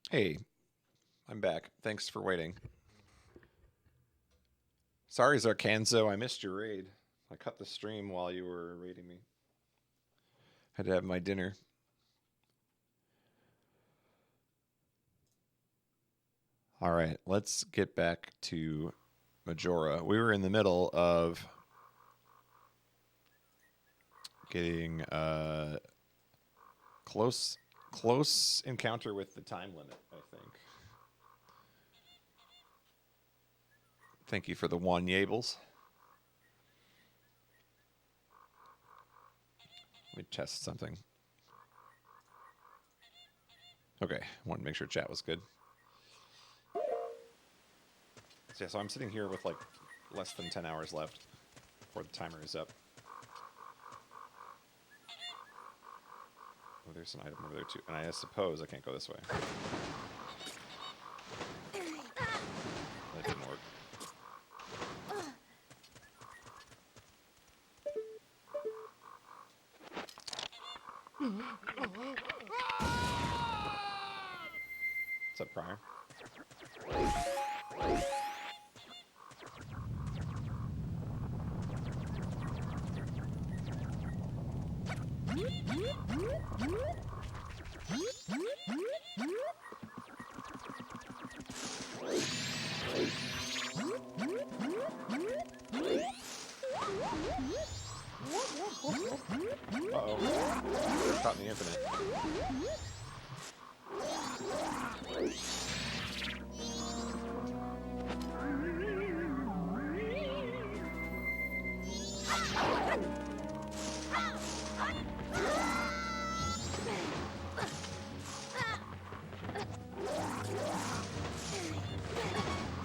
Hey, I'm back. Thanks for waiting. Sorry, Zarkanzo, I missed your raid. I cut the stream while you were raiding me. Had to have my dinner. All right, let's get back to Majora. We were in the middle of getting close encounter with the time limit, I think. Thank you for the one Yables. Let me test something. Okay, wanted to make sure chat was good. So, yeah, so I'm sitting here with like less than 10 hours left before the timer is up. Oh, there's an item over there too. And I suppose I can't go this way. That didn't work. What's up, Prior? Uh-oh. Caught in the infinite.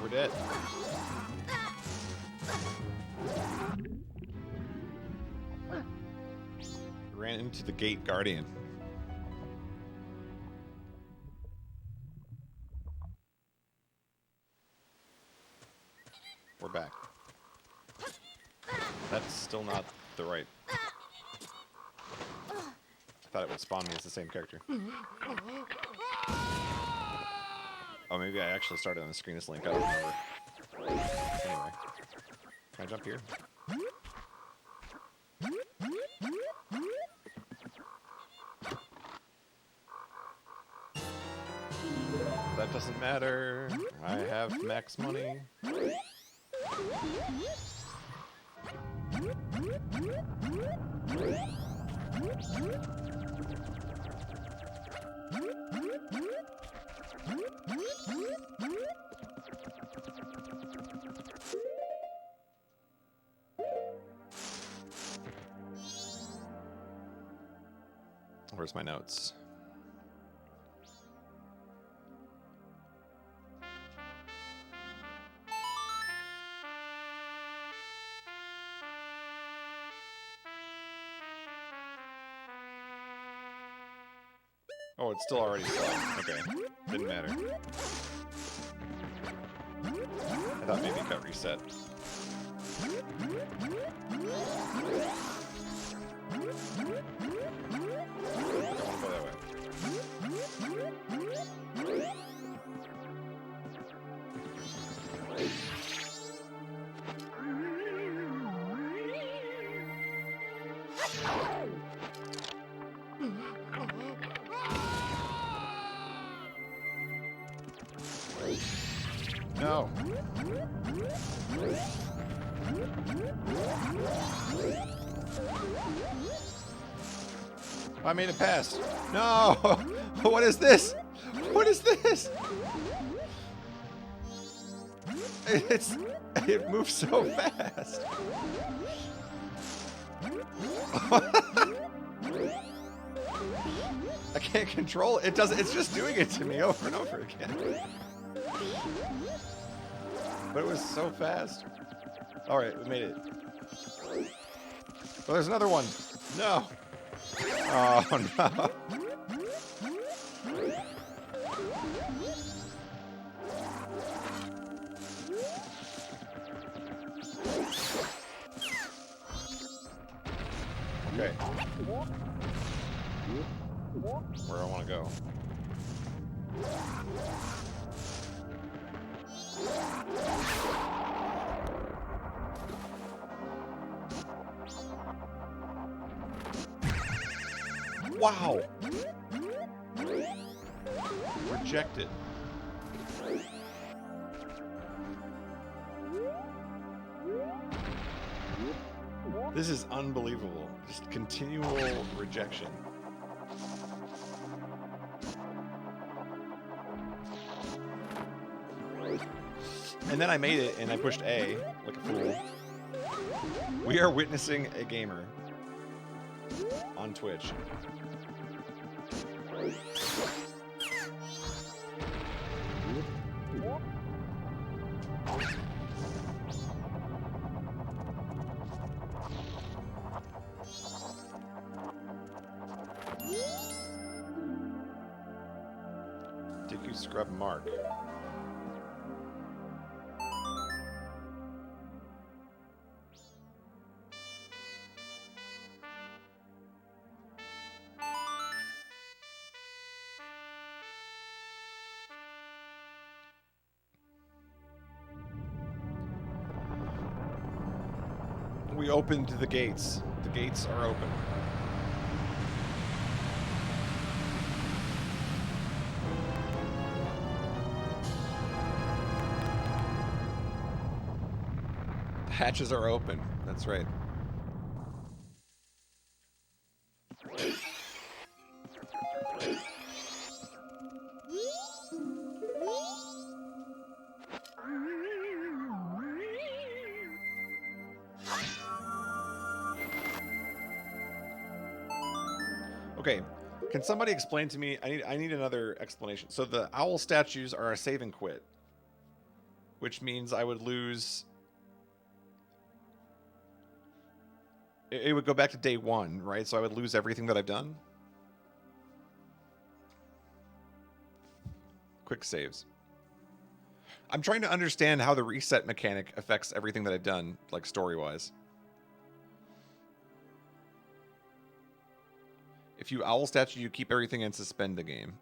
We're dead. Ran into the gate guardian. We're back. That's still not the right. I thought it would spawn me as the same character. Oh, maybe I actually started on the screen as Link. I don't remember. Anyway. Can I jump here? That doesn't matter. I have max money. Where's my notes? Oh, it's still already slow. Okay. Didn't matter. I thought maybe it got reset. No. I made it past. No! What is this? What is this? It moves so fast. I can't control it. It doesn't. It's just doing it to me over and over again. But it was so fast. All right, we made it. Oh, there's another one. No. Oh no. Okay. Where I want to go. Wow! Rejected. This is unbelievable. Just continual rejection. And then I made it, and I pushed A, like a fool. We are witnessing a gamer on Twitch. Did you scrub Mark? We opened the gates. The gates are open. The hatches are open. That's right. Okay, can somebody explain to me? I need another explanation. So the owl statues are a save and quit, which means I would lose. It would go back to day one, right? So I would lose everything that I've done. Quick saves. I'm trying to understand how the reset mechanic affects everything that I've done, like story-wise. If you owl statue, you keep everything and suspend the game.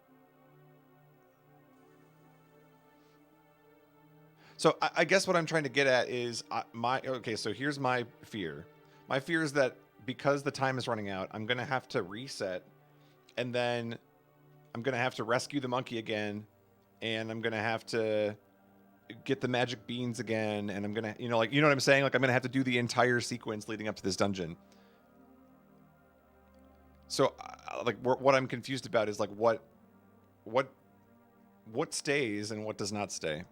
So I guess what I'm trying to get at is okay, so here's my fear. My fear is that because the time is running out, I'm going to have to reset, and then I'm going to have to rescue the monkey again, and I'm going to have to get the magic beans again, and I'm going to, you know what I'm saying? Like, I'm going to have to do the entire sequence leading up to this dungeon. So, like, what I'm confused about is, like, what stays and what does not stay.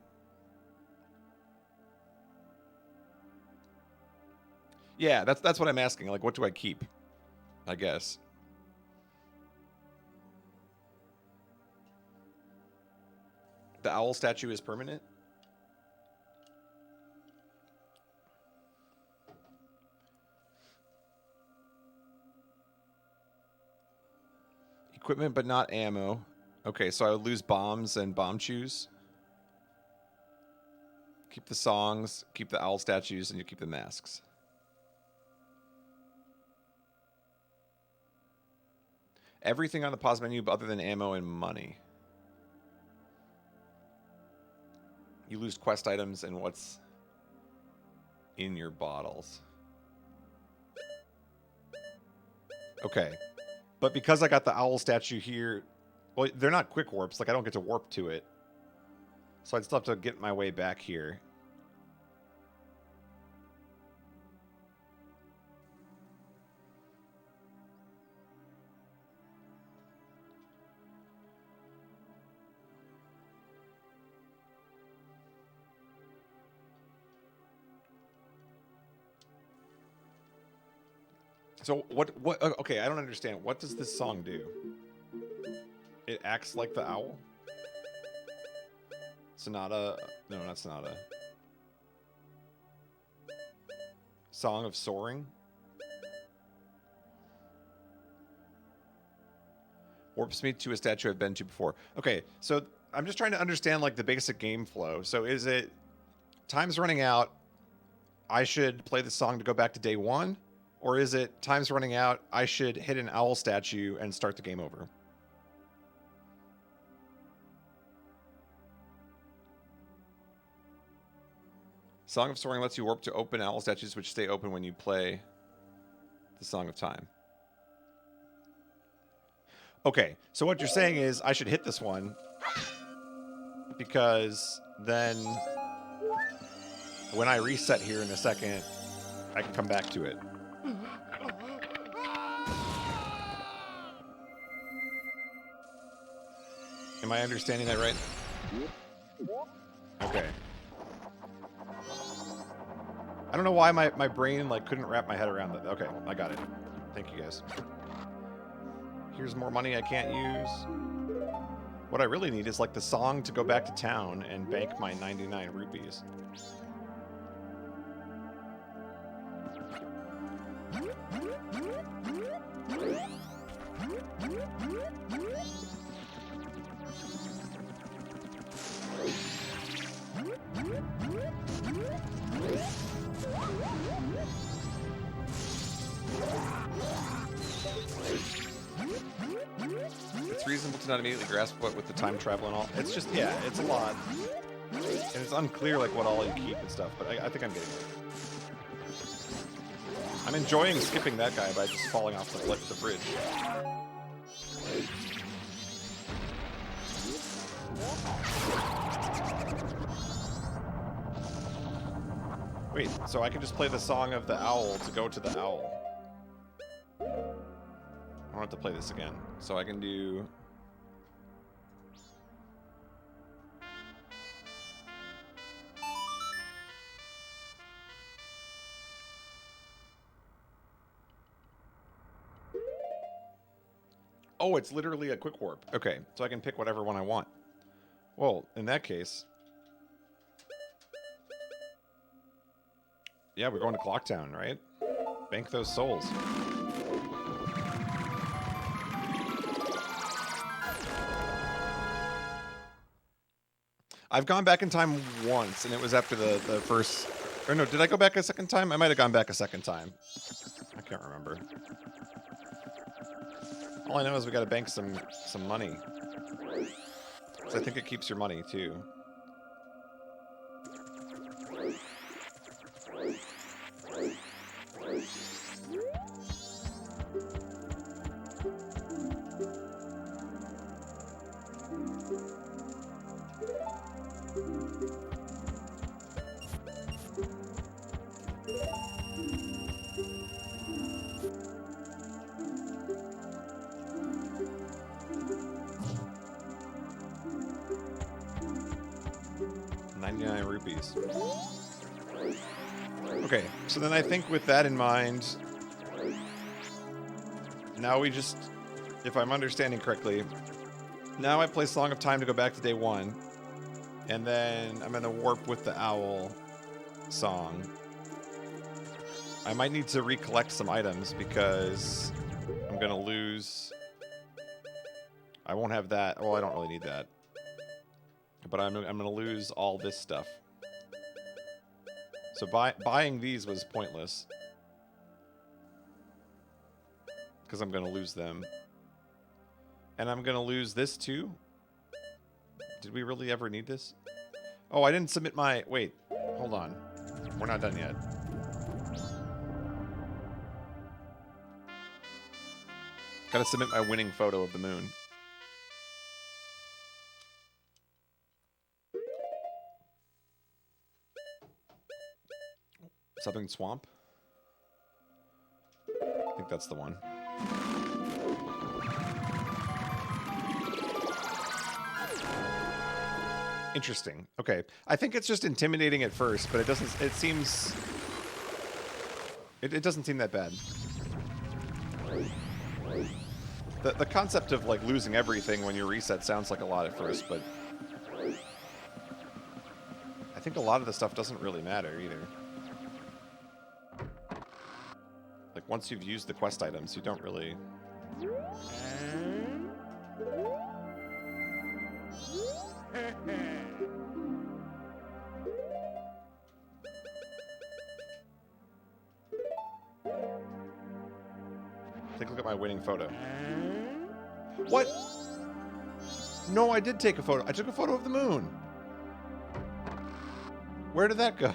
Yeah, that's what I'm asking. Like, what do I keep? I guess. The owl statue is permanent? Equipment, but not ammo. Okay, so I would lose bombs and bomb chews. Keep the songs, keep the owl statues, and you keep the masks. Everything on the pause menu other than ammo and money. You lose quest items and what's in your bottles. Okay. But because I got the owl statue here, well, they're not quick warps. Like, I don't get to warp to it. So I'd still have to get my way back here. So what okay, I don't understand. What does this song do? It acts like the owl? Sonata, no, not Sonata. Song of Soaring? Warps me to a statue I've been to before. Okay, so I'm just trying to understand, like, the basic game flow. So is it time's running out, I should play the song to go back to day one? Or is it time's running out, I should hit an owl statue and start the game over? Song of Soaring lets you warp to open owl statues, which stay open when you play the Song of Time. Okay, so what you're saying is I should hit this one because then when I reset here in a second, I can come back to it. Am I understanding that right? Okay. I don't know why my brain like couldn't wrap my head around that. Okay, I got it. Thank you guys. Here's more money I can't use. What I really need is like the song to go back to town and bank my 99 rupees. It's reasonable to not immediately grasp what with the time travel and all. It's just, yeah, it's a lot. And it's unclear like what all you keep and stuff, but I think I'm getting it. I'm enjoying skipping that guy by just falling off the bridge. Wait, so I can just play the song of the owl to go to the owl. I don't have to play this again. So I can do... Oh, it's literally a quick warp. Okay, so I can pick whatever one I want. Well, in that case... Yeah, we're going to Clocktown, right? Bank those souls. I've gone back in time once, and it was after the first... Or no, did I go back a second time? I might have gone back a second time. I can't remember. All I know is we gotta bank some money. So I think it keeps your money, too. Rupees. Okay, so then I think with that in mind, now we just, if I'm understanding correctly, now I play Song of Time to go back to day one, and then I'm gonna warp with the owl song. I might need to recollect some items because I'm gonna lose. I won't have that. Well, I don't really need that. But I'm going to lose all this stuff. So buying these was pointless. Because I'm going to lose them. And I'm going to lose this too? Did we really ever need this? Oh, I didn't submit my... Wait, hold on. We're not done yet. Gotta submit my winning photo of the moon. Southern Swamp? I think that's the one. Interesting. Okay. I think it's just intimidating at first, but it doesn't... It seems... It doesn't seem that bad. The concept of, like, losing everything when you reset sounds like a lot at first, but... I think a lot of the stuff doesn't really matter, either. Like, once you've used the quest items, you don't really... Take a look at my winning photo. What? No, I did take a photo. I took a photo of the moon. Where did that go?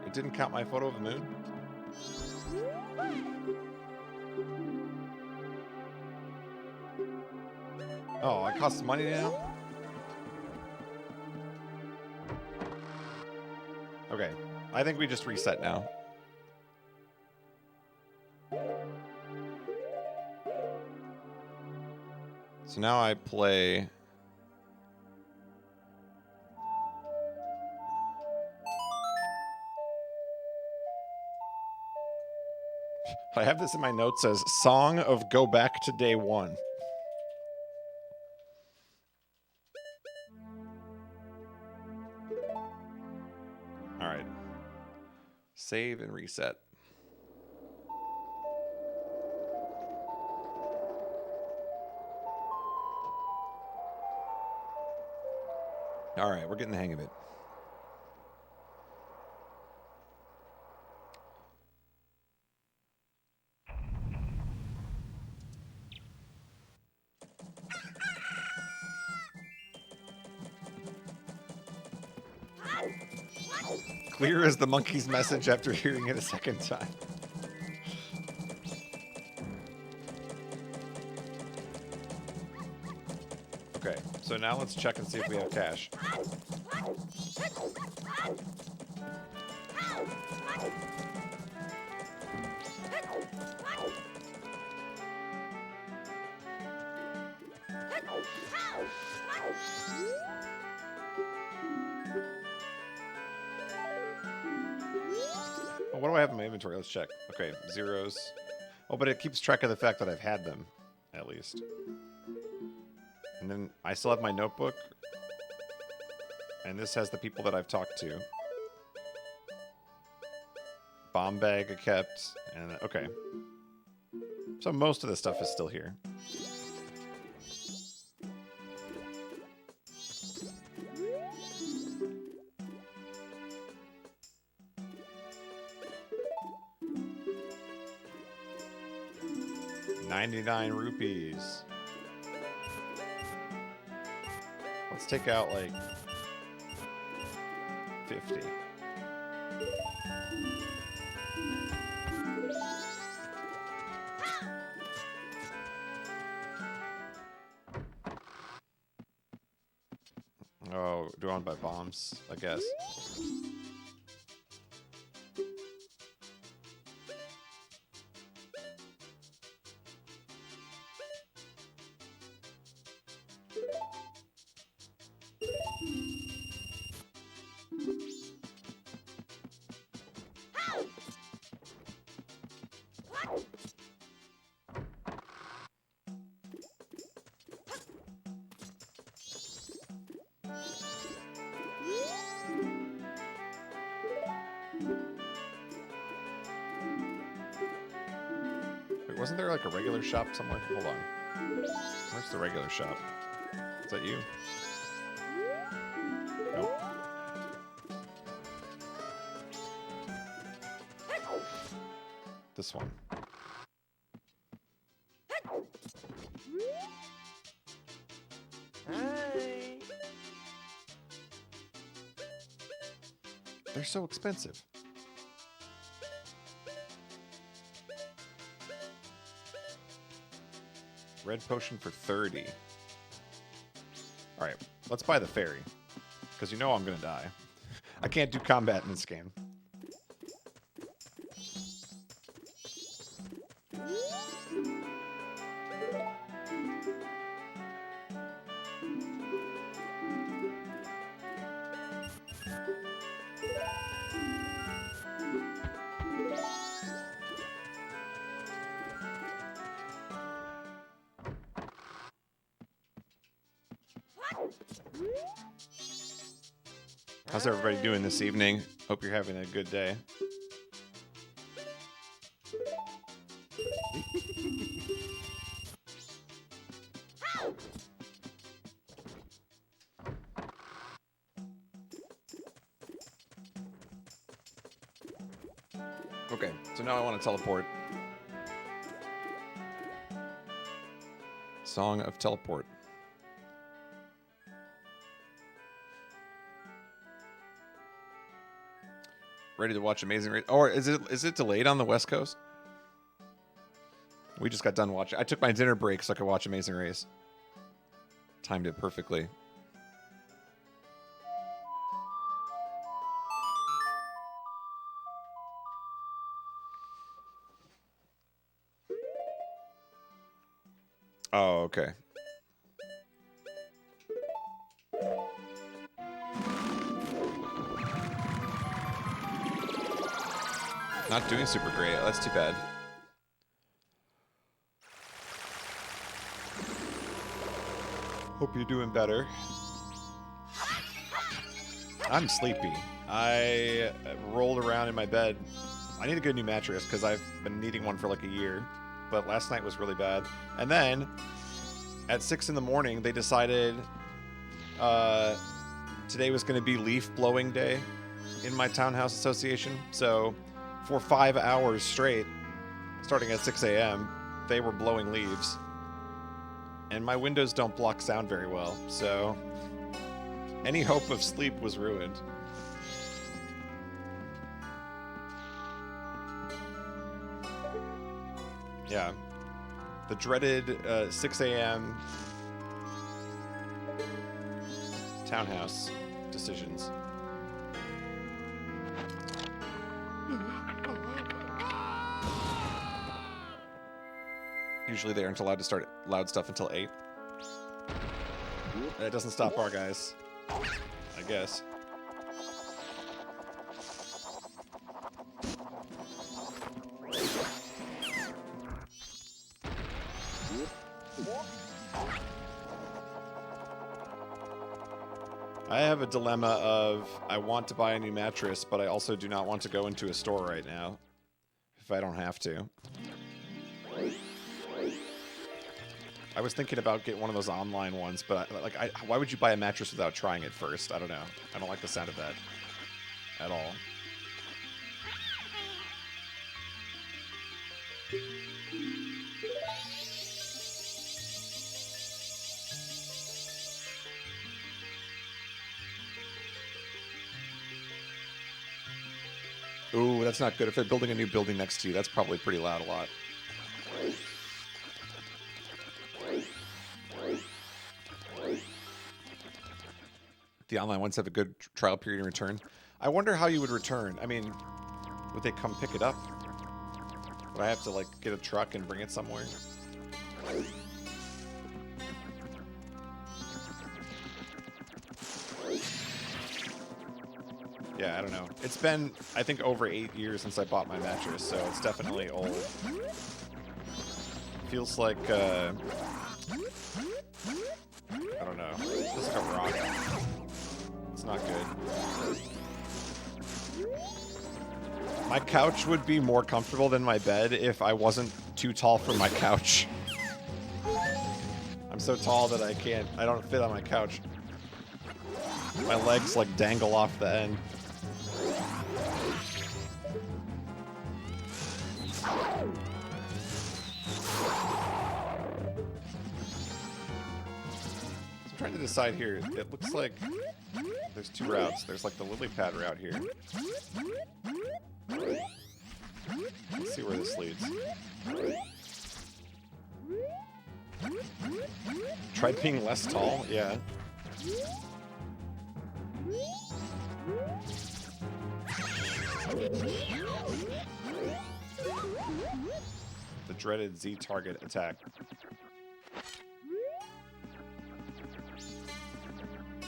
It didn't count my photo of the moon? Oh, it costs money now? Okay. I think we just reset now. So now I play... I have this in my notes as Song of Go Back to Day 1. Alright. Save and reset. Alright, we're getting the hang of it. Clear as the monkey's message after hearing it a second time. Okay, so now let's check and see if we have cash. Well, what do I have in my inventory? Let's check. Okay, zeros. Oh, but it keeps track of the fact that I've had them, at least. And then I still have my notebook. And this has the people that I've talked to. Bomb bag I kept. And okay. So most of the stuff is still here. ₹99. Let's take out like 50. Oh, do I want to buy bombs? I guess. Wait, wasn't there like a regular shop somewhere? Hold on. Where's the regular shop? Is that you? Nope. This one. Hi. They're so expensive. Red potion for 30. Alright, let's buy the fairy. Because you know I'm going to die. I can't do combat in this game. How's everybody doing this evening? Hope you're having a good day. Okay, so now I want to teleport. Song of Teleport. Ready to watch Amazing Race? Or is it delayed on the West Coast? We just got done watching. I took my dinner break so I could watch Amazing Race. Timed it perfectly. Oh, okay. Not doing super great. That's too bad. Hope you're doing better. I'm sleepy. I rolled around in my bed. I need a good new mattress because I've been needing one for like a year. But last night was really bad. And then at 6 in the morning, they decided today was going to be leaf blowing day in my townhouse association. So for 5 hours straight, starting at 6 a.m., they were blowing leaves. And my windows don't block sound very well, so any hope of sleep was ruined. Yeah. The dreaded 6 a.m. townhouse decisions. Usually they aren't allowed to start loud stuff until 8. It doesn't stop our guys, I guess. I have a dilemma of I want to buy a new mattress, but I also do not want to go into a store right now if I don't have to. I was thinking about getting one of those online ones, but why would you buy a mattress without trying it first? I don't know. I don't like the sound of that at all. Ooh, that's not good. If they're building a new building next to you, that's probably pretty loud a lot. The online ones have a good trial period in return. I wonder how you would return. I mean, would they come pick it up? Would I have to, like, get a truck and bring it somewhere? Yeah, I don't know. It's been, I think, over 8 years since I bought my mattress, so it's definitely old. Feels like, I don't know. Feels like a rock. It's not good. My couch would be more comfortable than my bed if I wasn't too tall for my couch. I'm so tall that I don't fit on my couch. My legs, like, dangle off the end. I'm trying to decide here. It looks like there's 2 routes. There's like the lily pad route here. Let's see where this leads. Try being less tall? Yeah. The dreaded Z target attack.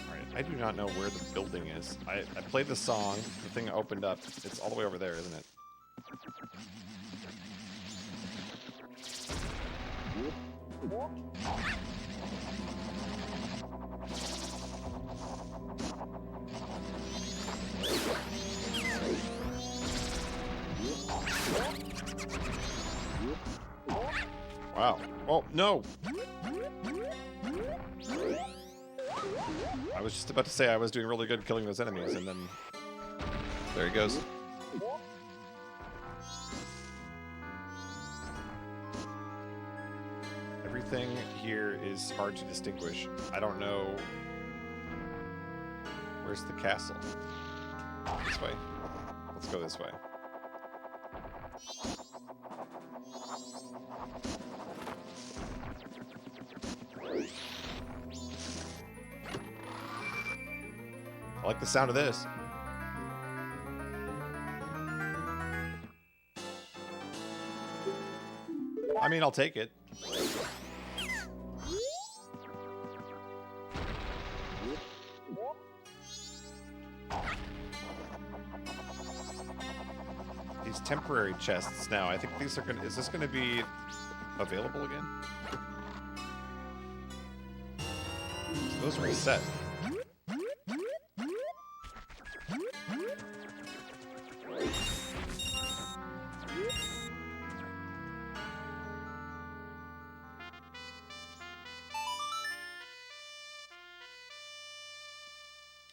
Alright, I do not know where the building is. I played the song, the thing opened up. It's all the way over there, isn't it? Wow. Oh, no! I was just about to say I was doing really good killing those enemies, and then... there he goes. Everything here is hard to distinguish. I don't know... Where's the castle? This way? Let's go this way. like the sound of this. I mean, I'll take it. These temporary chests now. I think these are gonna. Is this gonna be available again? So those reset.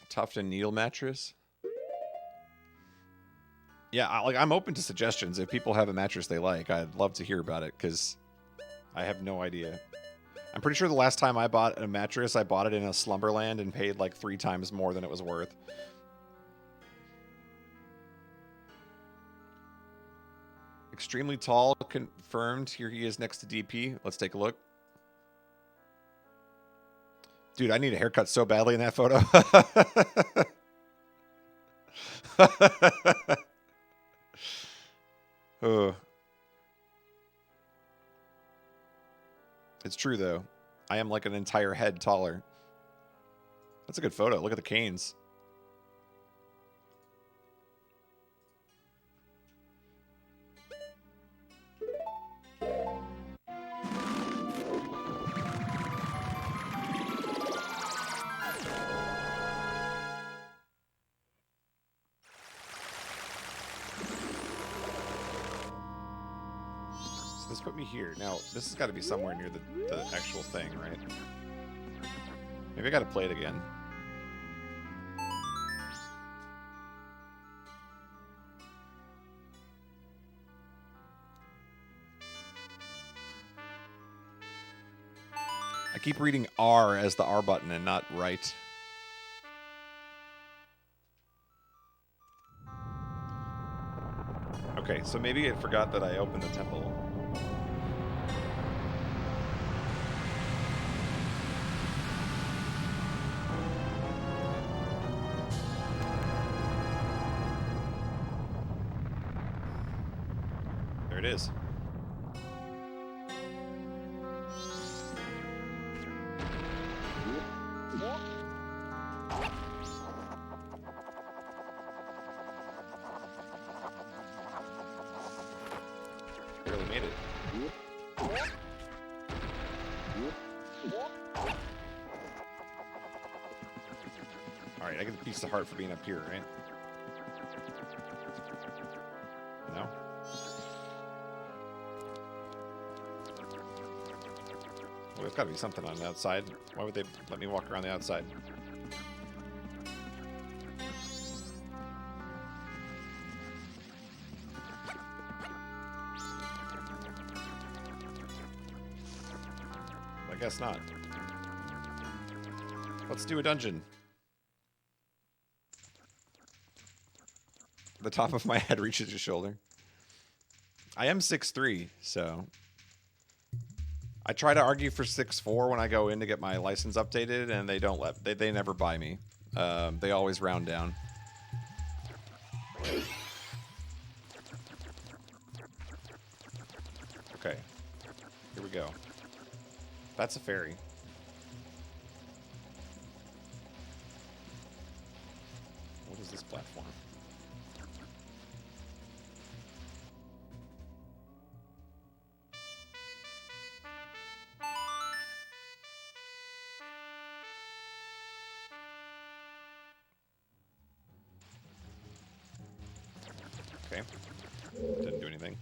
Tuft and Needle mattress. Yeah, I'm open to suggestions. If people have a mattress they like, I'd love to hear about it because I have no idea. I'm pretty sure the last time I bought a mattress, I bought it in a Slumberland and paid like 3 times more than it was worth. Extremely tall, confirmed. Here he is next to DP. Let's take a look. Dude, I need a haircut so badly in that photo. It's true, though. I am like an entire head taller. That's a good photo. Look at the canes. This put me here. Now, this has got to be somewhere near the actual thing, right? Maybe I got to play it again. I keep reading R as the R button and not right. Okay, so maybe I forgot that I opened the temple. There it is. Barely made it. Alright, I get a piece of heart for being up here, right? No? Well, there's gotta be something on the outside. Why would they let me walk around the outside? I guess not. Let's do a dungeon. The top of my head reaches your shoulder. I am 6'3", so... I try to argue for 6'4" when I go in to get my license updated, and they don't let... They never buy me. They always round down. Okay. Here we go. That's a ferry. What is this platform? Okay. Didn't do anything.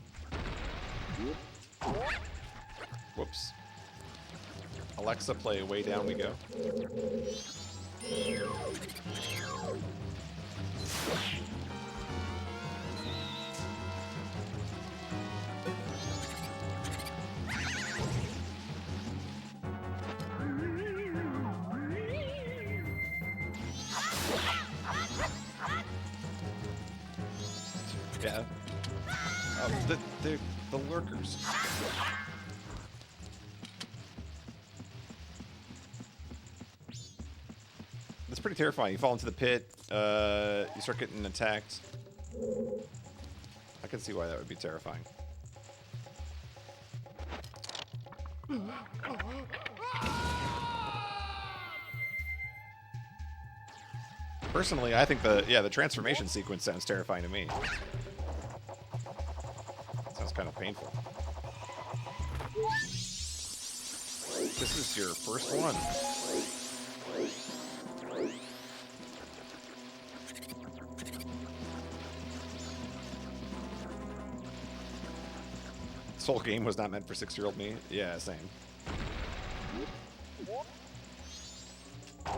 Whoops. Alexa, play Way Down We Go. Yeah. The lurkers. It's pretty terrifying. You fall into the pit, You start getting attacked. I can see why that would be terrifying. Personally, I think the transformation sequence sounds terrifying to me. Sounds kind of painful. This is your first one. This whole game was not meant for 6-year-old me. Yeah, same.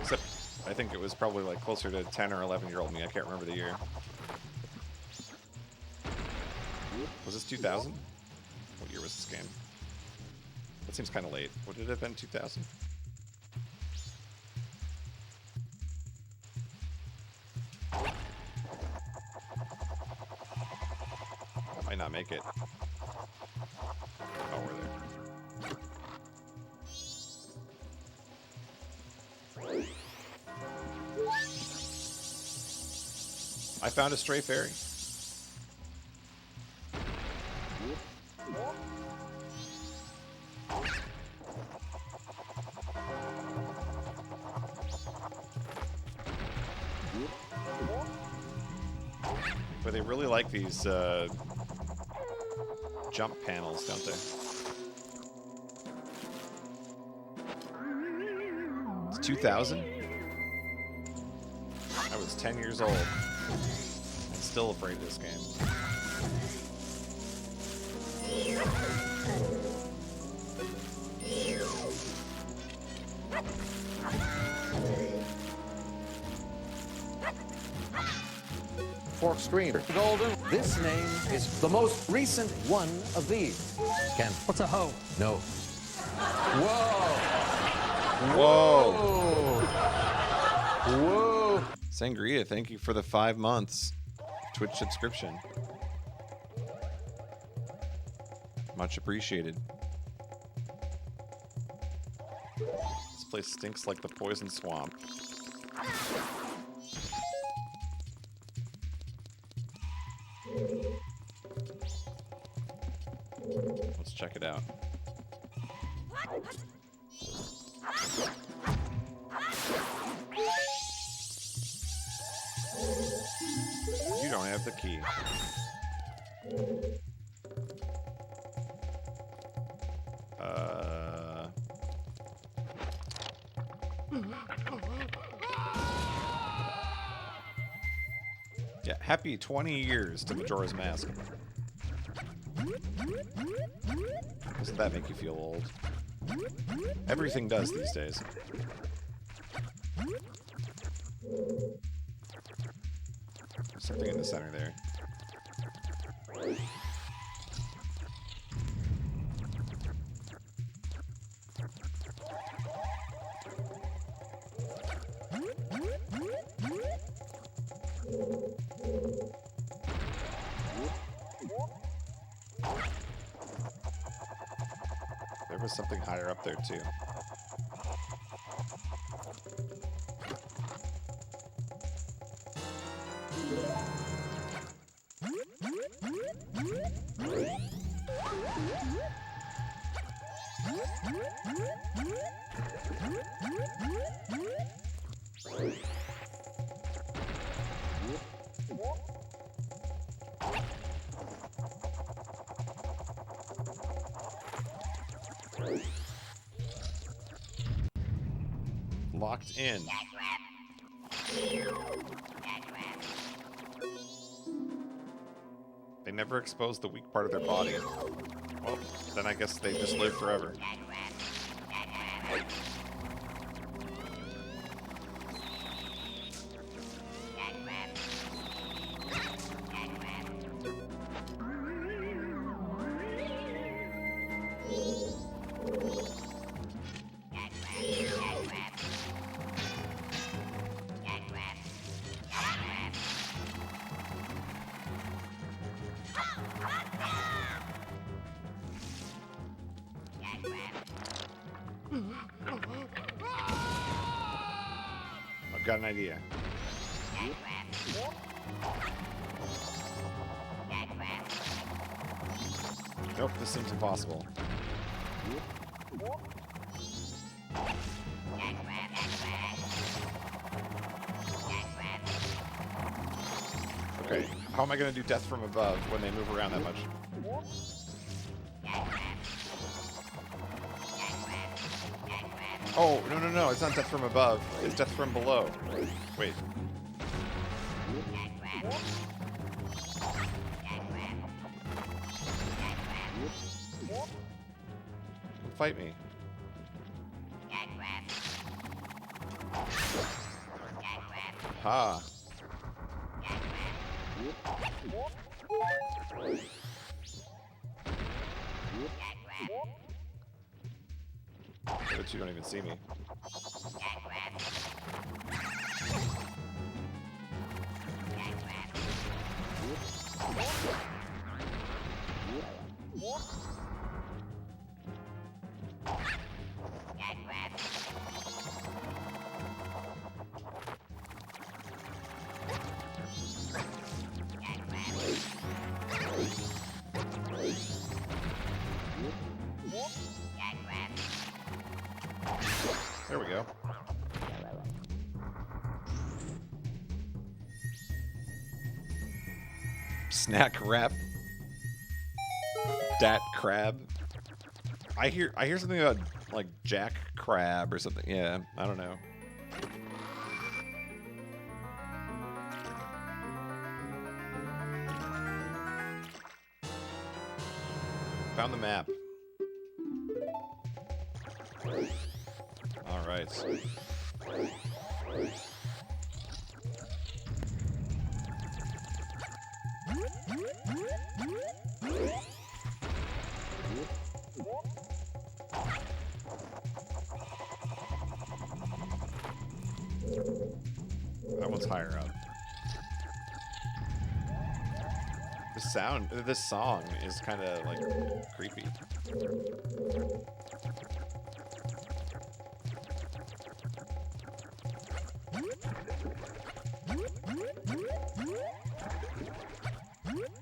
Except, I think it was probably like closer to 10 or 11-year-old me. I can't remember the year. Was this 2000? What year was this game? That seems kind of late. Would it have been 2000? Might not make it. Oh, we're there. I found a stray fairy. But they really like these jump panels, don't they? It's 2000? I was 10 years old. I'm still afraid of this game. Fork screen. Golden. This name is the most recent one of these. Ken. What's a hoe? No. Whoa. Whoa. Whoa. Sangria, thank you for the 5 months Twitch subscription. Much appreciated. This place stinks like the poison swamp. Let's check it out. You don't have the key. Yeah, happy 20 years to Majora's Mask. Doesn't that make you feel old? Everything does these days. There's something in the center there. There was something higher up there too. Locked in. They never expose the weak part of their body. Well, then I guess they just live forever. I've got an idea. Nope, this seems impossible. Okay, how am I going to do death from above when they move around that much? Oh, no, no, no, it's not death from above. It's death from below. Wait. Fight me. Ha. But you don't even see me. There we go. Snack wrap. Dat crab. I hear something about like Jack Crab or something. Yeah, I don't know. Found the map. All right. That one's higher up. This song is kind of like creepy.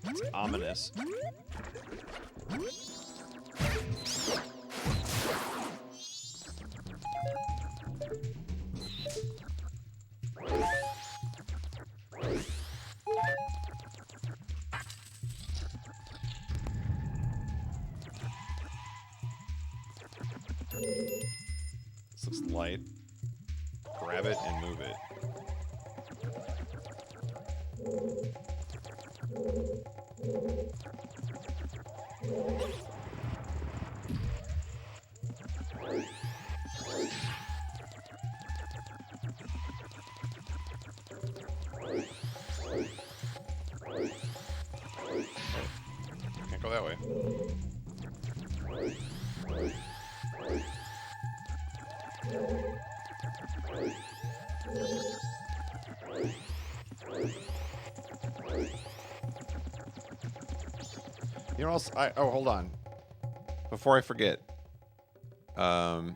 It's ominous. This looks light. Grab it and move it. Can't go that way. You know what else? Oh, hold on. Before I forget. I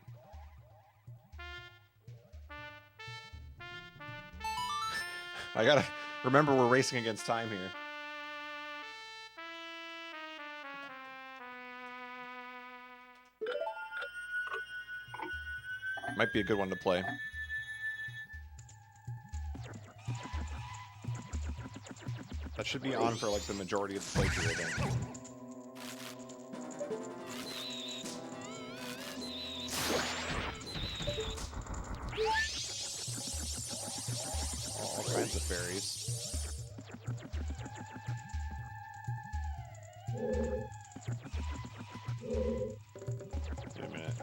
gotta remember we're racing against time here. Might be a good one to play. That should be on for like the majority of the playthrough, I think. All kinds of fairies. Wait a minute.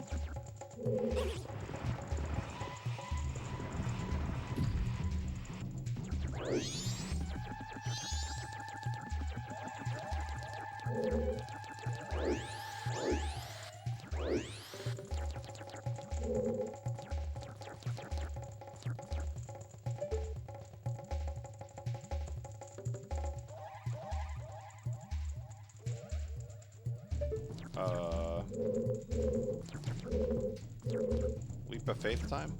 Leap of faith time?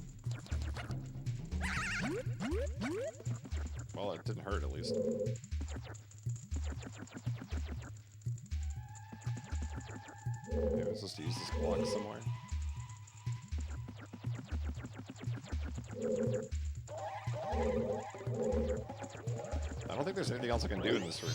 Well, it didn't hurt, at least. Maybe I'm supposed to use this block somewhere. I don't think there's anything else I can do in this room.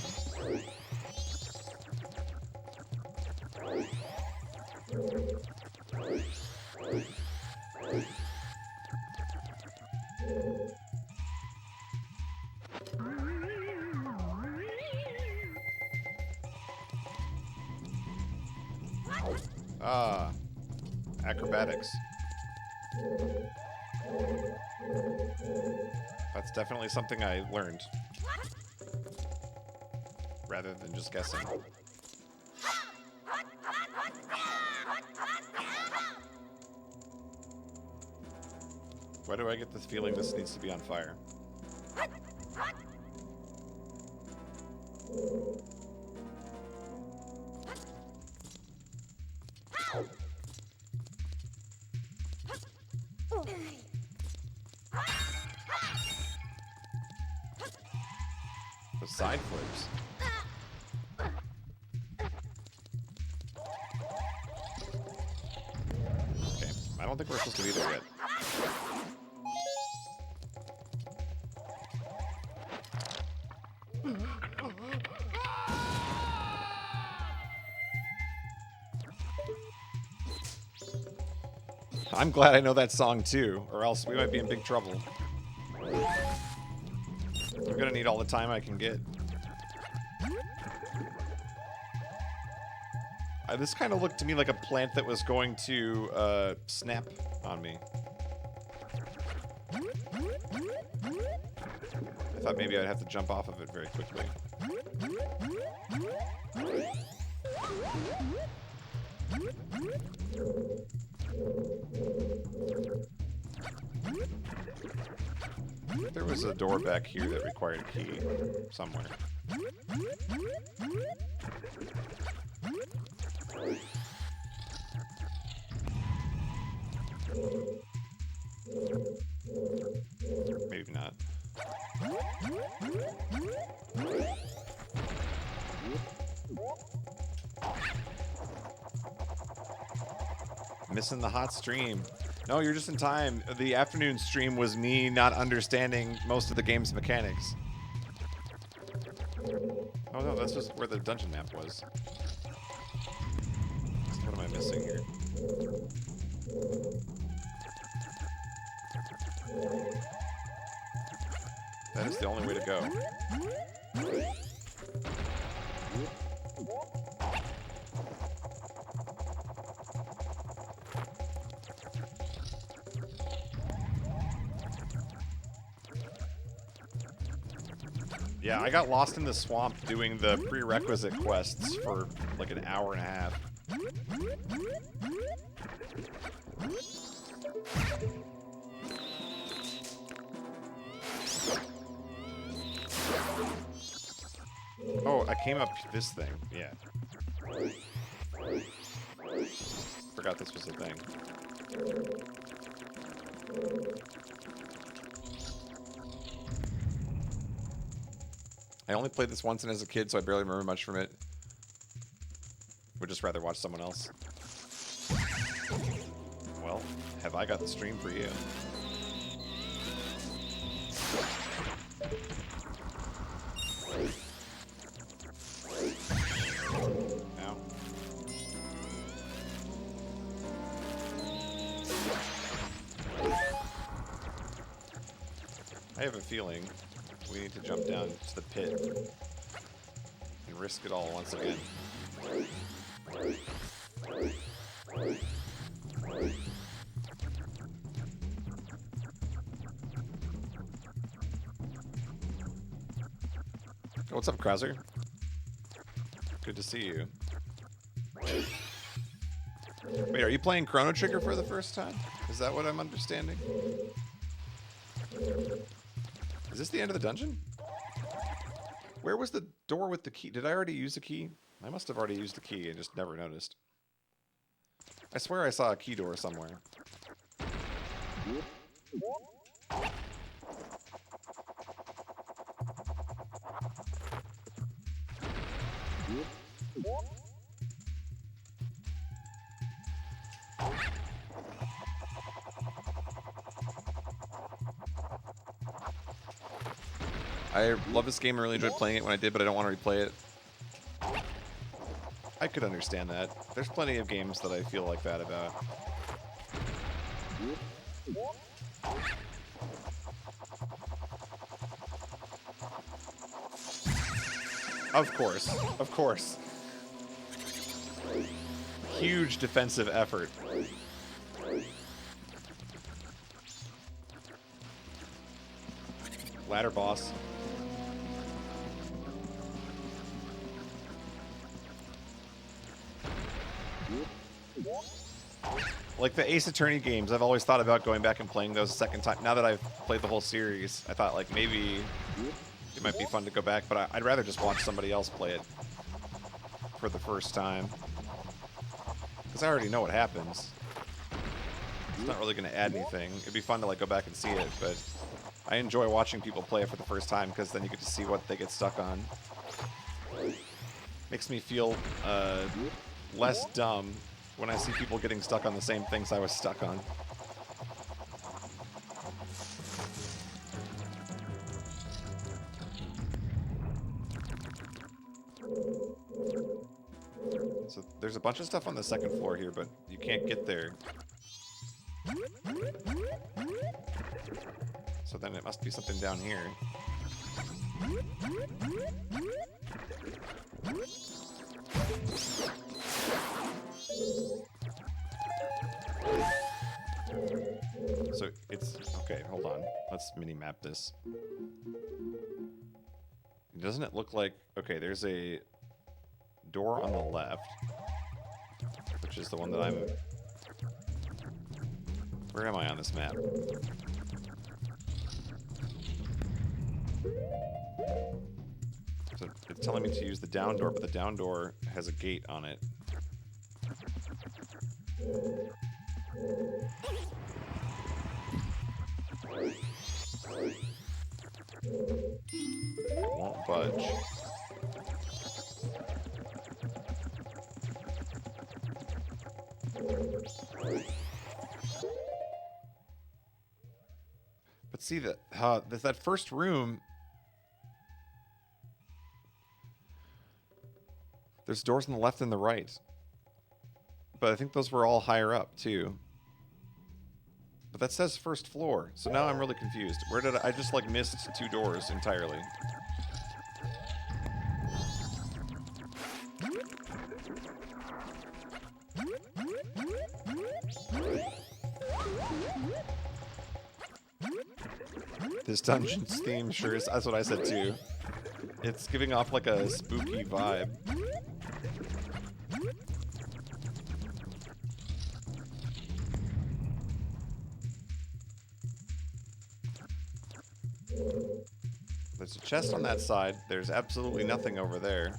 Ah, acrobatics. That's definitely something I learned. Rather than just guessing. Why do I get this feeling this needs to be on fire? The side flips. Okay, I don't think we're supposed to be there yet. I'm glad I know that song too, or else we might be in big trouble. I'm gonna need all the time I can get. This kind of looked to me like a plant that was going to snap on me. I thought maybe I'd have to jump off of it very quickly. There was a door back here that required a key somewhere. Maybe not. Missing the hot stream. No, you're just in time. The afternoon stream was me not understanding most of the game's mechanics. Oh no, that's just where the dungeon map was. What am I missing here? That is the only way to go. Yeah, I got lost in the swamp doing the prerequisite quests for like an hour and a half. Oh, I came up this thing. Yeah. Forgot this was a thing. I only played this once and as a kid, so I barely remember much from it. Would just rather watch someone else. Well, have I got the stream for you? Ow. I have a feeling we need to jump down to the pit and risk it all once again. Oh, what's up, Krauser? Good to see you. Wait, are you playing Chrono Trigger for the first time? Is that what I'm understanding? Is this the end of the dungeon? Where was the door with the key? Did I already use the key? I must have already used the key and just never noticed. I swear I saw a key door somewhere. I love this game. I really enjoyed playing it when I did, but I don't want to replay it. I could understand that. There's plenty of games that I feel like that about. Of course. Of course. Huge defensive effort. Ladder boss. Like the Ace Attorney games, I've always thought about going back and playing those a second time. Now that I've played the whole series, I thought like maybe it might be fun to go back, but I'd rather just watch somebody else play it for the first time. Because I already know what happens. It's not really going to add anything. It'd be fun to like go back and see it, but I enjoy watching people play it for the first time because then you get to see what they get stuck on. Makes me feel less dumb when I see people getting stuck on the same things I was stuck on. So there's a bunch of stuff on the second floor here, but you can't get there. So then it must be something down here. So it's okay, hold on. Let's mini-map this. Doesn't it look like... Okay, there's a door on the left, which is the one that I'm... Where am I on this map? So it's telling me to use the down door, but the down door has a gate on it. It won't budge. But see that first room. There's doors on the left and the right. But I think those were all higher up too. But that says first floor, so now I'm really confused. Where did I just like missed two doors entirely? This dungeon's theme sure is, that's what I said too. It's giving off like a spooky vibe. There's a chest on that side. There's absolutely nothing over there.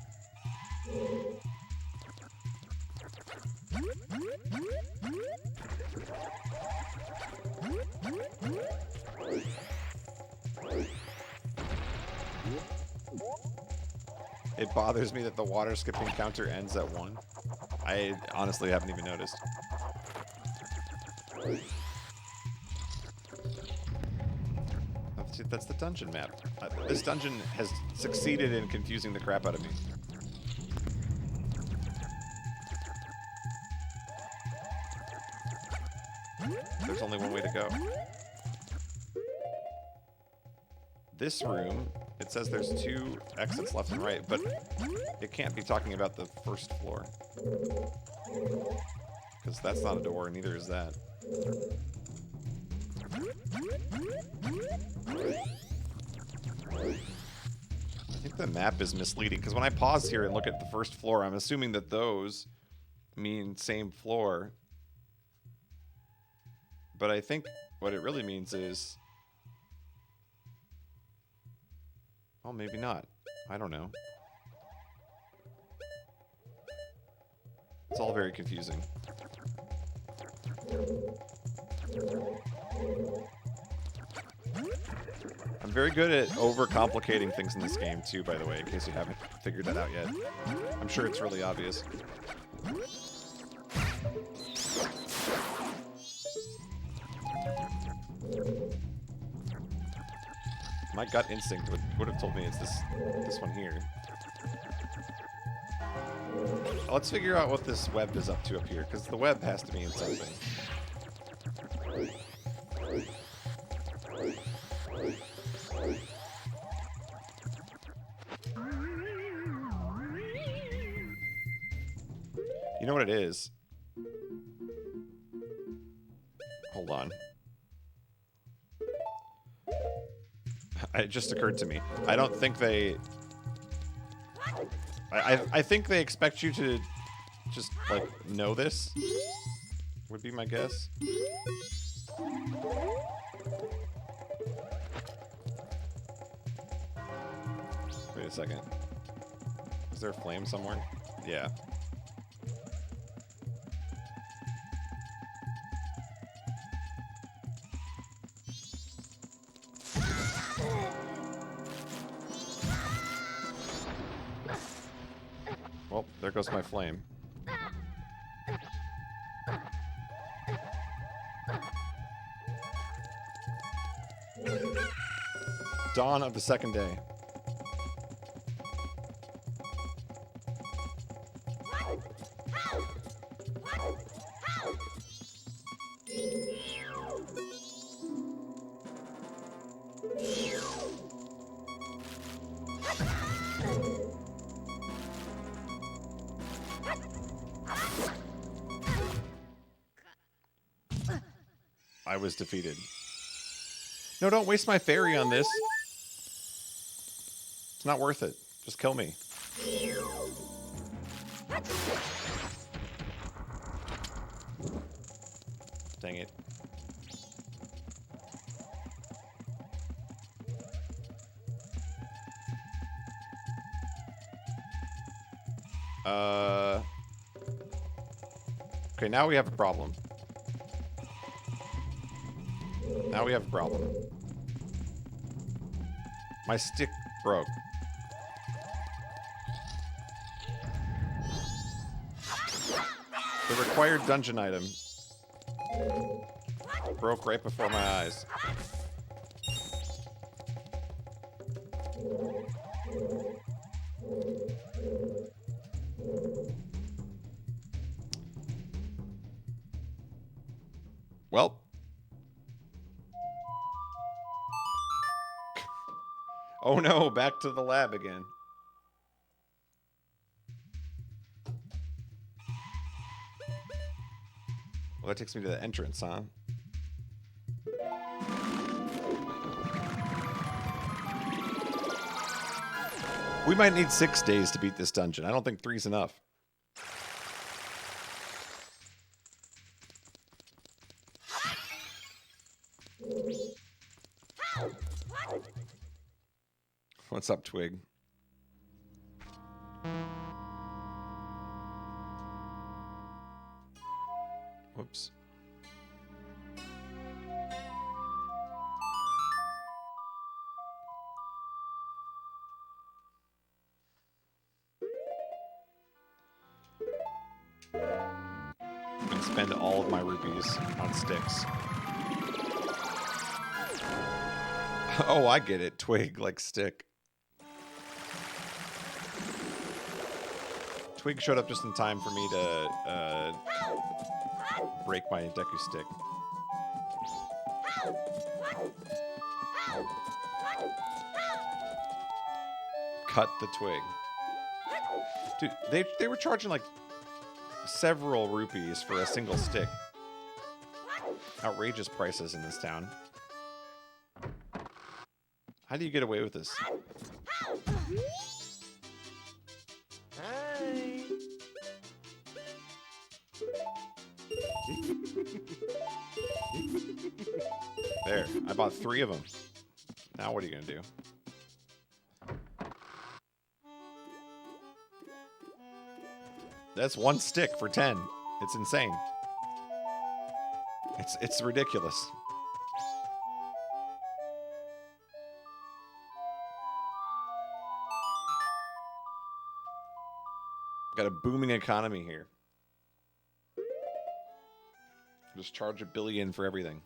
It bothers me that the water skipping counter ends at 1. I honestly haven't even noticed. That's the dungeon map. This dungeon has succeeded in confusing the crap out of me. There's only one way to go. This room, it says there's 2 exits left and right, but it can't be talking about the first floor. Because that's not a door, and neither is that. I think the map is misleading, because when I pause here and look at the first floor, I'm assuming that those mean same floor. But I think what it really means is... Oh, maybe not. I don't know. It's all very confusing. very good at overcomplicating things in this game, too, by the way, in case you haven't figured that out yet. I'm sure it's really obvious. My gut instinct would have told me it's this one here. Let's figure out what this web is up to up here, because the web has to mean something. You know what it is? Hold on. It just occurred to me. I don't think they... I think they expect you to just, like, know this. Would be my guess. Wait a second. Is there a flame somewhere? Yeah. Well, there goes my flame. Dawn of the second day. I was defeated. No, don't waste my fairy on this. It's not worth it. Just kill me. Dang it. Okay, now we have a problem. Now we have a problem. My stick broke. The required dungeon item broke right before my eyes. Well. Oh no, back to the lab again. Well, that takes me to the entrance, huh? We might need 6 days to beat this dungeon. I don't think 3's enough. What's up, Twig? Whoops. I'm gonna spend all of my rupees on sticks. Oh, I get it. Twig, like stick. Twig showed up just in time for me to break my Deku stick. Cut the twig. Dude, they were charging like several rupees for a single stick. Outrageous prices in this town. How do you get away with this? Hi. There, I bought 3 of them. Now what are you gonna do? That's 1 stick for 10. It's insane. It's ridiculous. Got a booming economy here. Just charge $1 billion for everything.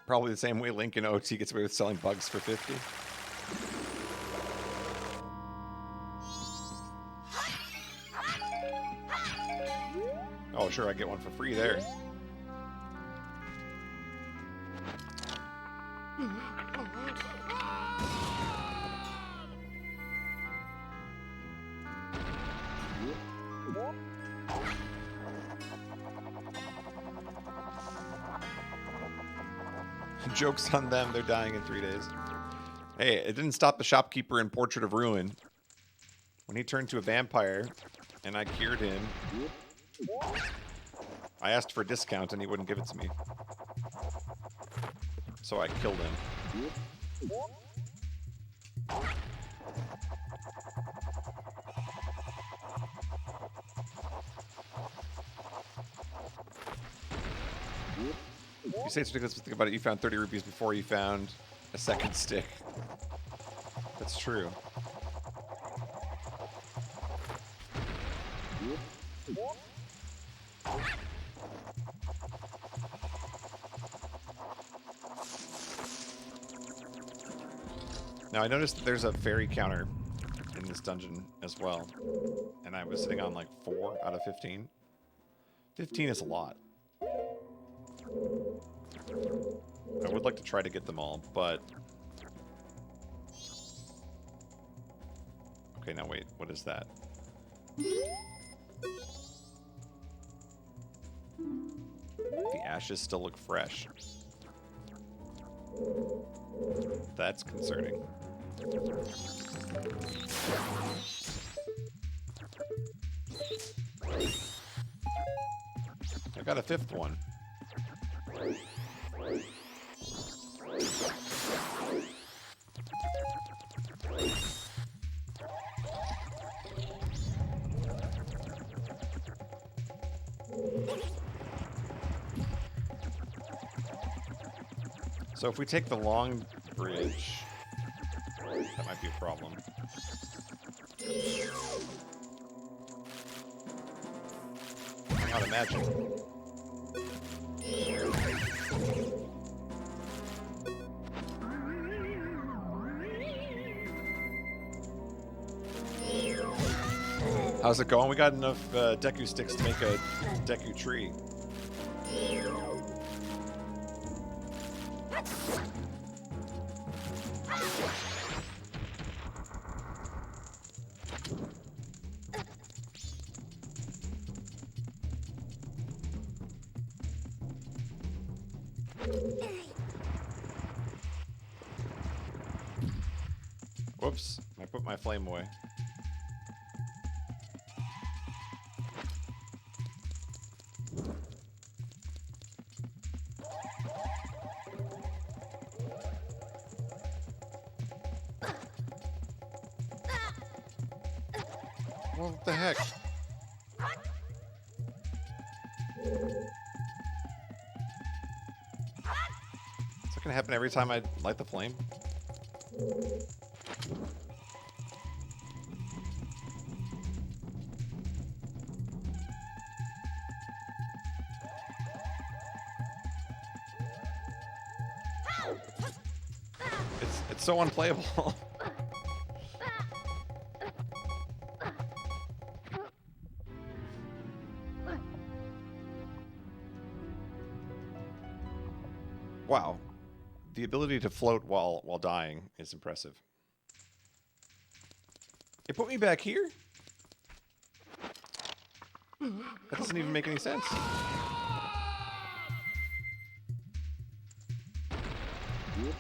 Probably the same way Link in OT gets away with selling bugs for 50. Oh, sure, I get one for free there. Joke's on them, they're dying in 3 days. Hey, it didn't stop the shopkeeper in Portrait of Ruin. When he turned to a vampire, and I cured him, I asked for a discount and he wouldn't give it to me. So I killed him. You say it's ridiculous to think about it. You found 30 rupees before you found a second stick. That's true. Now I noticed that there's a fairy counter in this dungeon as well. And I was sitting on like 4 out of 15. 15 is a lot. I would like to try to get them all, but... Okay, now wait, what is that? The ashes still look fresh. That's concerning. I got a 5th one. So if we take the long bridge, that might be a problem. Not imagine. How's it going? We got enough Deku sticks to make a Deku tree. Whoops, I put my flame away. Well, what the heck? Is that gonna happen every time I light the flame? It's so unplayable. Wow. The ability to float while dying is impressive. It put me back here? That doesn't even make any sense.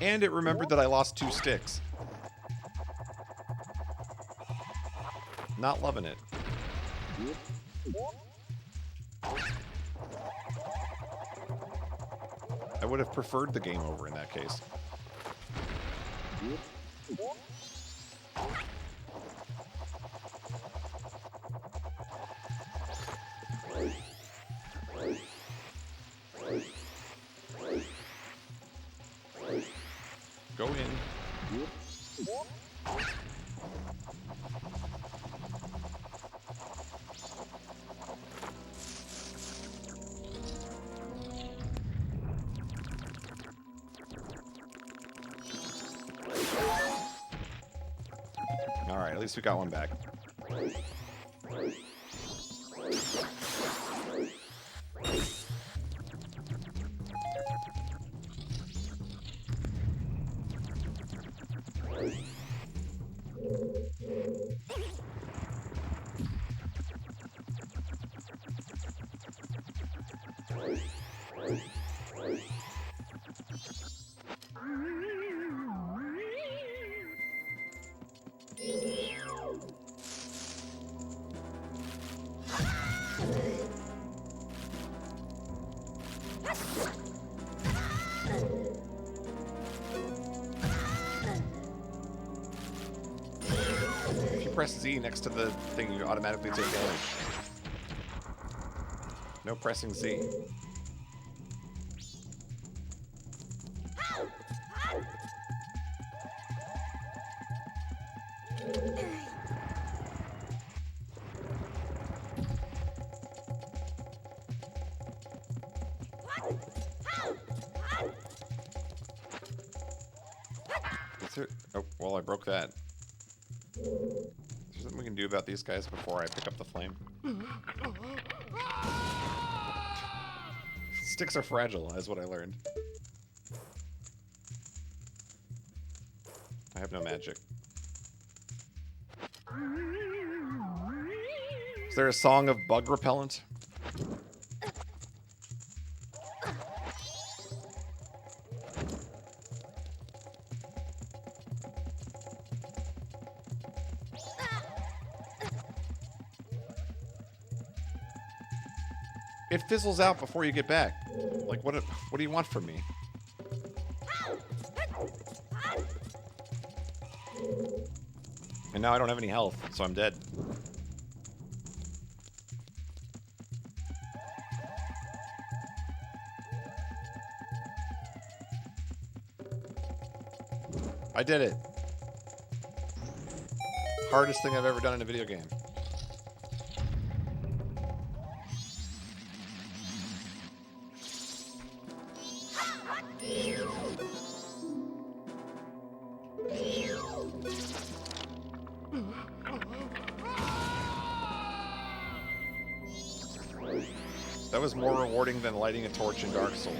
And it remembered that I lost 2 sticks. Not loving it. I would have preferred the game over in that case. in. All right, at least we got one back. If you press Z next to the thing, you automatically take damage. No pressing Z. Oh, well, I broke that. Is there something we can do about these guys before I pick up the flame? Sticks are fragile, is what I learned. I have no magic. Is there a song of bug repellent? It fizzles out before you get back. Like, what do you want from me? And now I don't have any health, so I'm dead. I did it. Hardest thing I've ever done in a video game. That was more rewarding than lighting a torch in Dark Souls.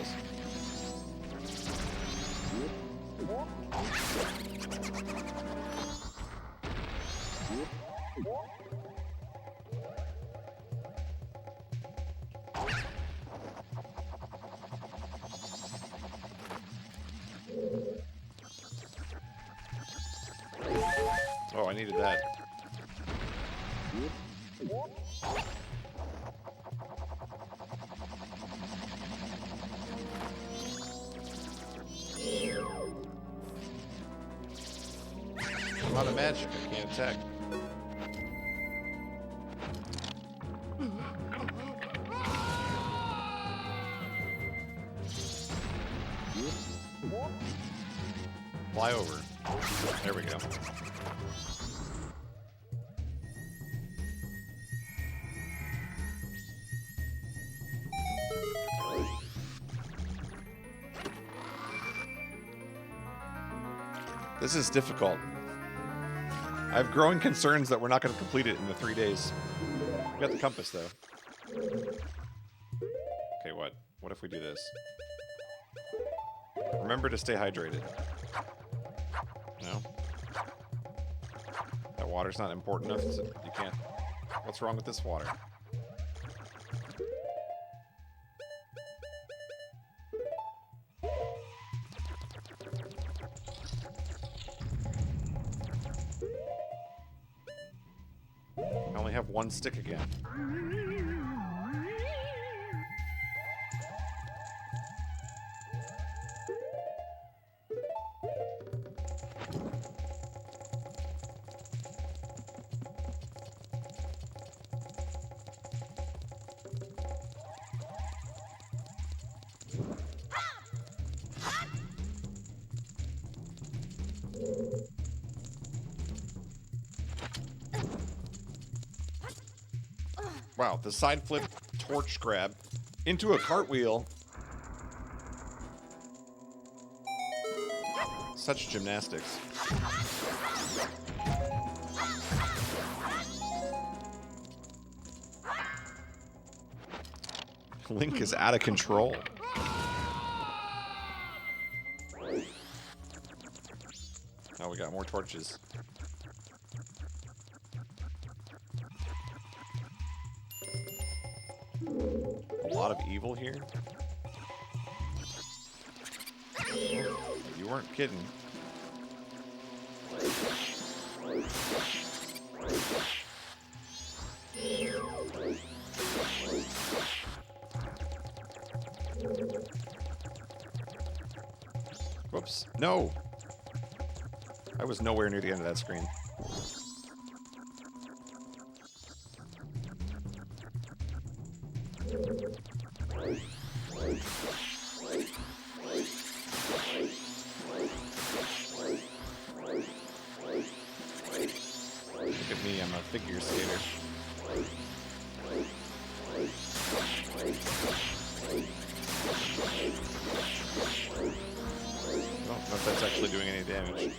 Oh, I needed that. I'm out of magic, I can't attack. Fly over. There we go. This is difficult. I have growing concerns that we're not going to complete it in the 3 days. We got the compass, though. Okay, what? What if we do this? Remember to stay hydrated. No? That water's not important enough, so you can't... What's wrong with this water? I only have one stick again. Wow, the side flip torch grab into a cartwheel. Such gymnastics. Link is out of control. Oh, we got more torches. A lot of evil here. You weren't kidding. Whoops. No! I was nowhere near the end of that screen. Look at me, I'm a figure skater. I don't know if that's actually doing any damage.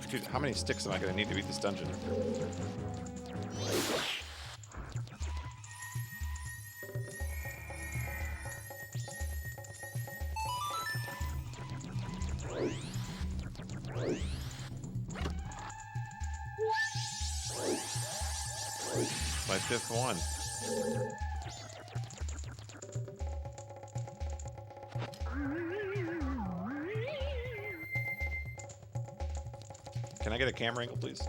Dude, how many sticks am I going to need to beat this dungeon? My fifth one. Can I get a camera angle, please?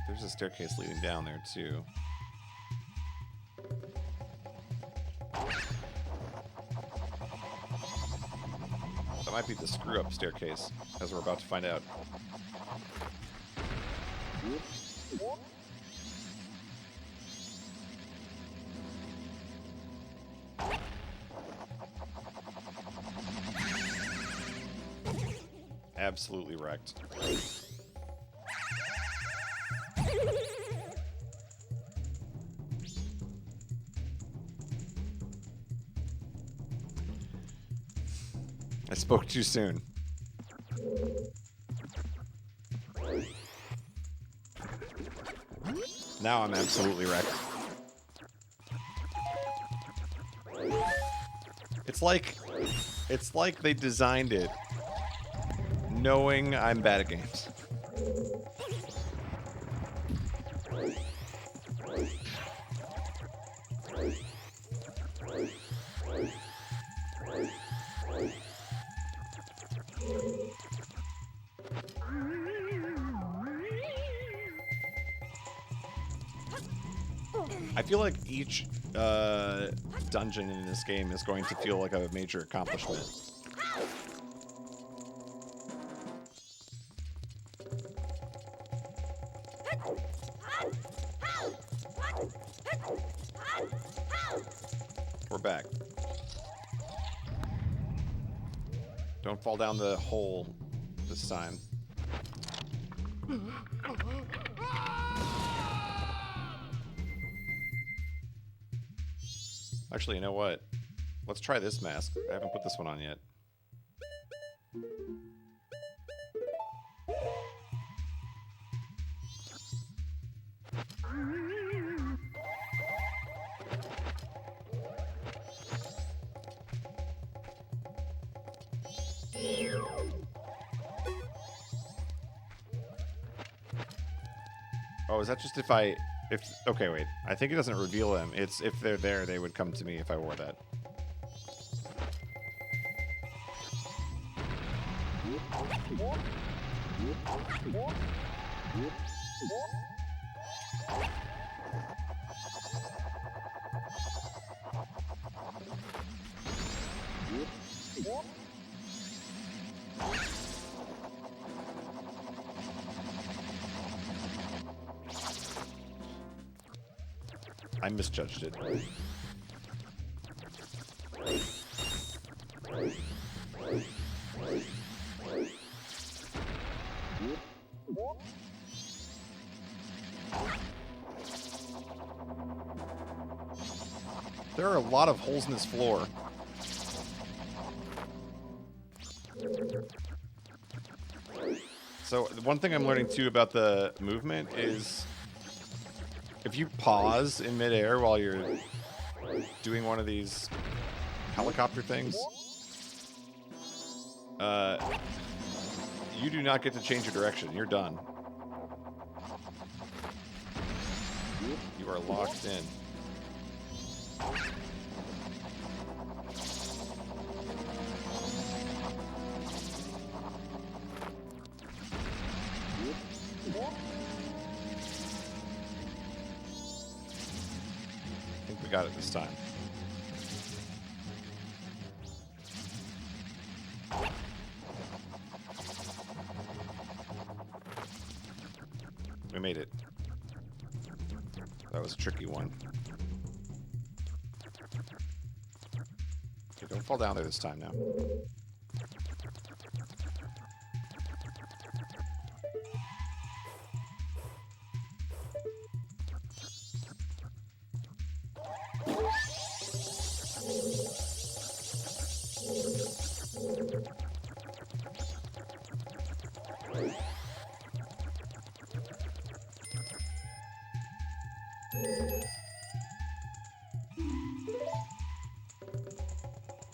There's a staircase leading down there, too. That might be the screw-up staircase, as we're about to find out. Absolutely wrecked. I spoke too soon. Now I'm absolutely wrecked. It's like they designed it knowing I'm bad at games. I feel like each dungeon in this game is going to feel like a major accomplishment. We're back. Don't fall down the hole this time. Actually, you know what? Let's try this mask. I haven't put this one on yet. Oh, is that just if okay, wait. I think it doesn't reveal them. It's if they're there, they would come to me if I wore that. I misjudged it. There are a lot of holes in this floor. So one thing I'm learning too about the movement is if you pause in midair while you're doing one of these helicopter things, you do not get to change your direction. You're done. You are locked in. I think we got it this time. We made it. That was a tricky one. Okay, don't fall down there this time now.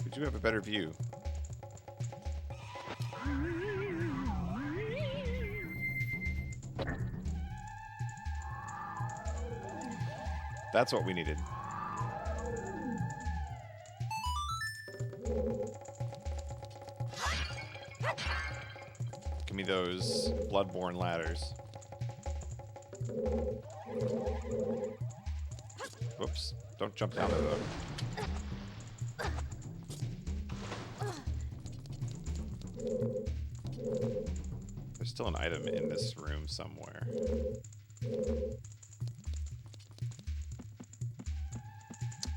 We do have a better view. That's what we needed. Give me those bloodborne ladders. Whoops. Don't jump down there, though. There's still an item in this room somewhere.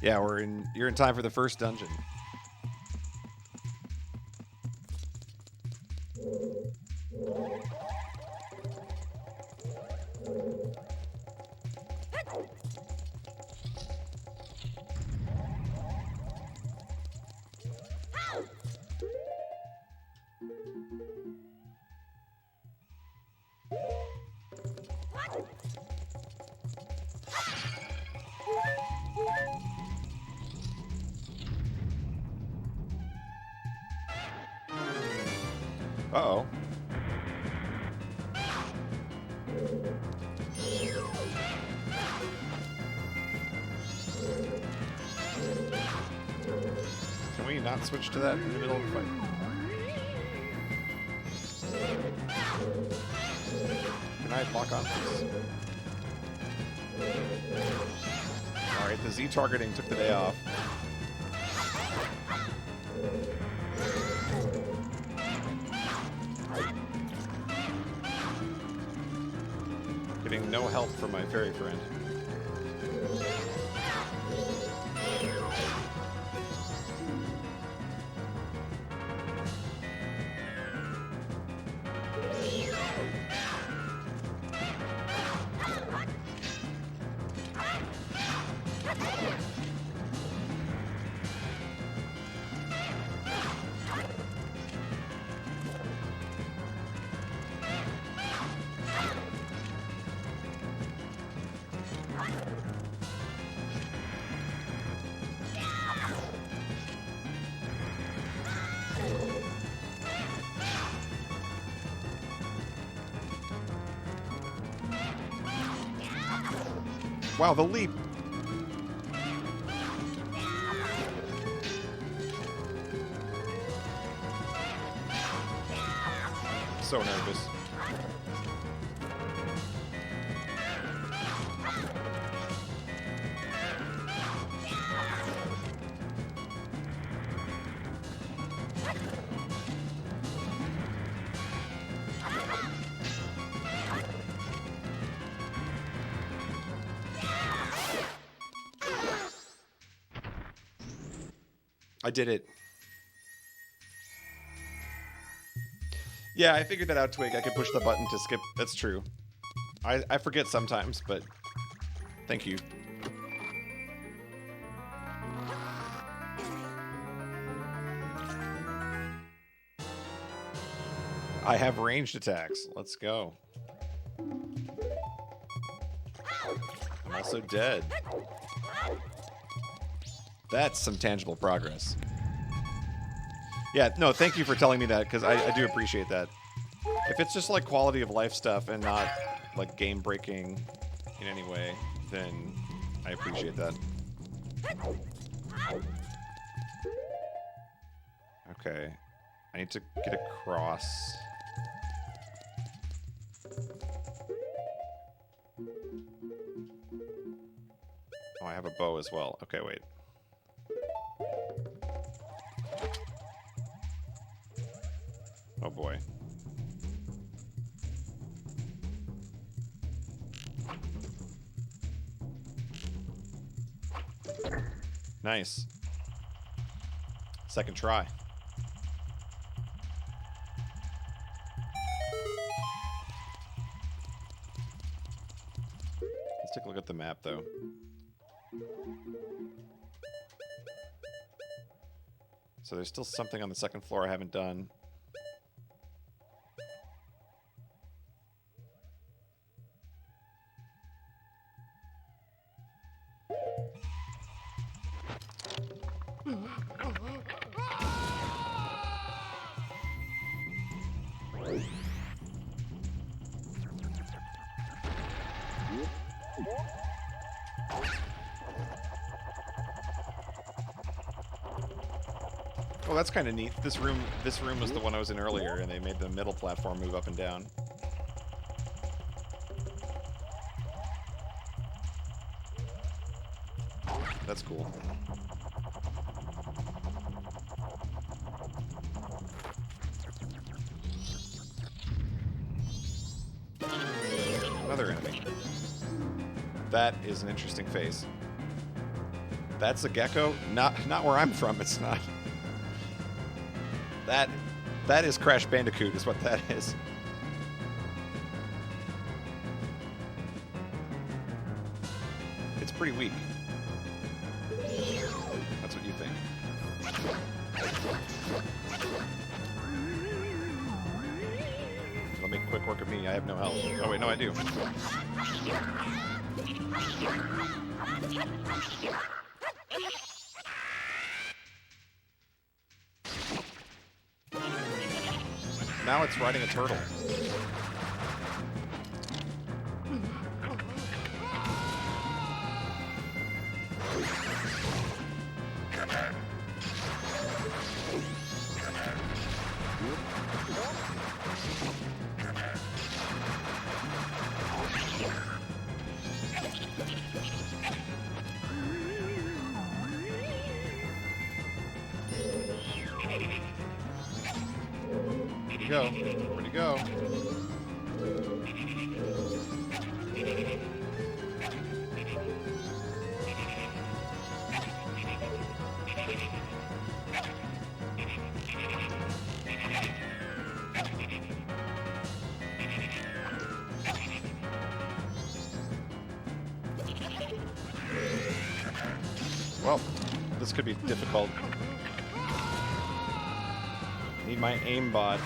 Yeah, you're in time for the first dungeon. Uh-oh. Can we not switch to that in the middle of the fight? Can I lock on this? Alright, the Z targeting took the day off. Getting no help from my fairy friend. Wow, the leap. So nervous. I did it. Yeah, I figured that out, Twig. I could push the button to skip. That's true. I forget sometimes, but thank you. I have ranged attacks. Let's go. I'm also dead. That's some tangible progress. Yeah, no, thank you for telling me that, because I do appreciate that. If it's just like quality of life stuff and not like game breaking in any way, then I appreciate that. Okay. I need to get across. Oh, I have a bow as well. Okay, wait. Oh boy. Nice. Second try. Let's take a look at the map, though. So there's still something on the second floor I haven't done. Oh, that's kind of neat. This room was the one I was in earlier, and they made the middle platform move up and down. That's cool. Another enemy. That is an interesting face. That's a gecko? Not where I'm from, it's not. That is Crash Bandicoot, is what that is. It's pretty weak. That's what you think. It'll make quick work of me. I have no health. Oh wait, no, I do. Now it's riding a turtle. Where'd he go? Well, this could be difficult. Need my aimbot.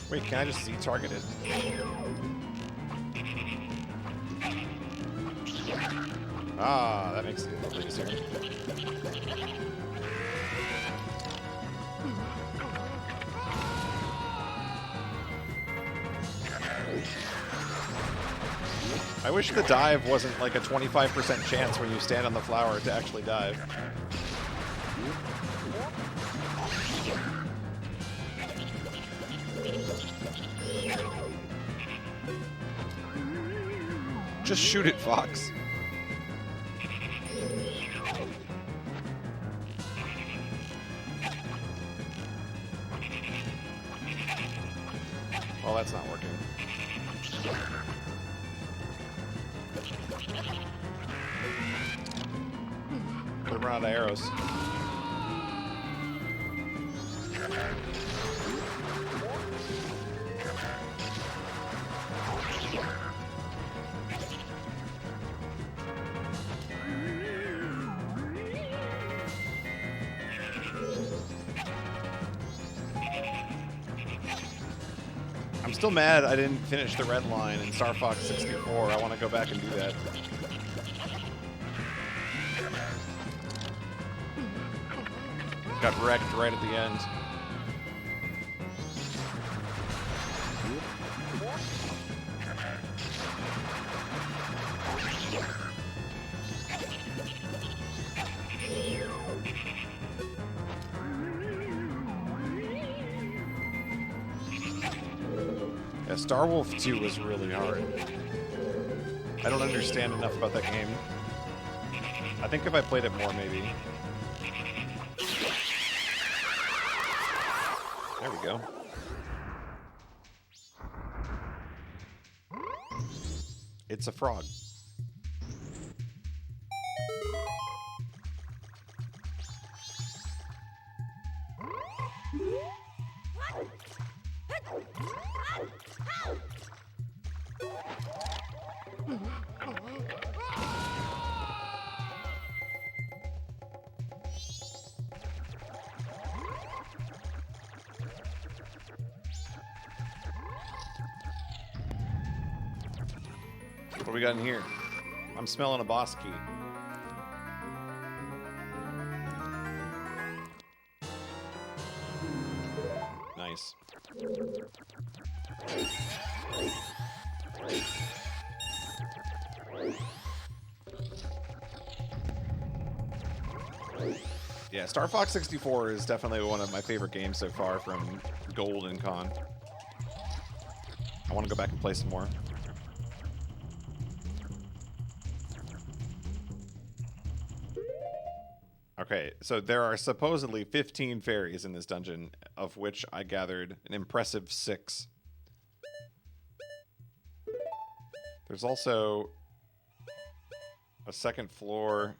Wait, can I just Z-target it? Ah, that makes it a little easier. I wish the dive wasn't like a 25% chance when you stand on the flower to actually dive. Just shoot it, Fox. Well, that's not working. Could run out of arrows. I'm still mad I didn't finish the red line in Star Fox 64. I want to go back and do that. Got wrecked right at the end. Yeah, Star Wolf 2 was really hard. I don't understand enough about that game. I think if I played it more, maybe. There we go. It's a frog. What do we got in here? I'm smelling a boss key. Nice. Yeah, Star Fox 64 is definitely one of my favorite games so far from Gold and Con. I want to go back and play some more. Okay, so there are supposedly 15 fairies in this dungeon, of which I gathered an impressive 6. There's also a second floor,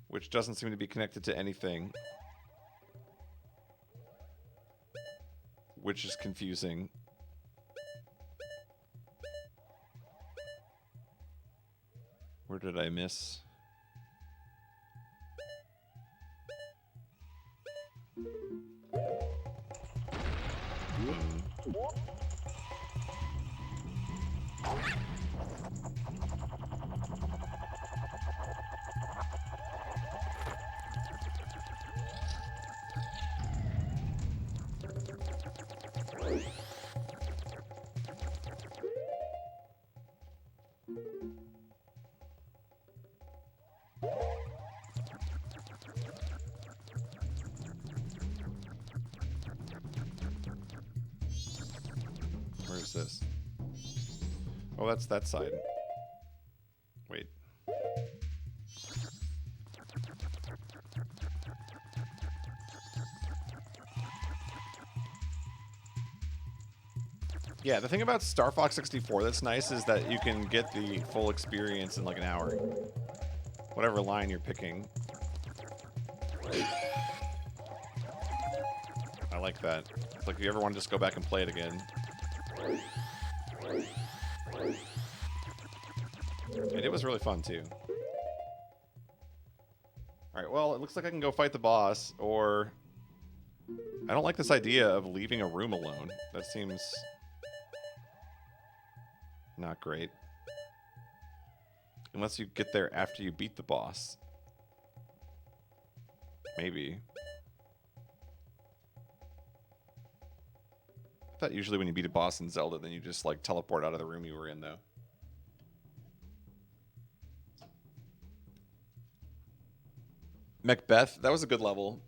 which doesn't seem to be connected to anything, which is confusing. Where did I miss? Where is this? Oh, that's that side. Wait. Yeah, the thing about Star Fox 64 that's nice is that you can get the full experience in like an hour. Whatever line you're picking. I like that. It's like if you ever want to just go back and play it again. And it was really fun too. Alright, well, it looks like I can go fight the boss, or... I don't like this idea of leaving a room alone. That seems... not great. Unless you get there after you beat the boss. Maybe. I thought usually when you beat a boss in Zelda, then you just like teleport out of the room you were in, though. Macbeth, that was a good level.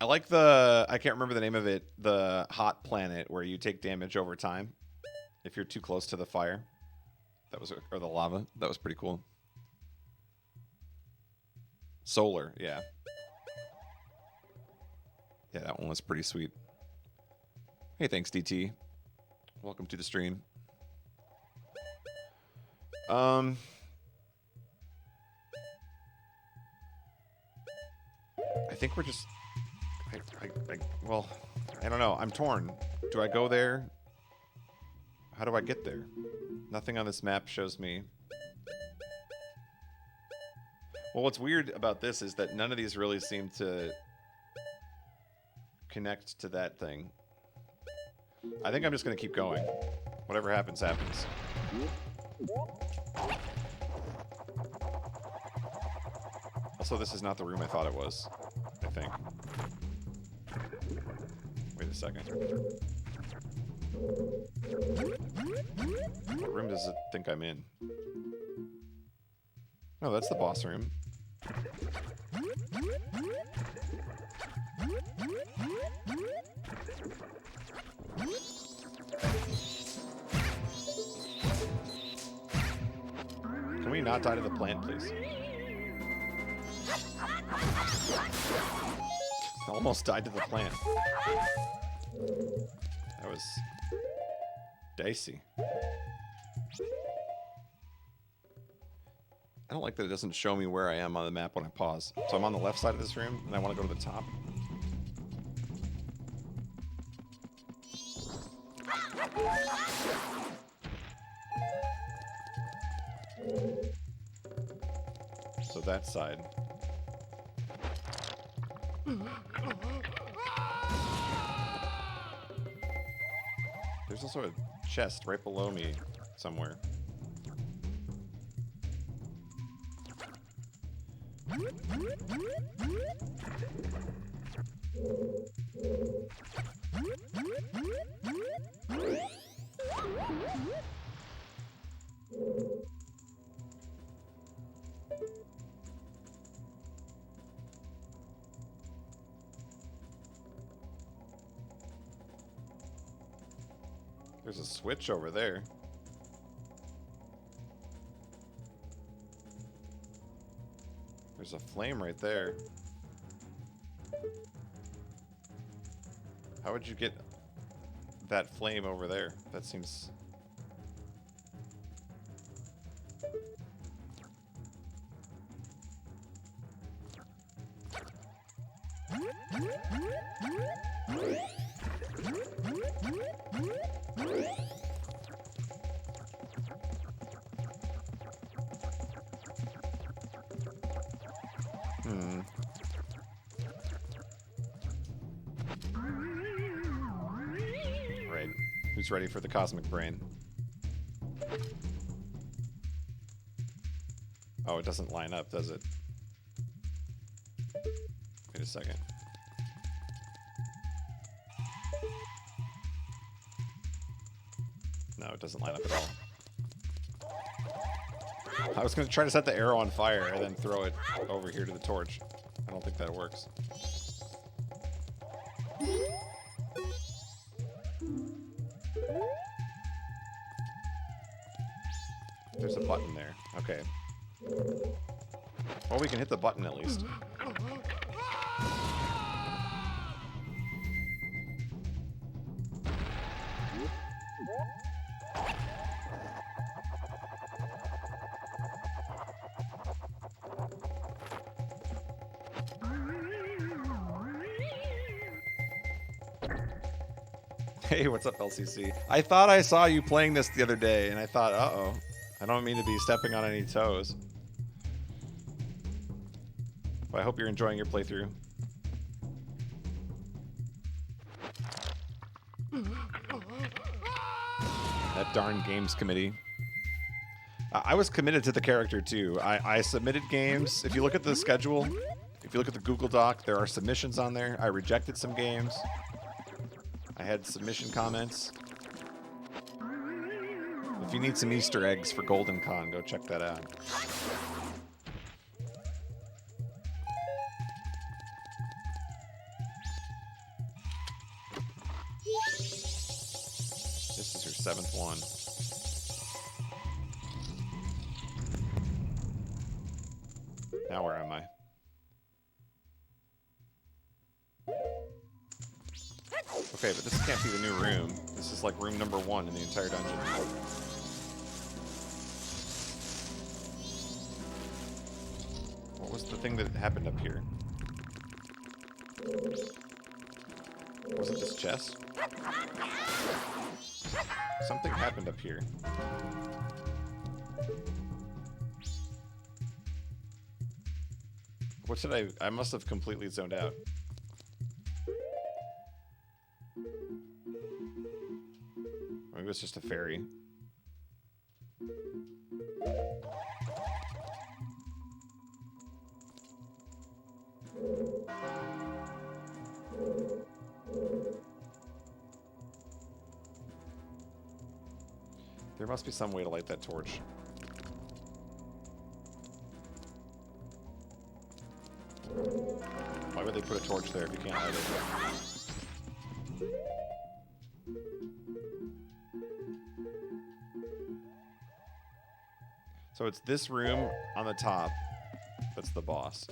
I like the, I can't remember the name of it, the hot planet where you take damage over time if you're too close to the fire. That was, or the lava. That was pretty cool. Solar, yeah. Yeah, that one was pretty sweet. Hey, thanks, DT. Welcome to the stream. I think we're just... well, I don't know. I'm torn. Do I go there? How do I get there? Nothing on this map shows me. Well, what's weird about this is that none of these really seem to connect to that thing. I think I'm just going to keep going. Whatever happens, happens. Also, this is not the room I thought it was, I think. Wait a second. What room does it think I'm in? Oh, that's the boss room. Can we not die to the plant, please? I almost died to the plant. That was dicey. I don't like that it doesn't show me where I am on the map when I pause. So I'm on the left side of this room, and I want to go to the top. So that side. There's also a chest right below me somewhere. There's a switch over there. There's a flame right there. How would you get that flame over there? That seems... Right. Who's ready for the cosmic brain? Oh, it doesn't line up, does it? Wait a second. No, it doesn't line up at all. I was going to try to set the arrow on fire and then throw it over here to the torch. I don't think that works. There's a button there. Okay. Well, we can hit the button at least. Hey, what's up, LCC? I thought I saw you playing this the other day, and I thought, uh-oh. I don't mean to be stepping on any toes. But I hope you're enjoying your playthrough. That darn games committee. I was committed to the character too. I submitted games. If you look at the schedule, if you look at the Google Doc, there are submissions on there. I rejected some games. I had submission comments. If you need some Easter eggs for Golden Con, go check that out. This is your 7th one. Now where am I? Okay, but this can't be the new room. This is like room number 1 in the entire dungeon. What was the thing that happened up here? Was it this chest? Something happened up here. What did I must have completely zoned out. Maybe it was just a fairy. There must be some way to light that torch. Why would they put a torch there if you can't light it? So it's this room on the top that's the boss.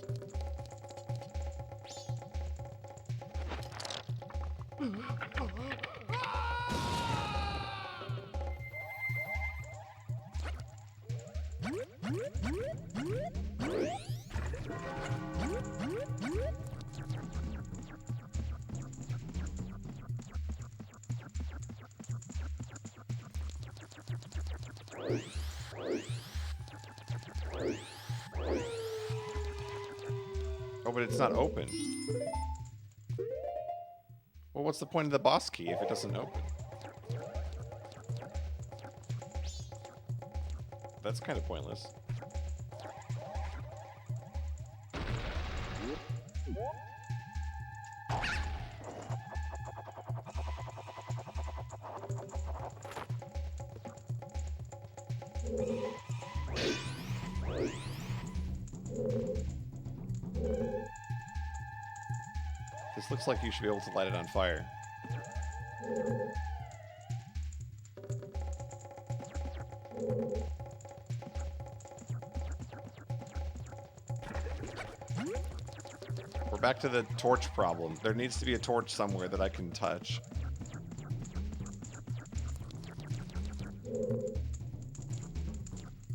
Oh, but it's not open. Well, what's the point of the boss key if it doesn't open? That's kind of pointless. This looks like you should be able to light it on fire. We're back to the torch problem. There needs to be a torch somewhere that I can touch.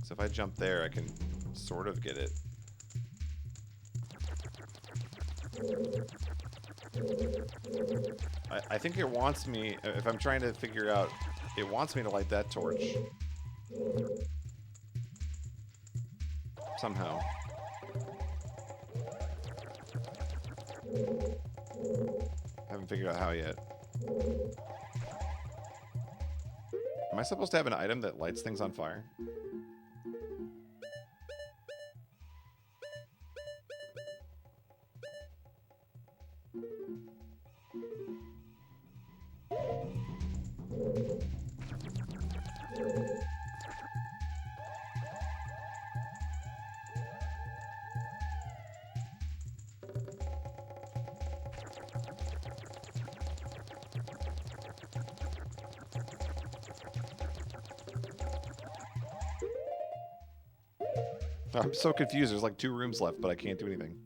So if I jump there, I can sort of get it. I think it wants me, if I'm trying to figure out, it wants me to light that torch. Somehow. Haven't figured out how yet. Am I supposed to have an item that lights things on fire? I'm so confused. There's like 2 rooms left, but I can't do anything.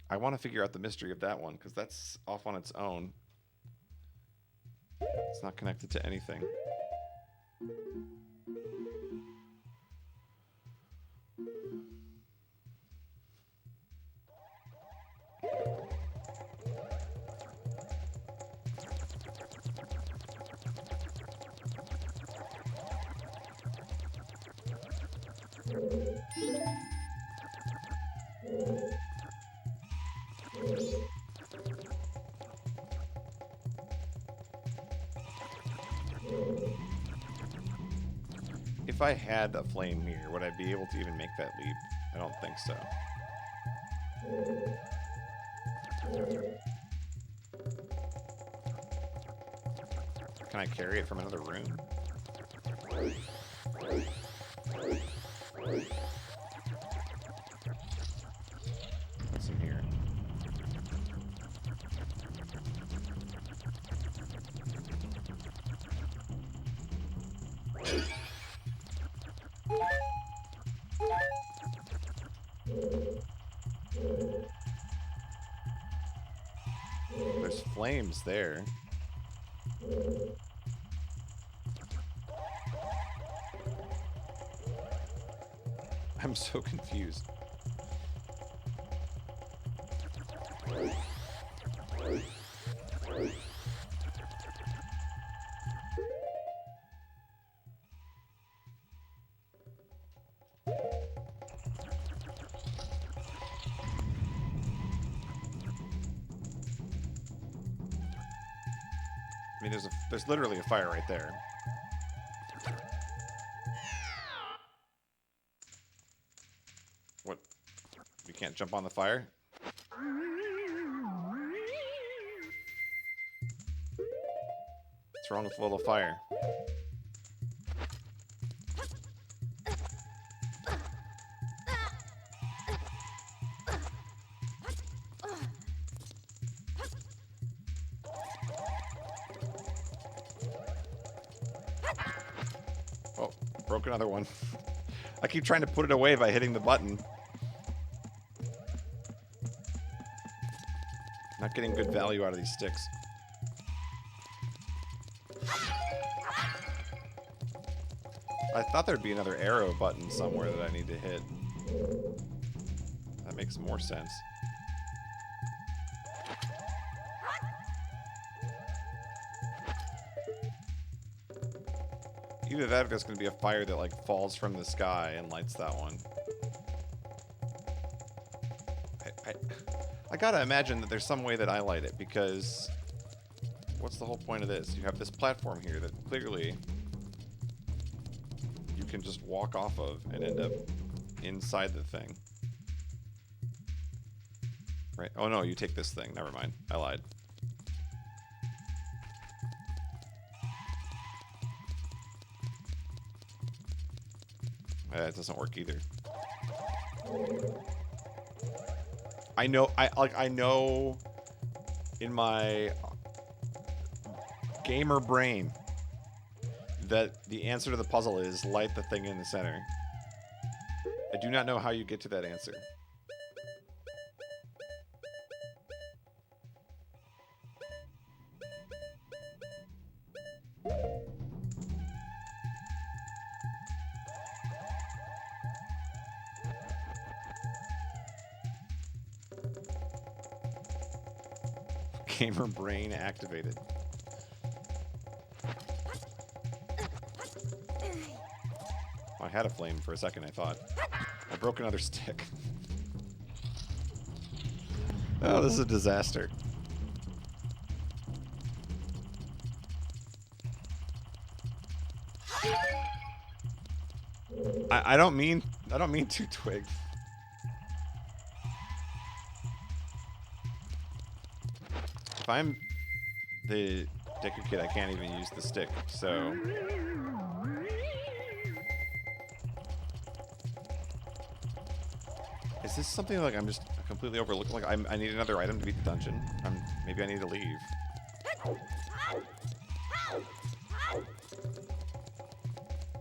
I want to figure out the mystery of that one, because that's off on its own. It's not connected to anything. if I had a flame here, would I be able to even make that leap? I don't think so. Can I carry it from another room? What's in here? There's flames there. I'm so confused. I mean, there's literally a fire right there. What? You can't jump on the fire? What's wrong with the little fire? Oh, broke another one. I keep trying to put it away by hitting the button. Not getting good value out of these sticks. I thought there'd be another arrow button somewhere that I need to hit. That makes more sense. Either that or there's going to be a fire that like falls from the sky and lights that one. I gotta imagine that there's some way that I light it, because what's the whole point of this? You have this platform here that clearly you can just walk off of and end up inside the thing. Right? Oh no, you take this thing. Never mind. I lied. It doesn't work either. I know in my gamer brain that the answer to the puzzle is light the thing in the center. I do not know how you get to that answer. Gamer brain activated. I had a flame for a second, I thought. I broke another stick. Oh, this is a disaster. I don't mean to twig. If I'm the Deku Kid, I can't even use the stick, so... Is this something like I'm just completely overlooking? Like I need another item to beat the dungeon? Maybe I need to leave.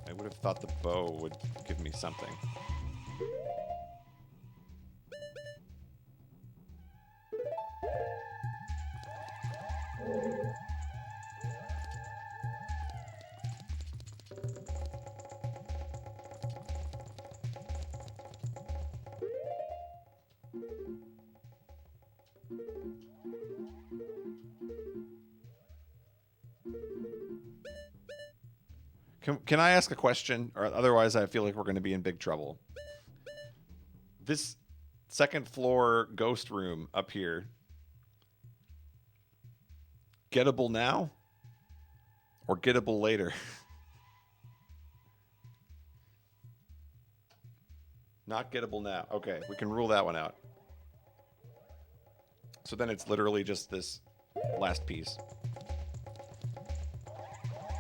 I would have thought the bow would give me something. Can I ask a question? Or otherwise I feel like we're going to be in big trouble. This second floor ghost room up here, gettable now? Or gettable later? Not gettable now. Okay, we can rule that one out. So then it's literally just this last piece.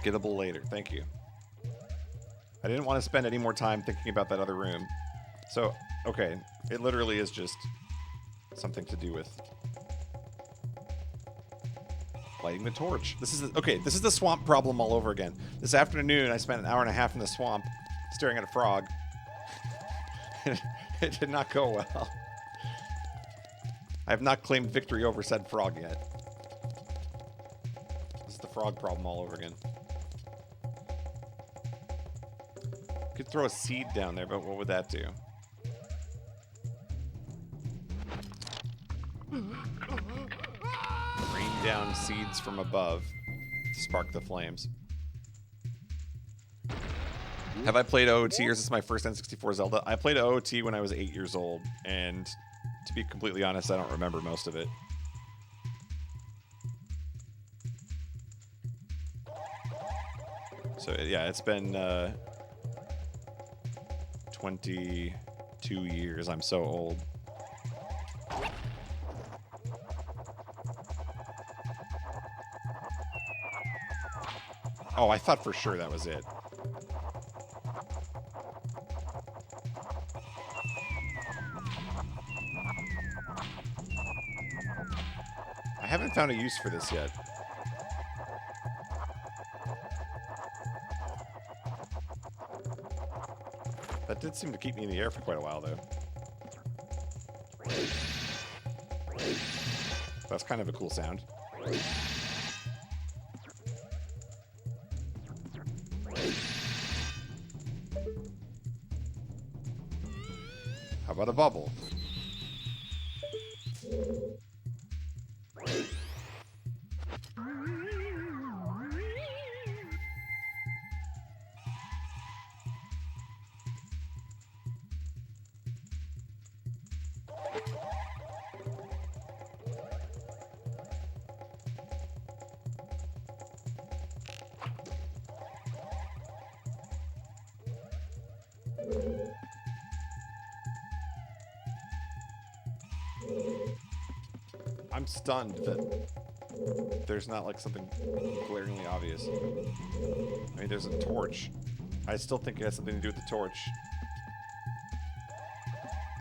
Gettable later. Thank you. I didn't want to spend any more time thinking about that other room. So, okay, it literally is just something to do with lighting the torch. This is this is the swamp problem all over again. This afternoon, I spent an hour and a half in the swamp staring at a frog. It did not go well. I have not claimed victory over said frog yet. This is the frog problem all over again. Could throw a seed down there, but what would that do? Rain down seeds from above to spark the flames. Have I played OOT or is this my first N64 Zelda? I played OOT when I was 8 years old, and to be completely honest, I don't remember most of it. So yeah, it's been 22 years. I'm so old. Oh, I thought for sure that was it. I haven't found a use for this yet. That did seem to keep me in the air for quite a while, though. That's kind of a cool sound. How about a bubble? I'm stunned that there's not like something glaringly obvious. I mean, there's a torch. I still think it has something to do with the torch.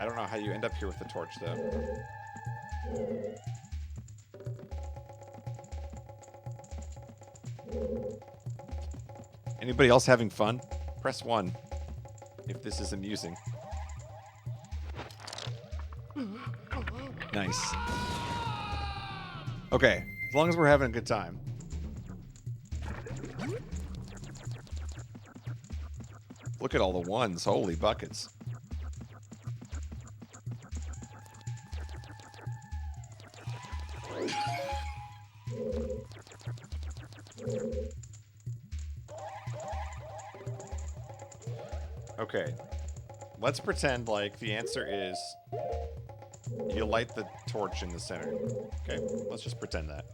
I don't know how you end up here with the torch, though. Anybody else having fun? Press 1 if this is amusing. Nice. Okay, as long as we're having a good time. Look at all the ones. Holy buckets. Okay. Let's pretend like the answer is you light the torch in the center. Okay, let's just pretend that.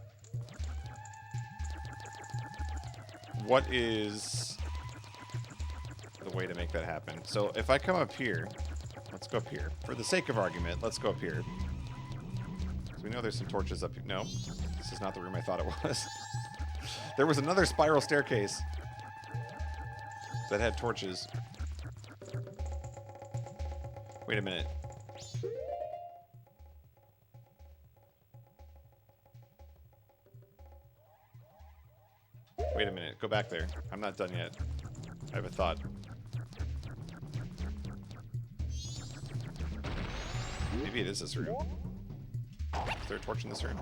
What is the way to make that happen? So if I come up here, let's go up here. For the sake of argument, let's go up here. So we know there's some torches up here. No, this is not the room I thought it was. There was another spiral staircase that had torches. Wait a minute. Wait a minute. Go back there. I'm not done yet. I have a thought. Maybe it is this room. Is there a torch in this room?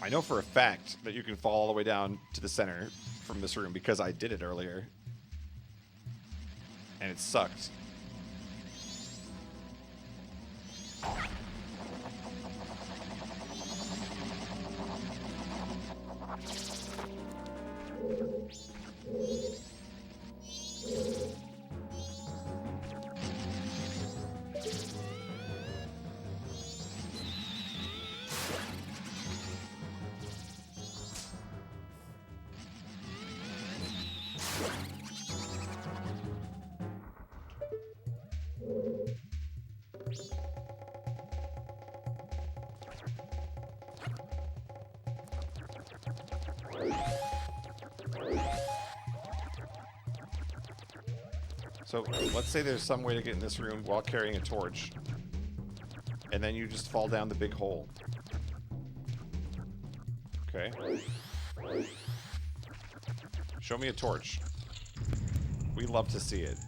I know for a fact that you can fall all the way down to the center from this room because I did it earlier. And it sucked. So let's say there's some way to get in this room while carrying a torch. And then you just fall down the big hole. Okay. Show me a torch. We love to see it.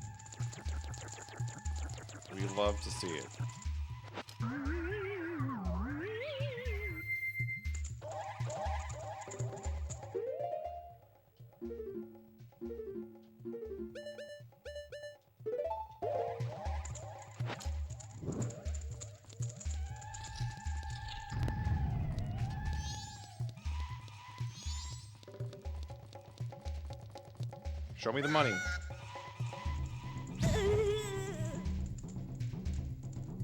We love to see it. Show me the money.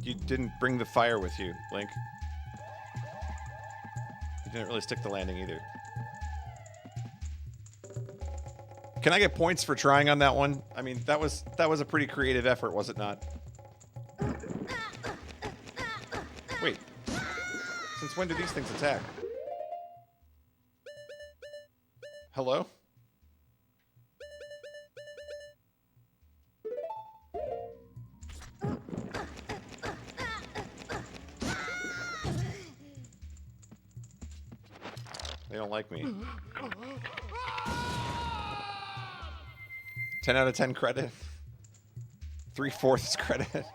You didn't bring the fire with you, Link. You didn't really stick the landing either. Can I get points for trying on that one? I mean, that was a pretty creative effort, was it not? Wait. Since when do these things attack? Hello? They don't like me. 10 out of 10 credit. 3/4 credit.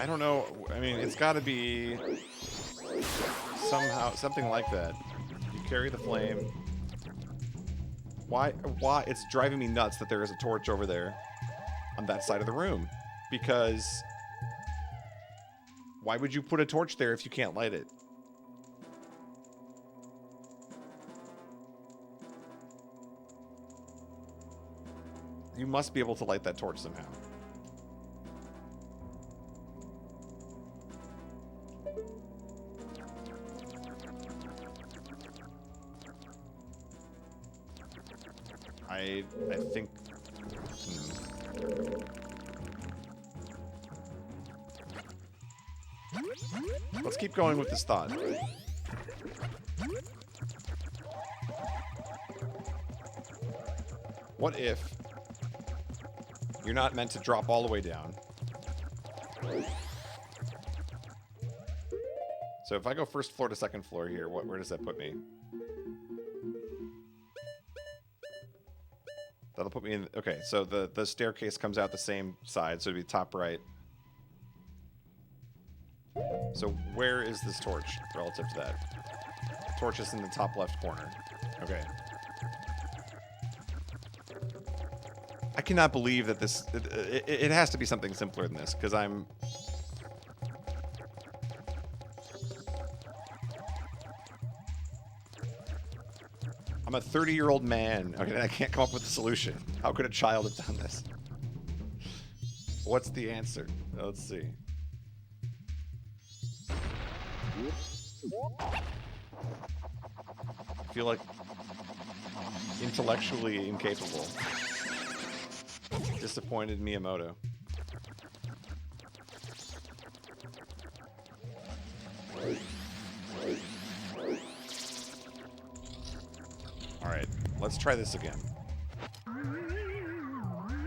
I don't know. I mean, it's got to be somehow something like that. You carry the flame. Why? It's driving me nuts that there is a torch over there on that side of the room. Because why would you put a torch there if you can't light it? You must be able to light that torch somehow. I think... Let's keep going with this thought. What if you're not meant to drop all the way down? So if I go first floor to second floor here, where does that put me? That'll put me in... Okay, so the staircase comes out the same side, so it'd be top right. So where is this torch relative to that? Torch is in the top left corner. Okay. I cannot believe that this... It has to be something simpler than this, because I'm a 30-year-old man. Okay, I can't come up with a solution. How could a child have done this? What's the answer? Let's see. I feel like intellectually incapable. Disappointed Miyamoto. Alright, let's try this again.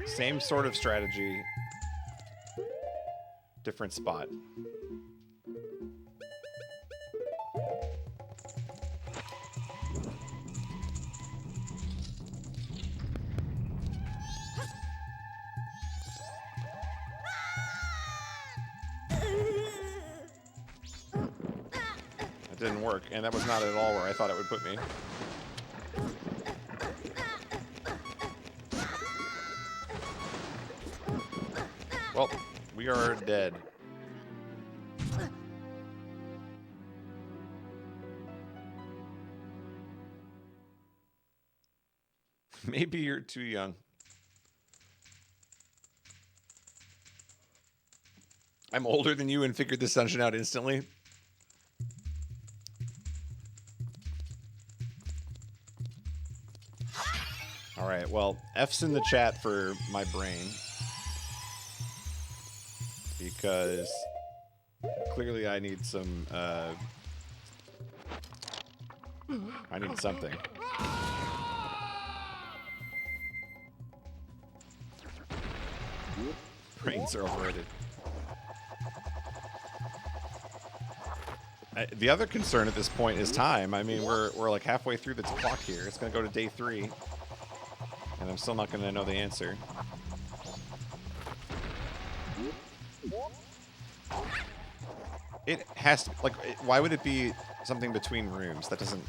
Same sort of strategy. Different spot. That didn't work, and that was not at all where I thought it would put me. Well, we are dead. Maybe you're too young. I'm older than you and figured this dungeon out instantly. All right, well, F's in the chat for my brain. because clearly I need some, I need something. Brains are overrated. The other concern at this point is time. I mean, we're like halfway through the clock here. It's going to go to day 3. And I'm still not going to know the answer. It has to, like, why would it be something between rooms? That doesn't...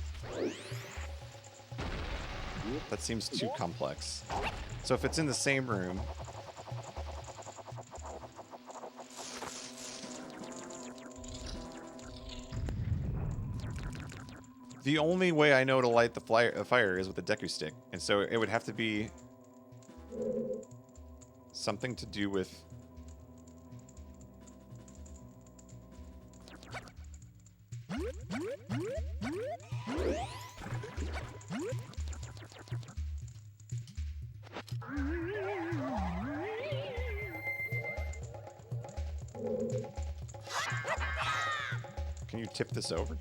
That seems too complex. So if it's in the same room... The only way I know to light the fire is with the Deku stick. And so it would have to be something to do with... Can you tip this over?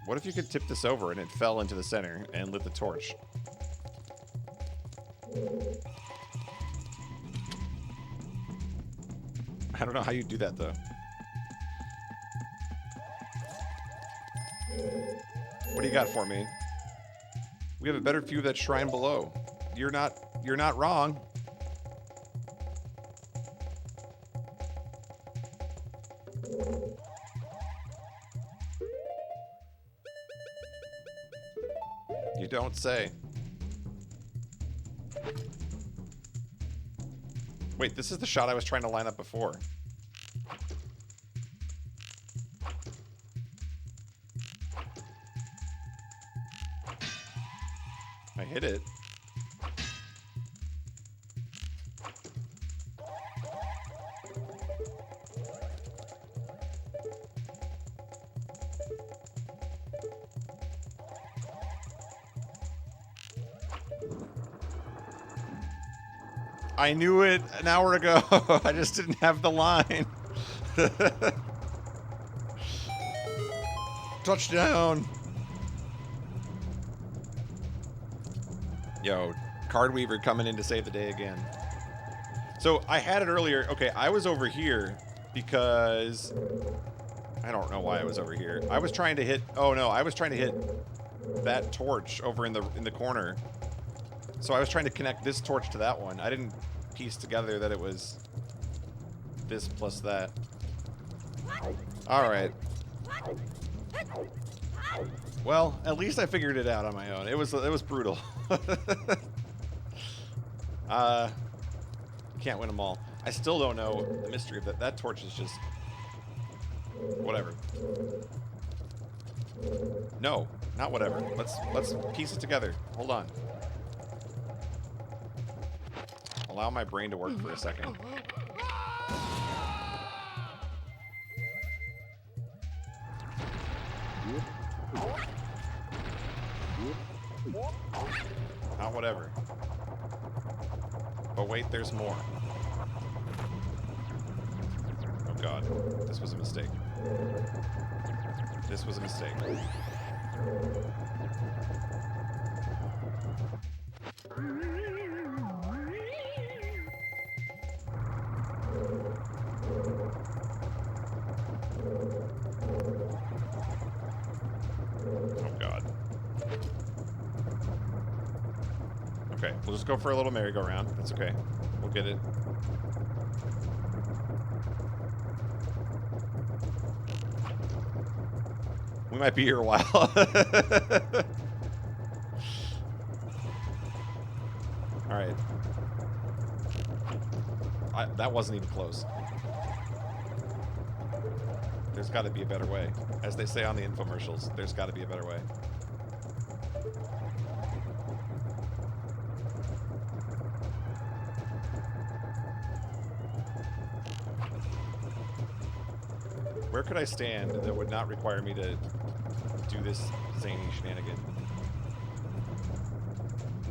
What if you could tip this over and it fell into the center and lit the torch? I don't know how you do that though. What do you got for me? We have a better view of that shrine below. You're not wrong. You don't say. Wait, this is the shot I was trying to line up before. I hit it. I knew it an hour ago. I just didn't have the line. Touchdown. Yo, Card Weaver coming in to save the day again. So I had it earlier. Okay, I was over here because... I don't know why I was over here. I was trying to hit... Oh no, I was trying to hit that torch over in the corner. So I was trying to connect this torch to that one. I didn't piece together that it was this plus that. All right. Well, at least I figured it out on my own. It was brutal. Can't win them all. I still don't know the mystery of that. That torch is just whatever. No, not whatever. Let's piece it together. Hold on. Allow my brain to work for a second. Not whatever. But wait, there's more. Oh god, this was a mistake. This was a mistake. Okay, we'll just go for a little merry-go-round. That's okay. We'll get it. We might be here a while. Alright. That wasn't even close. There's got to be a better way. As they say on the infomercials, there's got to be a better way. Where could I stand that would not require me to do this zany shenanigan?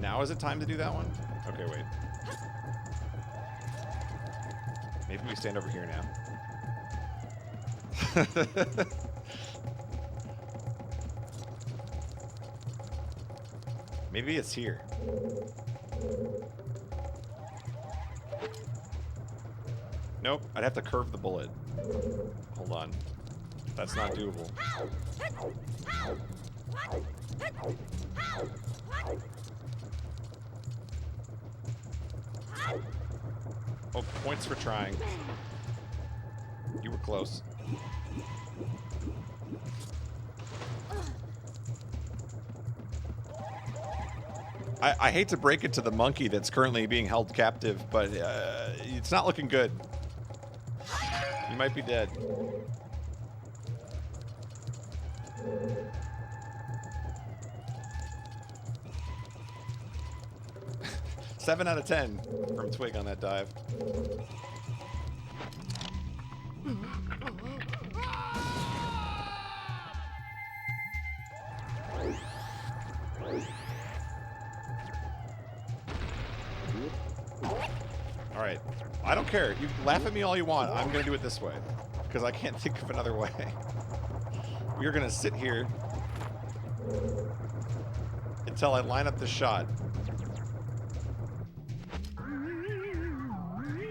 Now is it time to do that one? Okay, wait. Maybe we stand over here now. Maybe it's here. Nope, I'd have to curve the bullet. Hold on. That's not doable. Oh, points for trying. You were close. I hate to break it to the monkey that's currently being held captive, but it's not looking good. You might be dead. Seven out of 10 from Twig on that dive. All right, I don't care. You laugh at me all you want. I'm gonna do it this way because I can't think of another way. We are gonna sit here until I line up the shot.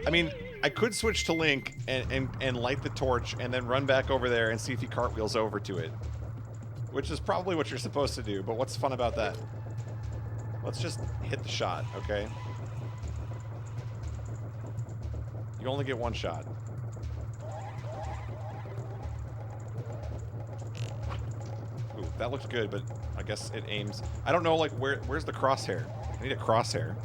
I mean, I could switch to Link and light the torch and then run back over there and see if he cartwheels over to it. Which is probably what you're supposed to do, but what's fun about that? Let's just hit the shot, okay? You only get one shot. Ooh, that looks good, but I guess it aims. I don't know, like, where's the crosshair? I need a crosshair.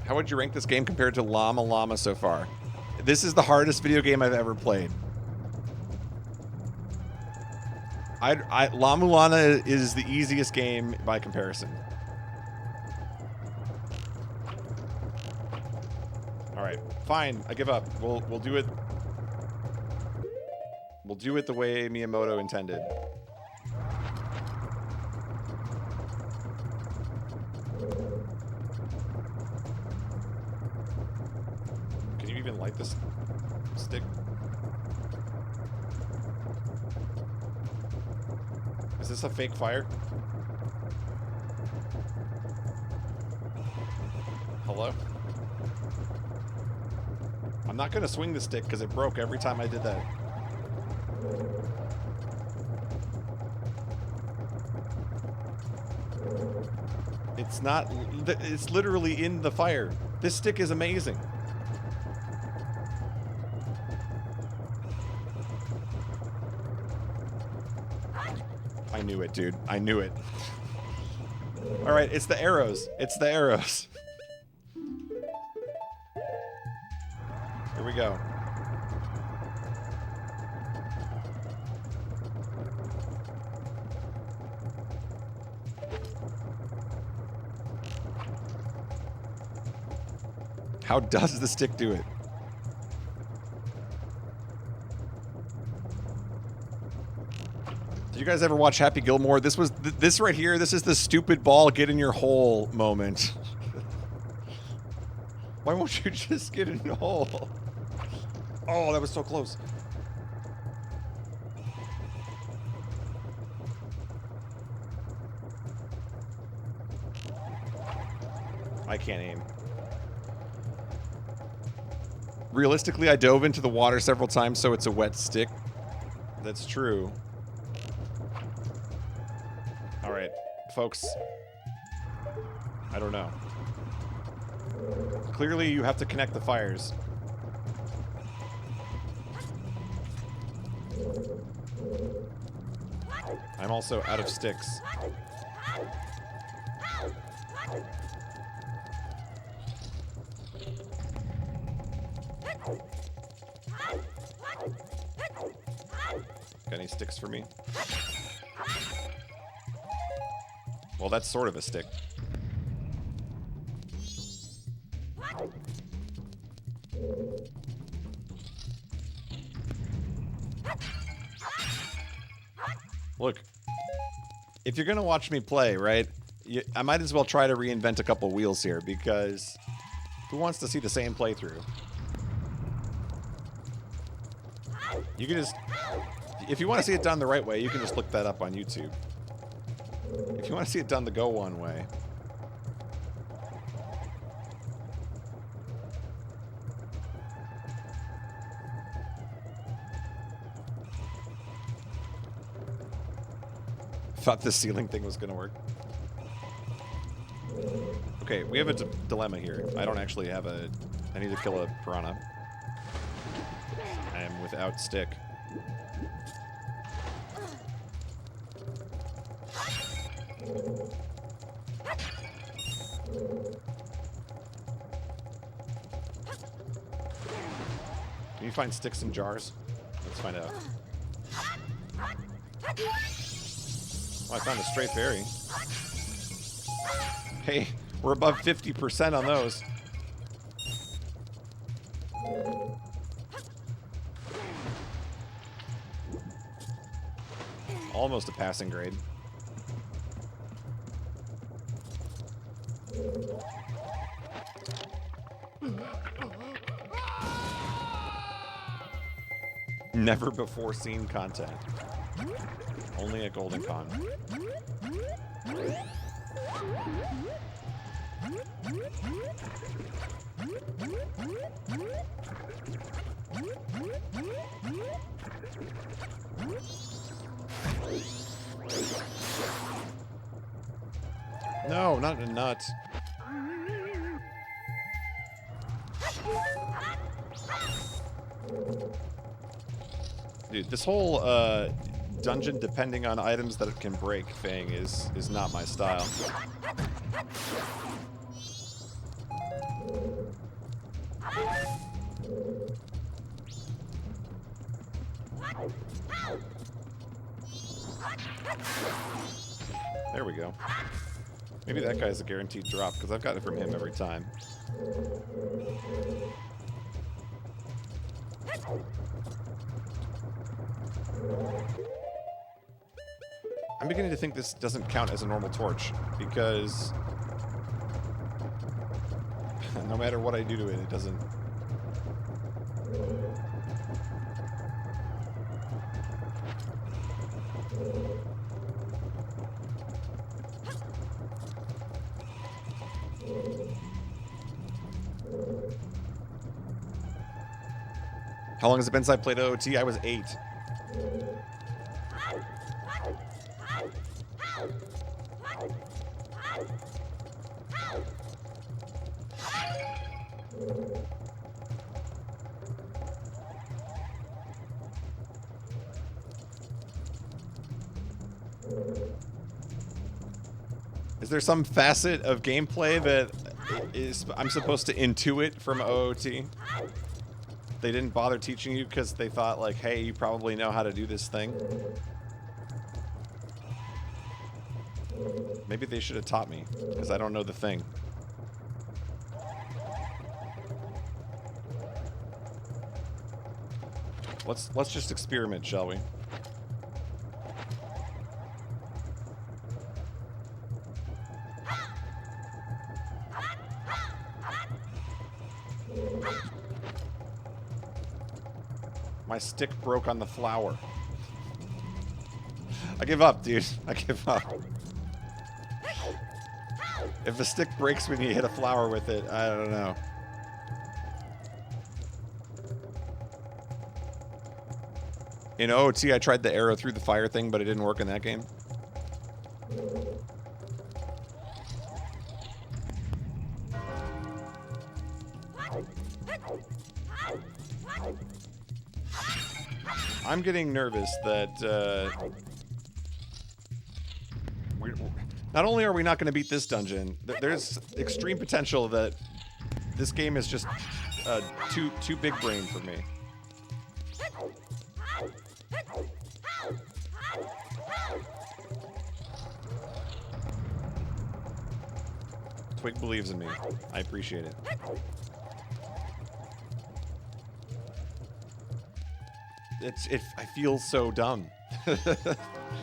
How would you rank this game compared to Llama Llama so far? This is the hardest video game I've ever played. La Mulana is the easiest game by comparison. All right, fine. I give up. We'll do it. We'll do it the way Miyamoto intended. Can you even light this stick? Is this a fake fire? Hello? I'm not gonna swing the stick because it broke every time I did that. It's not, it's literally in the fire. This stick is amazing. I knew it, dude. I knew it. All right, it's the arrows. It's the arrows. Here we go. How does the stick do it? Did you guys ever watch Happy Gilmore? This was this right here. This is the stupid ball get in your hole moment. Why won't you just get in the hole? Oh, that was so close. I can't aim. Realistically, I dove into the water several times, so it's a wet stick. That's true. All right, folks. I don't know. Clearly, you have to connect the fires. I'm also out of sticks. Got any sticks for me? Well, that's sort of a stick. Look, if you're going to watch me play, right, I might as well try to reinvent a couple wheels here, because who wants to see the same playthrough? You can just... If you want to see it done the right way, you can just look that up on YouTube. If you want to see it done the Go One way... Thought this ceiling thing was going to work. Okay, we have a dilemma here. I don't actually have a... I need to kill a piranha. I am without stick. Can you find sticks in jars? Let's find out. Oh, I found a stray fairy. Hey, we're above 50% on those. Almost a passing grade. Never before seen content. Only at Golden Con. No, not a nut. Dude, this whole dungeon depending on items that it can break thing is not my style. There we go. Maybe that guy's a guaranteed drop, because I've got it from him every time. I'm beginning to think this doesn't count as a normal torch, because no matter what I do to it, it doesn't... How long has it been since I played OOT? I was 8. Is there some facet of gameplay that I'm supposed to intuit from OOT? They didn't bother teaching you because they thought, like, hey, you probably know how to do this thing. Maybe they should have taught me, because I don't know the thing. Let's just experiment, shall we? My stick broke on the flower. I give up, dude. I give up. If a stick breaks when you hit a flower with it, I don't know. In OOT, I tried the arrow through the fire thing, but it didn't work in that game. I'm getting nervous that not only are we not going to beat this dungeon, there's extreme potential that this game is just too big brain for me. Twig believes in me. I appreciate it. I feel so dumb.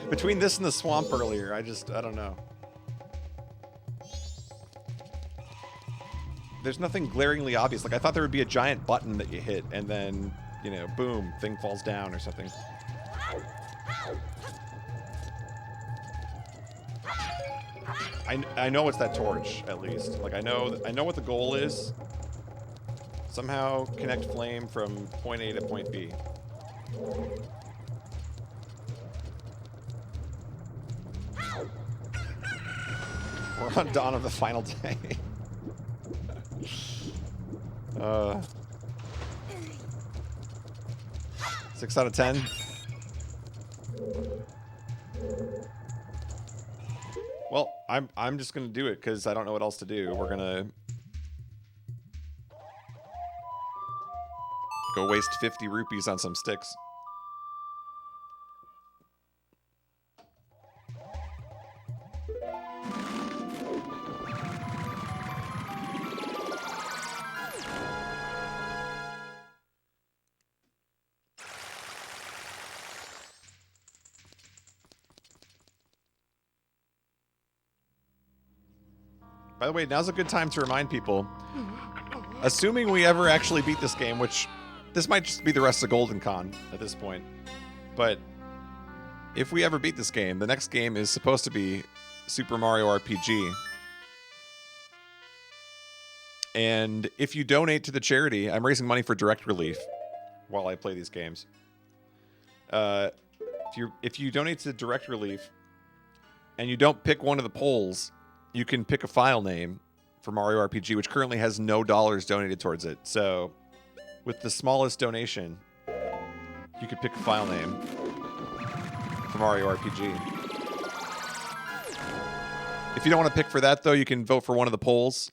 Between this and the swamp earlier, I don't know. There's nothing glaringly obvious. Like, I thought there would be a giant button that you hit, and then, you know, boom, thing falls down or something. I know it's that torch, at least. Like, I know what the goal is. Somehow connect flame from point A to point B. We're on dawn of the final day. 6 out of 10. Well, I'm just gonna do it because I don't know what else to do. We're gonna go waste 50 rupees on some sticks. By the way, now's a good time to remind people, assuming we ever actually beat this game, which this might just be the rest of Golden Con at this point, but if we ever beat this game, the next game is supposed to be Super Mario RPG. And if you donate to the charity, I'm raising money for Direct Relief while I play these games. If you donate to Direct Relief and you don't pick one of the polls, you can pick a file name for Mario RPG, which currently has no dollars donated towards it. So with the smallest donation, you could pick a file name for Mario RPG. If you don't want to pick for that, though, you can vote for one of the polls.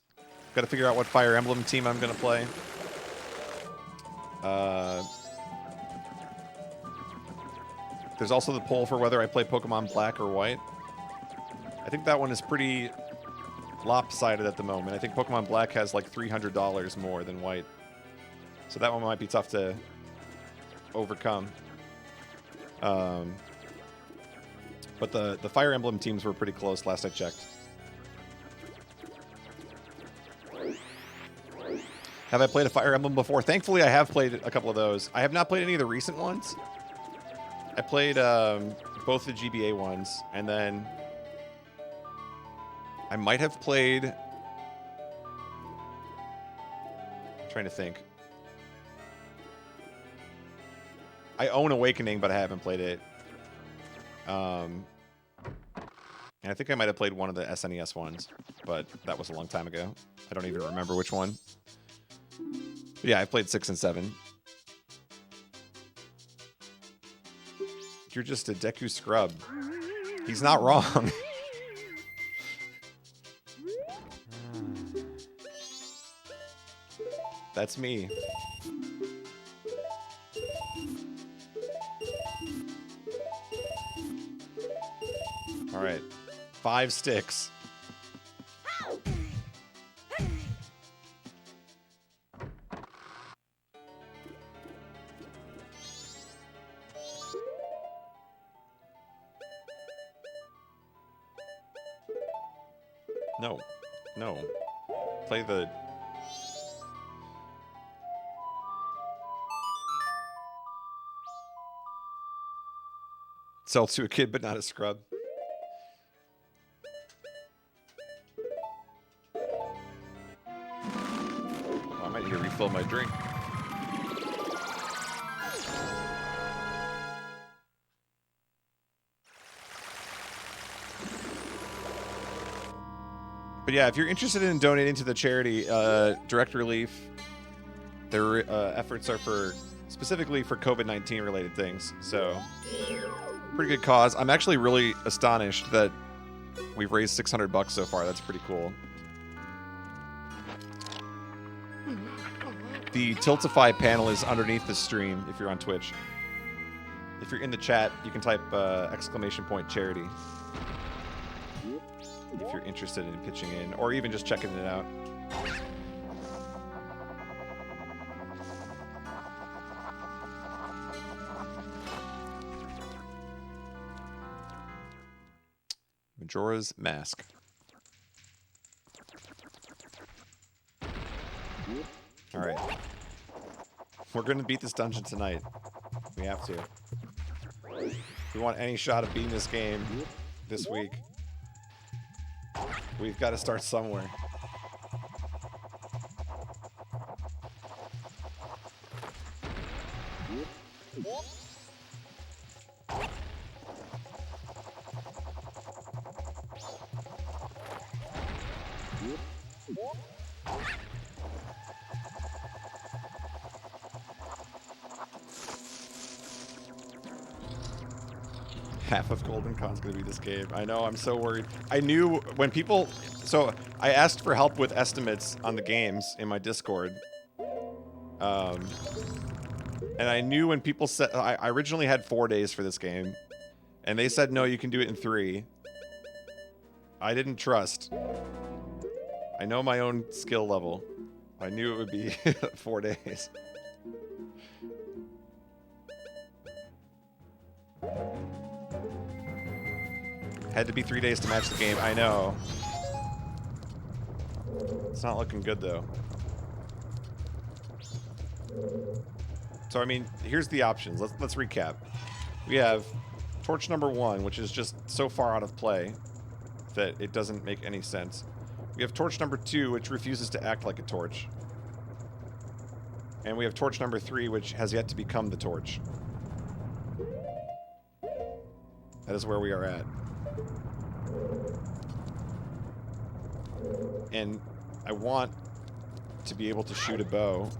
Got to figure out what Fire Emblem team I'm going to play. There's also the poll for whether I play Pokemon Black or White. I think that one is pretty lopsided at the moment. I think Pokemon Black has like $300 more than White. So that one might be tough to overcome. But the Fire Emblem teams were pretty close last I checked. Have I played a Fire Emblem before? Thankfully, I have played a couple of those. I have not played any of the recent ones. I played both the GBA ones, and then I might have played... I'm trying to think. I own Awakening, but I haven't played it. And I think I might have played one of the SNES ones, but that was a long time ago. I don't even remember which one. But yeah, I played 6 and 7. You're just a Deku scrub. He's not wrong. That's me. All right. 5 sticks. No. No. Play the... Sell to a kid, but not a scrub. Oh, I might need to refill my drink. But yeah, if you're interested in donating to the charity, Direct Relief, their efforts are specifically for COVID-19 related things. So, pretty good cause. I'm actually really astonished that we've raised $600 so far. That's pretty cool. The Tiltify panel is underneath the stream if you're on Twitch. If you're in the chat, you can type ! Charity. If you're interested in pitching in, or even just checking it out. Majora's Mask. All right. We're going to beat this dungeon tonight. We have to. If we want any shot of beating this game this week, we've got to start somewhere. Half of Golden Con's gonna be this game. I know, I'm so worried. I knew when people... So, I asked for help with estimates on the games in my Discord. And I knew when people said... I originally had 4 days for this game. And they said, no, you can do it in 3. I didn't trust. I know my own skill level. I knew it would be 4 days. Had to be 3 days to match the game. I know. It's not looking good, though. So, I mean, here's the options. Let's recap. We have torch number 1, which is just so far out of play that it doesn't make any sense. We have torch number 2, which refuses to act like a torch. And we have torch number 3, which has yet to become the torch. That is where we are at. And I want to be able to shoot a bow.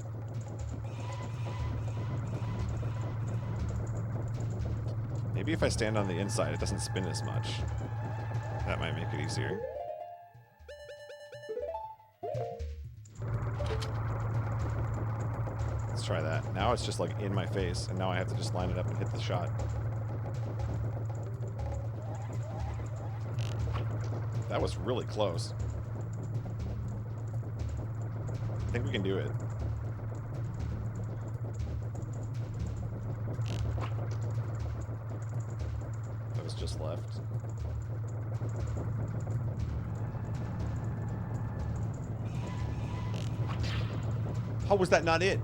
Maybe if I stand on the inside, it doesn't spin as much. That might make it easier. Let's try that. Now it's just like in my face, and now I have to just line it up and hit the shot. That was really close. I think we can do it. That was just left. How was that not it?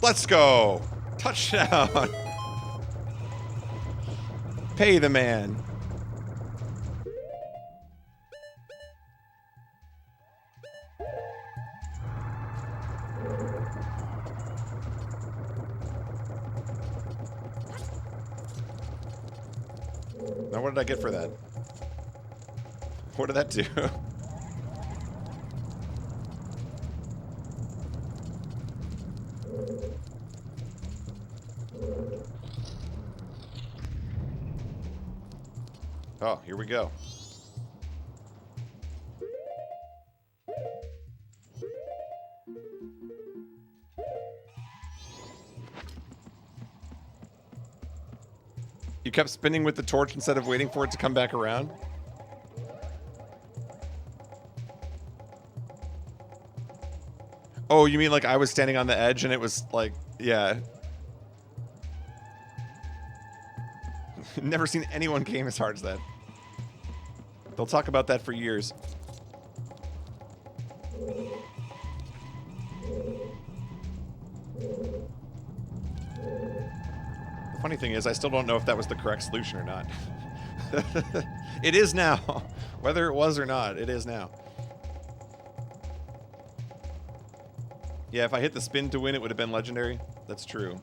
Let's go! Touchdown! Pay the man. Now what did I get for that? What did that do? Oh, here we go. You kept spinning with the torch instead of waiting for it to come back around? Oh, you mean like I was standing on the edge and it was like, yeah. Never seen anyone game as hard as that. They'll talk about that for years. The funny thing is, I still don't know if that was the correct solution or not. It is now. Whether it was or not, it is now. Yeah, if I hit the spin to win, it would have been legendary. That's true.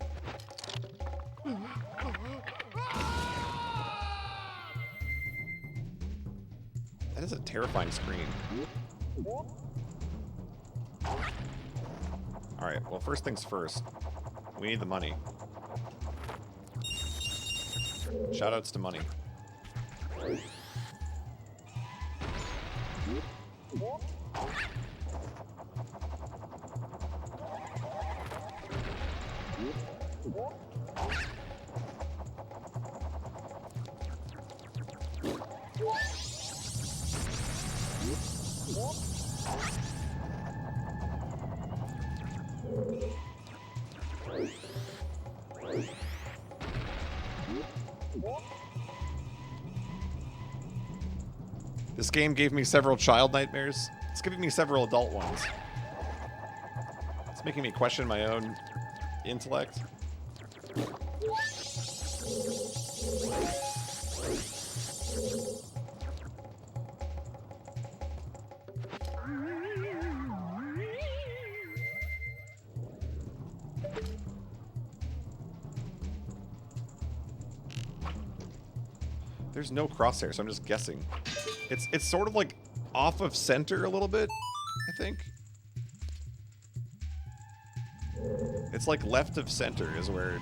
That is a terrifying scream. Alright, well, first things first. We need the money. Shoutouts to money. This game gave me several child nightmares. It's giving me several adult ones. It's making me question my own intellect. There's no crosshair, so I'm just guessing. It's sort of like off of center a little bit, I think. It's like left of center is where...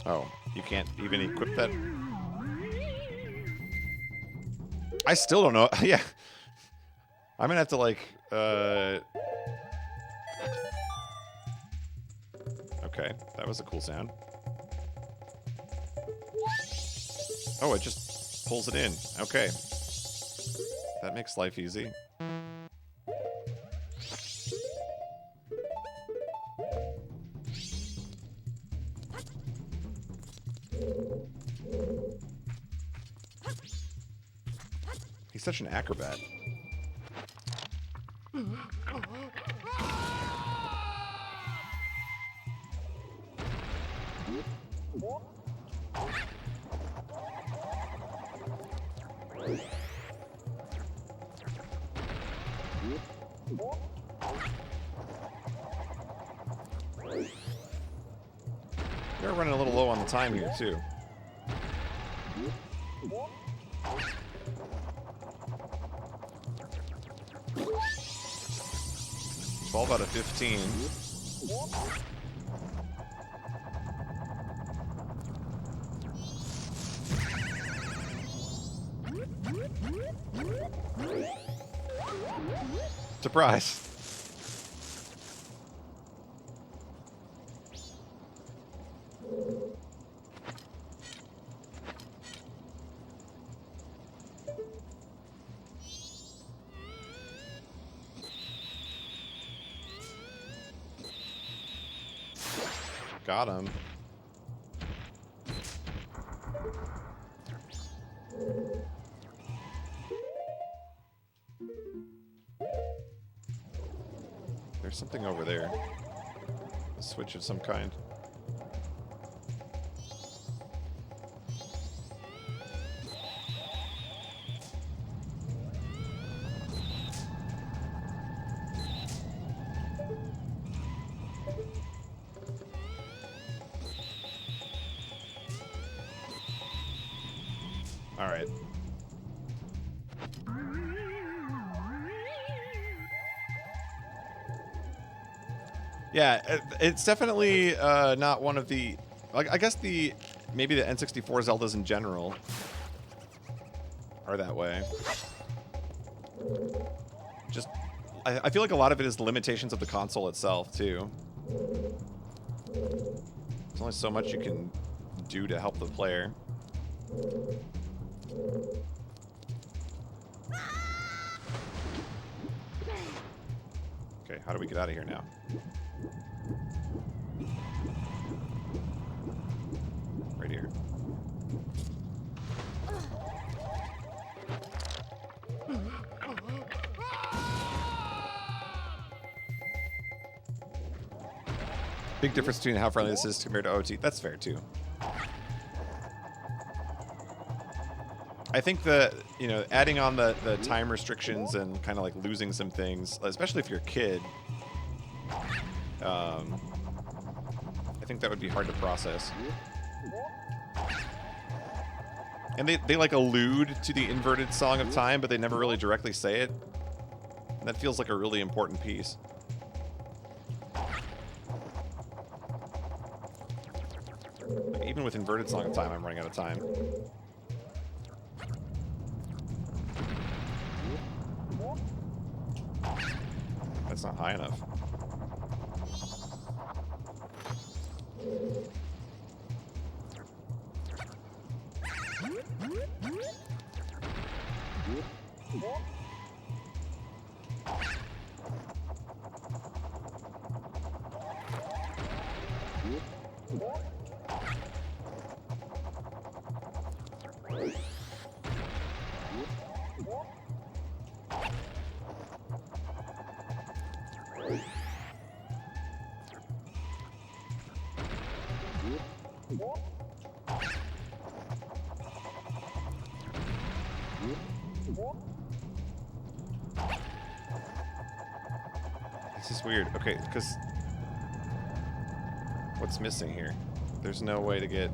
Oh, you can't even equip that? I still don't know. Yeah. I'm gonna have to, like, Okay, that was a cool sound. Oh, it just pulls it in. Okay. That makes life easy. He's such an acrobat. We're running a little low on the time here, too. 12 out of 15. Surprise. Got him. There's something over there. A switch of some kind. All right. Yeah, it's definitely not one of the... Like, I guess maybe the N64 Zeldas in general are that way. Just, I feel like a lot of it is the limitations of the console itself, too. There's only so much you can do to help the player. Okay, how do we get out of here now? Right here. Big difference between how friendly this is compared to OT. That's fair, too. I think adding on the time restrictions and kind of like losing some things, especially if you're a kid, I think that would be hard to process. And they like allude to the inverted Song of Time, but they never really directly say it. And that feels like a really important piece. Like, even with inverted Song of Time, I'm running out of time. That's not high enough. This is weird. Okay, because what's missing here? There's no way to get...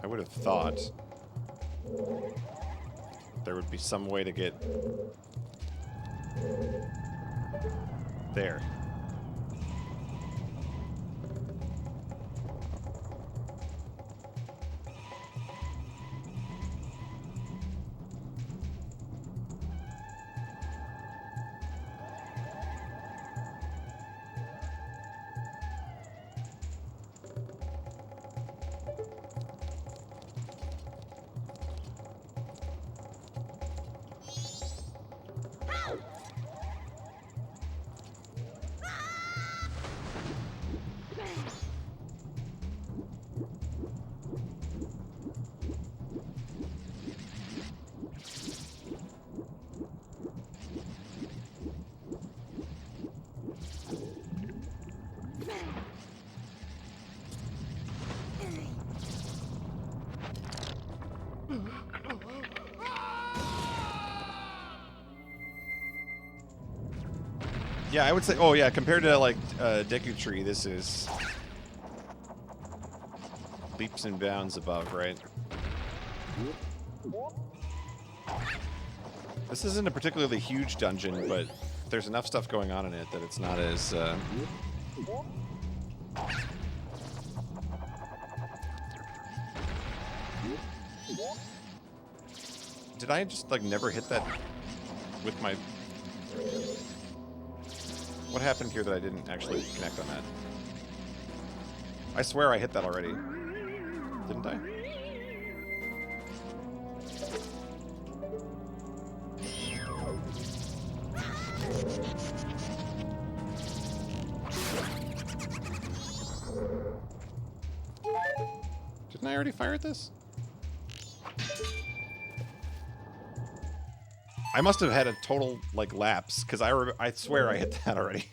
I would have thought there would be some way to get there. Yeah, I would say, oh yeah, compared to like Deku Tree, this is leaps and bounds above, right? This isn't a particularly huge dungeon, but there's enough stuff going on in it that it's not as... Did I just like never hit that with my... What happened here that I didn't actually connect on that? I swear I hit that already. Didn't I? Didn't I already fire at this? I must have had a total, like, lapse, because I swear I hit that already.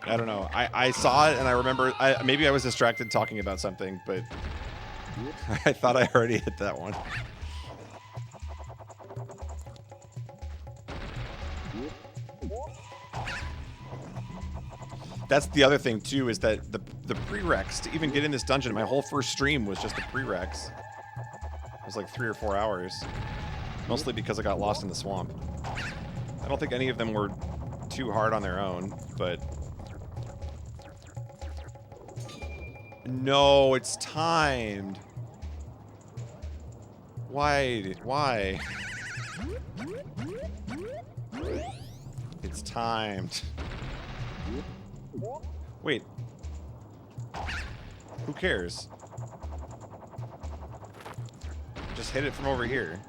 I don't know. I saw it, and I remember... maybe I was distracted talking about something, but... I thought I already hit that one. That's the other thing, too, is that the prereqs to even get in this dungeon, my whole first stream was just the prereqs. It was like 3 or 4 hours. Mostly because I got lost in the swamp. I don't think any of them were too hard on their own, but... No, it's timed. Why? Why? It's timed. Wait. Who cares? Just hit it from over here.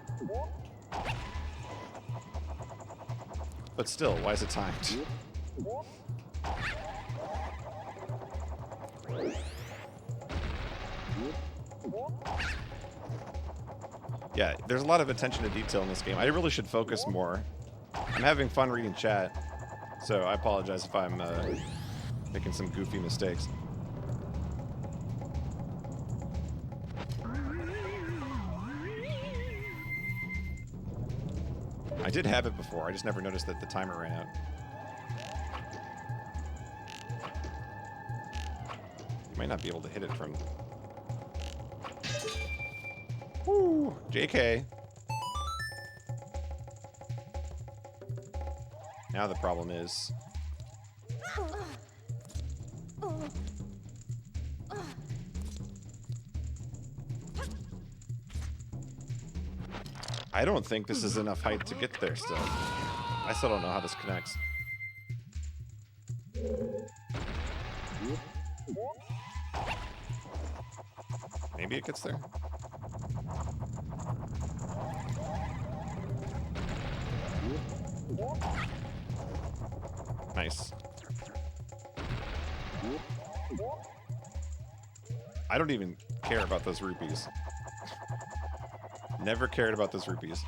But still, why is it timed? Yeah, there's a lot of attention to detail in this game. I really should focus more. I'm having fun reading chat. So I apologize if I'm making some goofy mistakes. I did have it before, I just never noticed that the timer ran out. You might not be able to hit it from... Woo! JK. Now the problem is... I don't think this is enough height to get there still. I still don't know how this connects. Maybe it gets there? Nice. I don't even care about those rupees. Never cared about those rupees.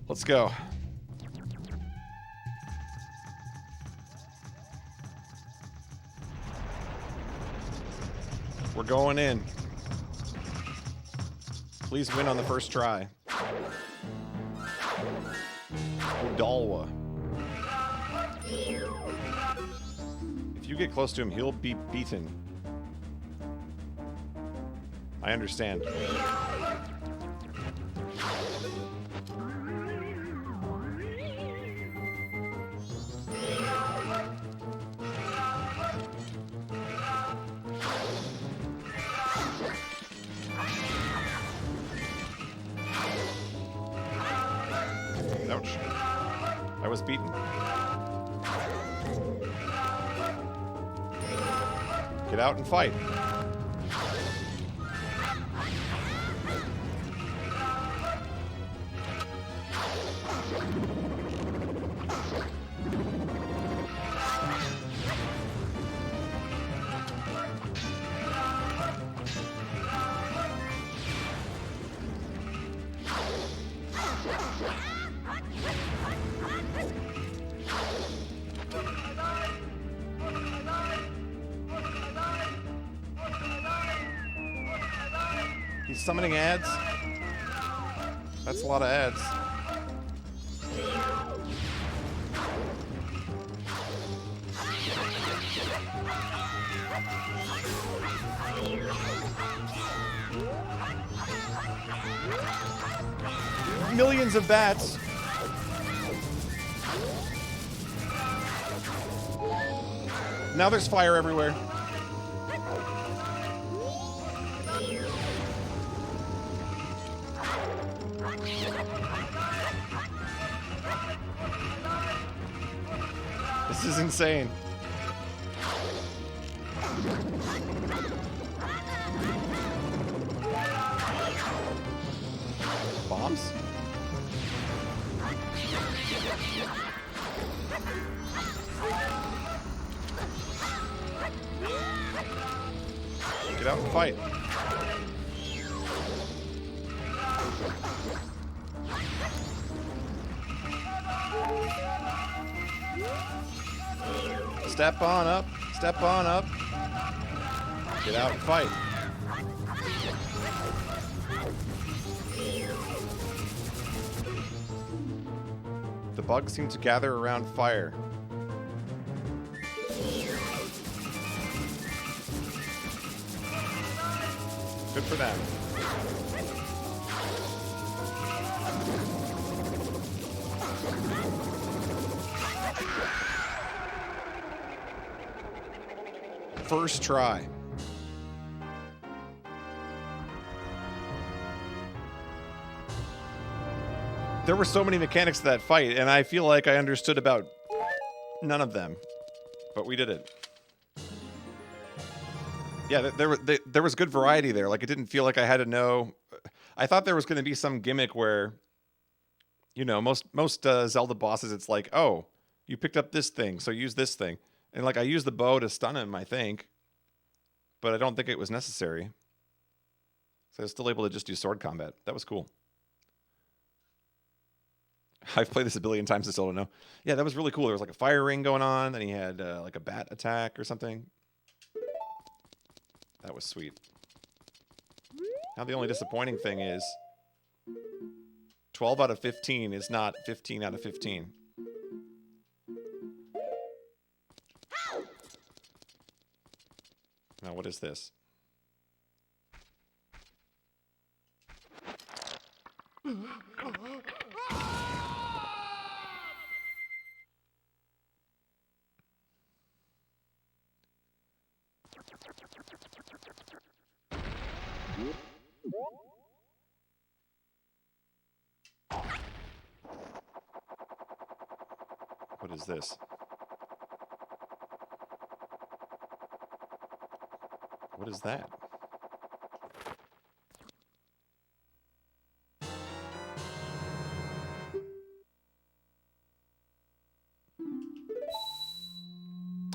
Let's go. We're going in. Please win on the first try. Odalwa. If you get close to him, he'll be beaten. I understand. Ouch. I was beaten. Get out and fight. He's summoning ads. That's a lot of ads. Millions of bats. Now there's fire everywhere. This is insane. Bombs? Get out and fight. Step on up. Step on up. Get out and fight. The bugs seem to gather around fire. Good for them. First try. There were so many mechanics to that fight, and I feel like I understood about none of them. But we did it. Yeah, there was good variety there. Like, it didn't feel like I had to know. I thought there was going to be some gimmick where, you know, most Zelda bosses, it's like, oh, you picked up this thing, so use this thing. And, like, I used the bow to stun him, I think. But I don't think it was necessary. So I was still able to just do sword combat. That was cool. I've played this a billion times and still don't know. Yeah, that was really cool. There was like a fire ring going on. Then he had like a bat attack or something. That was sweet. Now the only disappointing thing is 12 out of 15 is not 15 out of 15. Now what is this? What is this? What is that?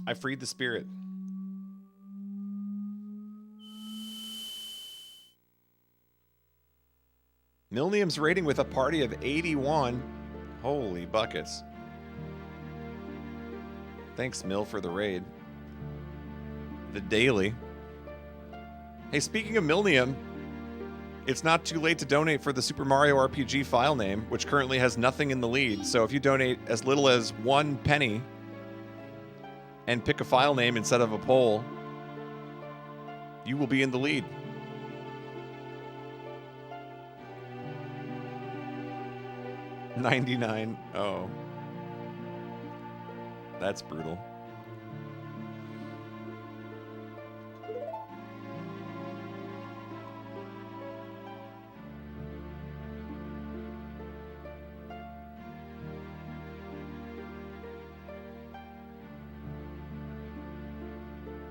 I freed the spirit. Milnium's rating with a party of 81. Holy buckets. Thanks, Mill, for the raid. The daily. Hey, speaking of Milnium, it's not too late to donate for the Super Mario RPG file name, which currently has nothing in the lead. So if you donate as little as 1 penny and pick a file name instead of a poll, you will be in the lead. $99. Oh. That's brutal.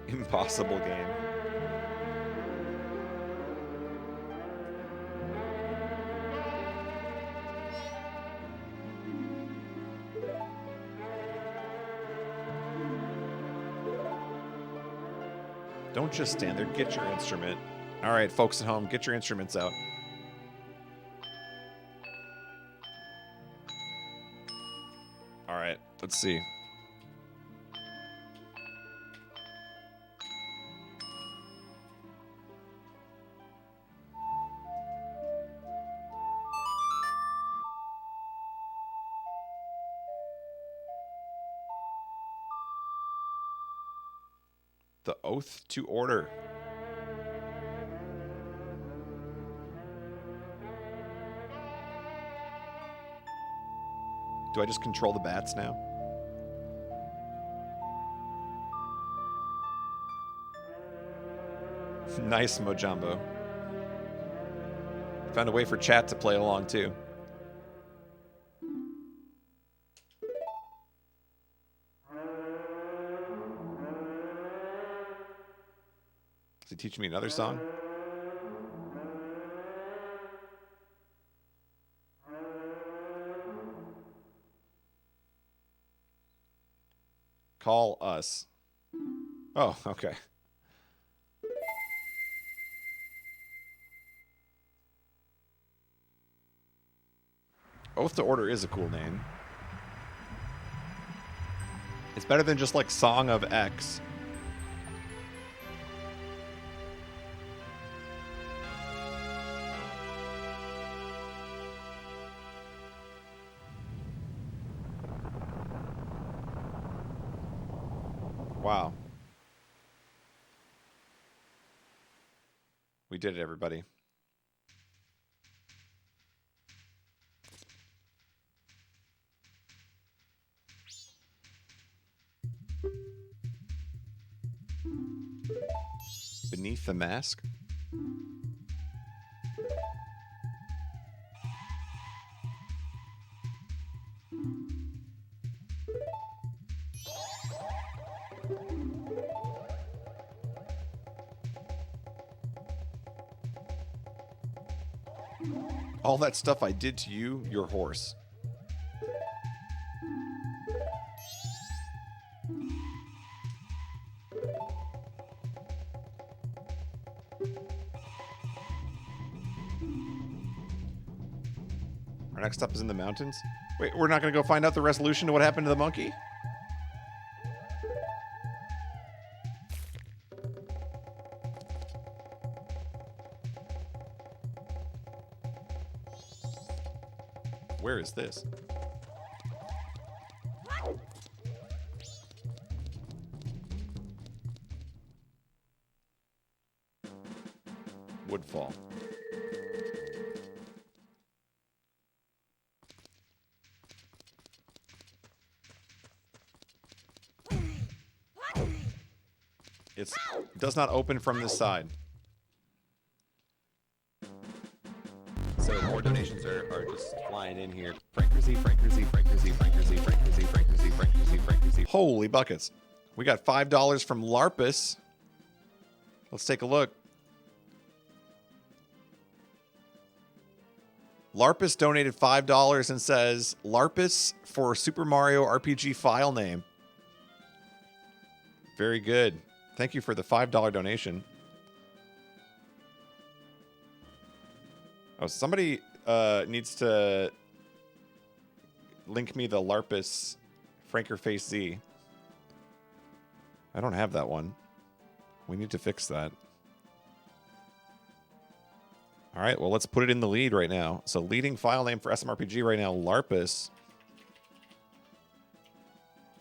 Impossible game. Don't just stand there. Get your instrument. All right, folks at home, get your instruments out. All right, let's see. The Oath to Order. Do I just control the bats now? Nice, Mojambo. Found a way for chat to play along, too. Is he teaching me another song? Call us. Oh, okay. Oath to Order is a cool name. It's better than just like Song of X. Wow. We did it, everybody. Beneath the Mask? All that stuff I did to you, your horse. Our next stop is in the mountains. Wait, we're not going to go find out the resolution to what happened to the monkey? Where is this? Woodfall. It does not open from this side. So more donations are just flying in here. Frankersy. Holy buckets. We got $5 from Larpus. Let's take a look. Larpus donated $5 and says, Larpus for Super Mario RPG file name. Very good. Thank you for the $5 donation. Oh, somebody needs to link me the Larpus Frankerface Z. I don't have that one. We need to fix that. All right, well, let's put it in the lead right now. So leading file name for SMRPG right now, Larpus,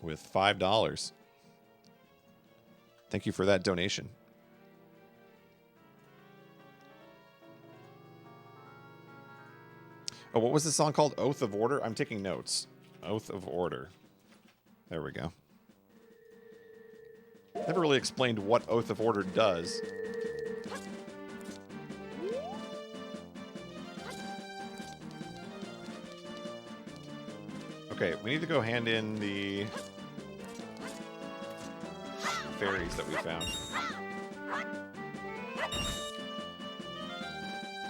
with $5. Thank you for that donation. Oh, what was the song called? Oath of Order? I'm taking notes. Oath of Order. There we go. Never really explained what Oath of Order does. Okay, we need to go hand in the fairies that we found.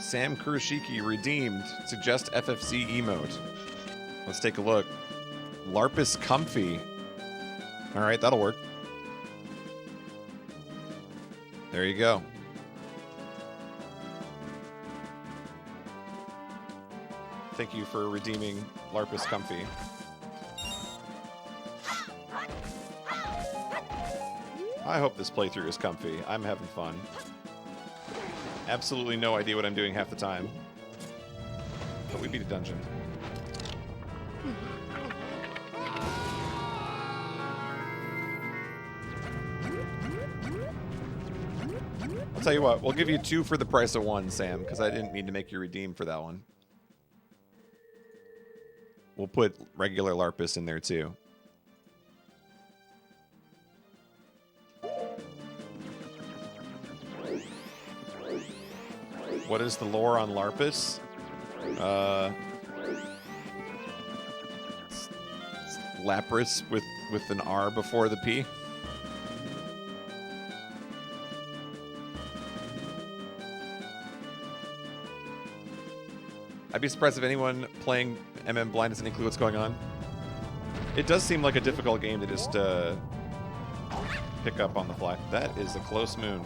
Sam Kuroshiki redeemed. Suggest FFC emote. Let's take a look. Larpus Comfy. All right, that'll work. There you go. Thank you for redeeming Larpus Comfy. I hope this playthrough is comfy. I'm having fun. Absolutely no idea what I'm doing half the time. But we beat a dungeon. I'll tell you what, we'll give you 2 for the price of 1, Sam, because I didn't need to make you redeem for that one. We'll put regular Larpus in there too. What is the lore on Larpus? It's Lapras with an R before the P. I'd be surprised if anyone playing MM Blind has any clue what's going on. It does seem like a difficult game to just pick up on the fly. That is a close moon.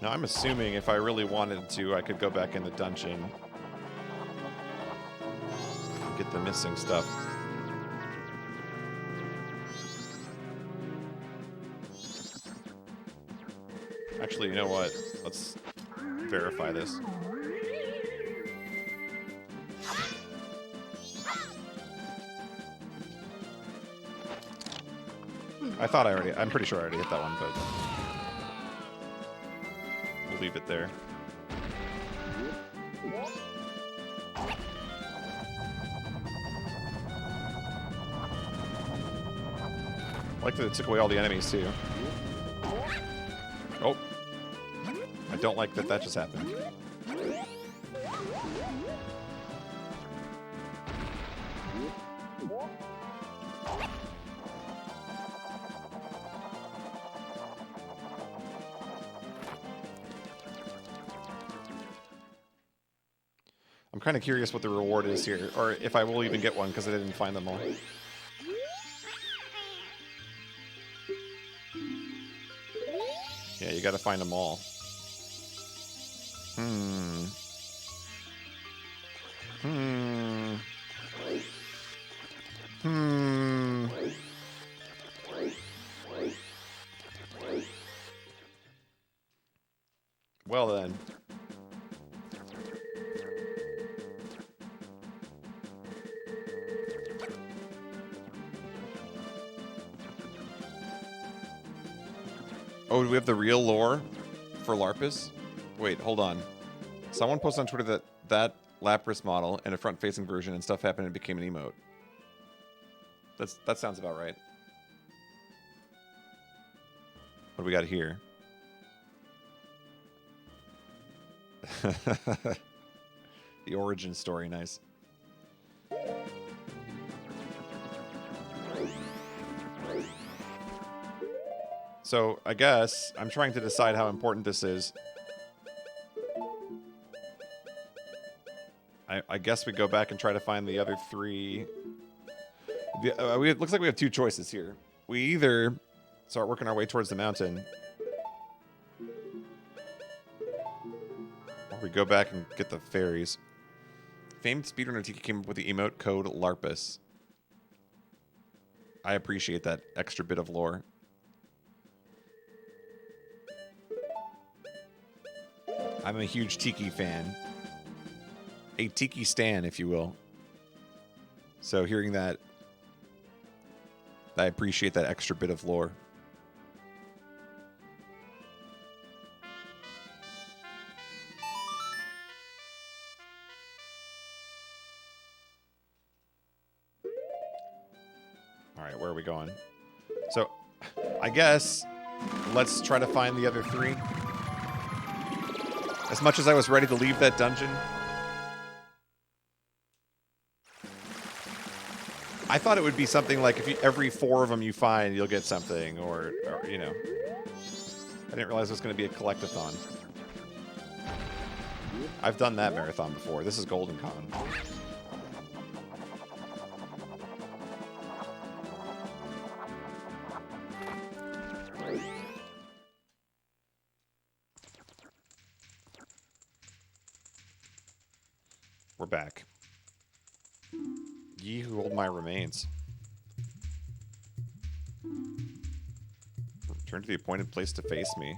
Now, I'm assuming if I really wanted to, I could go back in the dungeon and get the missing stuff. Actually, you know what? Let's verify this. I'm pretty sure I already hit that one, but we'll leave it there. I like that it took away all the enemies, too. Oh. I don't like that that just happened. I'm kind of curious what the reward is here, or if I will even get one, because I didn't find them all. Yeah, you gotta find them all. Hmm. Hmm. Hmm. Well then. Oh, do we have the real lore for Larpus? Wait, hold on. Someone posted on Twitter that Lapras model and a front-facing version and stuff happened and it became an emote. That sounds about right. What do we got here? The origin story, nice. So, I guess I'm trying to decide how important this is. I guess we go back and try to find the other three. It looks like we have two choices here. We either start working our way towards the mountain, or we go back and get the fairies. Famed speedrunner Tiki came up with the emote code Larpus. I appreciate that extra bit of lore. I'm a huge Tiki fan. A Tiki stan, if you will. So hearing that, I appreciate that extra bit of lore. All right, where are we going? So, I guess let's try to find the other three. As much as I was ready to leave that dungeon, I thought it would be something like if every 4 of them you find, you'll get something, or you know. I didn't realize it was going to be a collectathon. I've done that marathon before. This is Golden Con. We're back. Ye who hold my remains. Return to the appointed place to face me.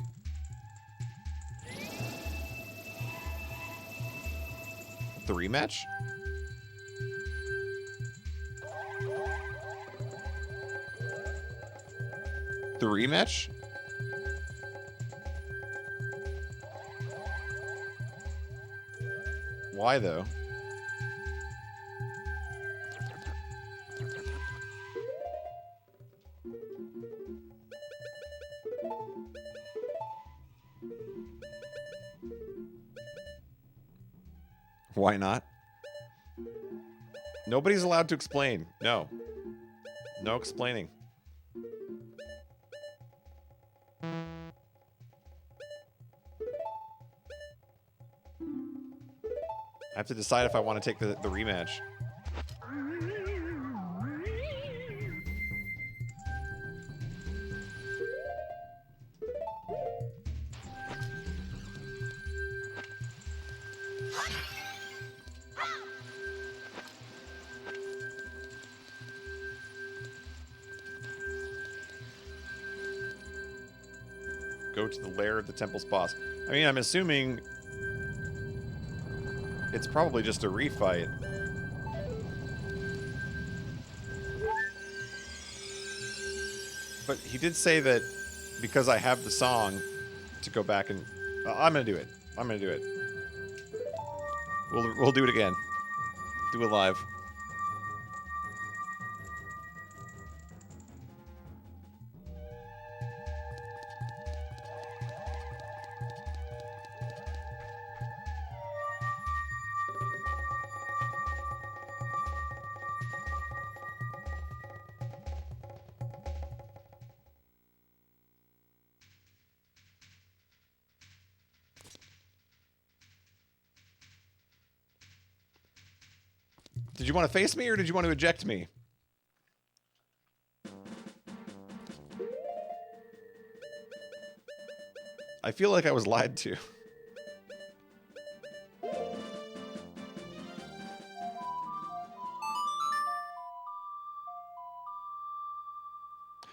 The rematch? The rematch? Why though? Why not? Nobody's allowed to explain. No. No explaining. I have to decide if I want to take the rematch. Go to the lair of the temple's boss. I mean, I'm assuming it's probably just a refight. But he did say that because I have the song to go back and... I'm going to do it. I'm going to do it. We'll do it again. Do it live. Did you want to face me or did you want to eject me? I feel like I was lied to.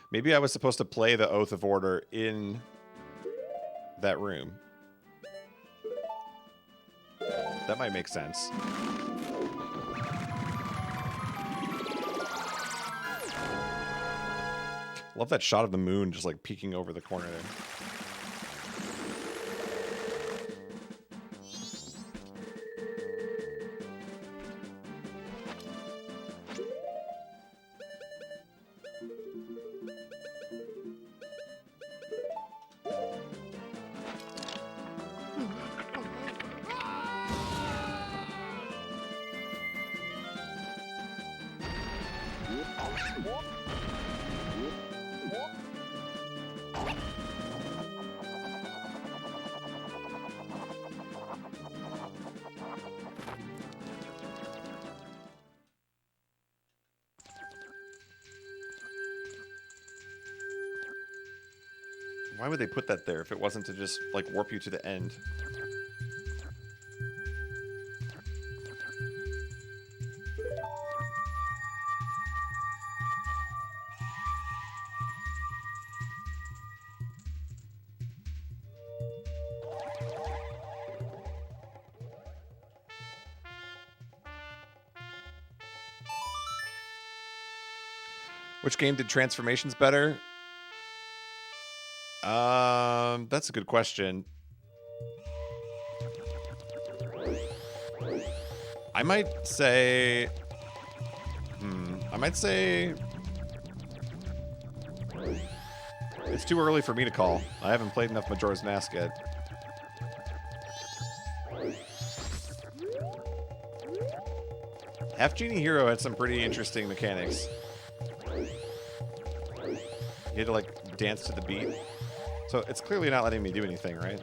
Maybe I was supposed to play the Oath of Order in that room. That might make sense. Love that shot of the moon just like peeking over the corner there. Why would they put that there if it wasn't to just, like, warp you to the end? Which game did transformations better? That's a good question. I might say... I might say... It's too early for me to call. I haven't played enough Majora's Mask yet. Half Genie Hero had some pretty interesting mechanics. You had to, like, dance to the beat. So it's clearly not letting me do anything, right?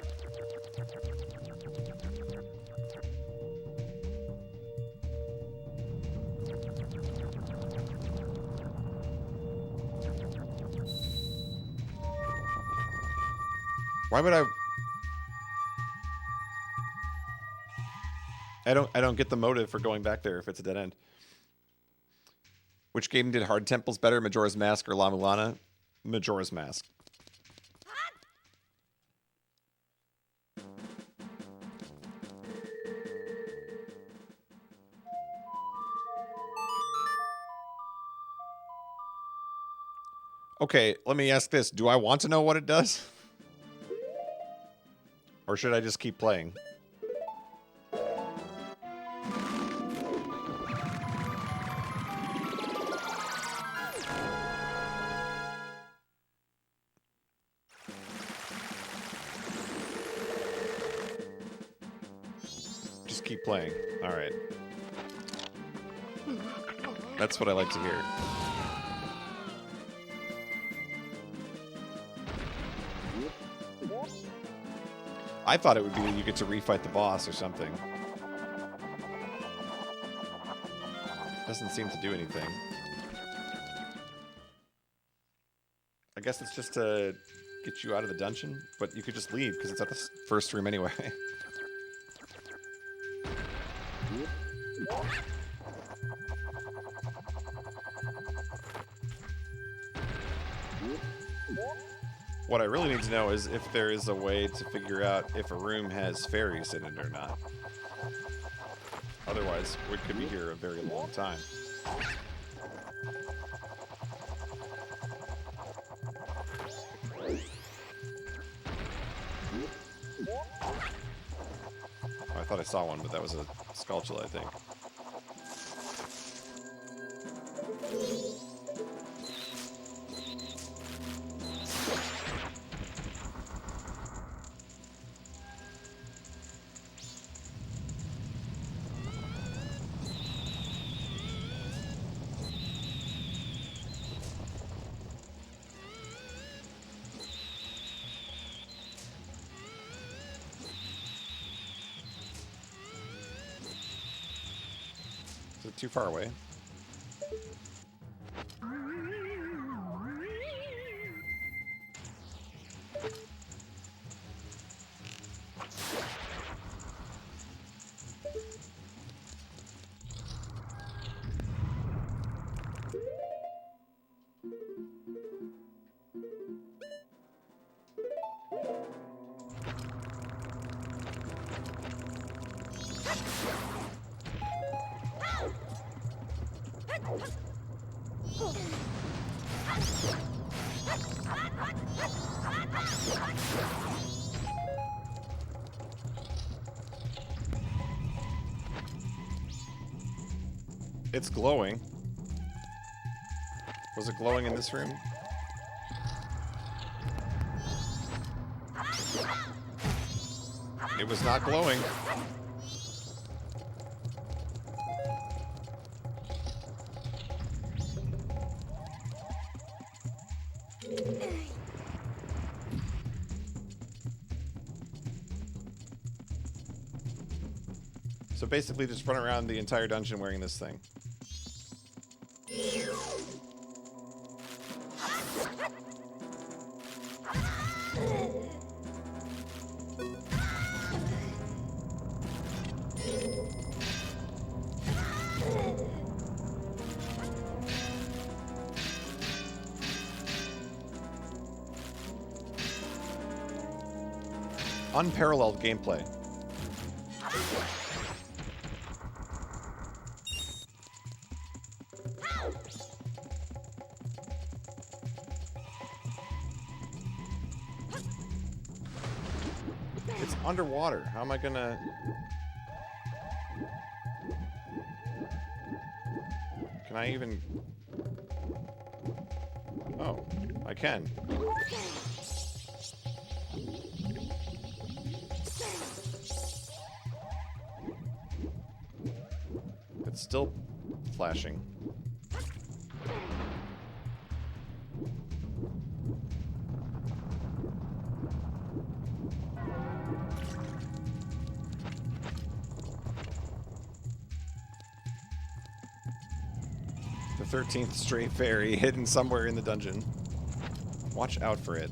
Why would I don't get the motive for going back there if it's a dead end. Which game did Hard Temples better, Majora's Mask or La Mulana? Majora's Mask. Okay, let me ask this. Do I want to know what it does? Or should I just keep playing? Just keep playing. All right. That's what I like to hear. I thought it would be you get to refight the boss or something. Doesn't seem to do anything. I guess it's just to get you out of the dungeon, but you could just leave because it's at the first room anyway. What I really need to know is if there is a way to figure out if a room has fairies in it or not. Otherwise, we could be here a very long time. Oh, I thought I saw one, but that was a Skulltula, I think. Is it too far away? It's glowing. Was it glowing in this room? It was not glowing. So basically just run around the entire dungeon wearing this thing. Unparalleled gameplay. It's underwater. How am I gonna... Can I even... Oh, I can. It's still flashing. The 13th straight fairy hidden somewhere in the dungeon. Watch out for it.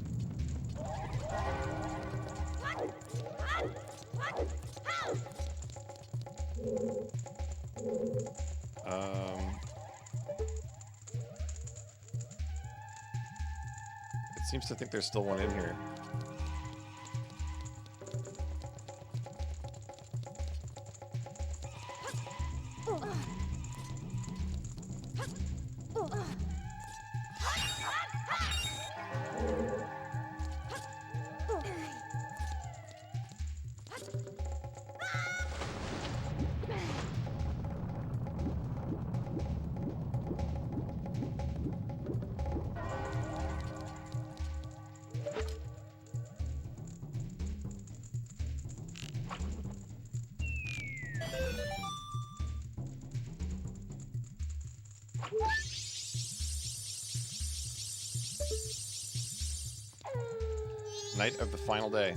It seems to think there's still one in here. Night of the final day.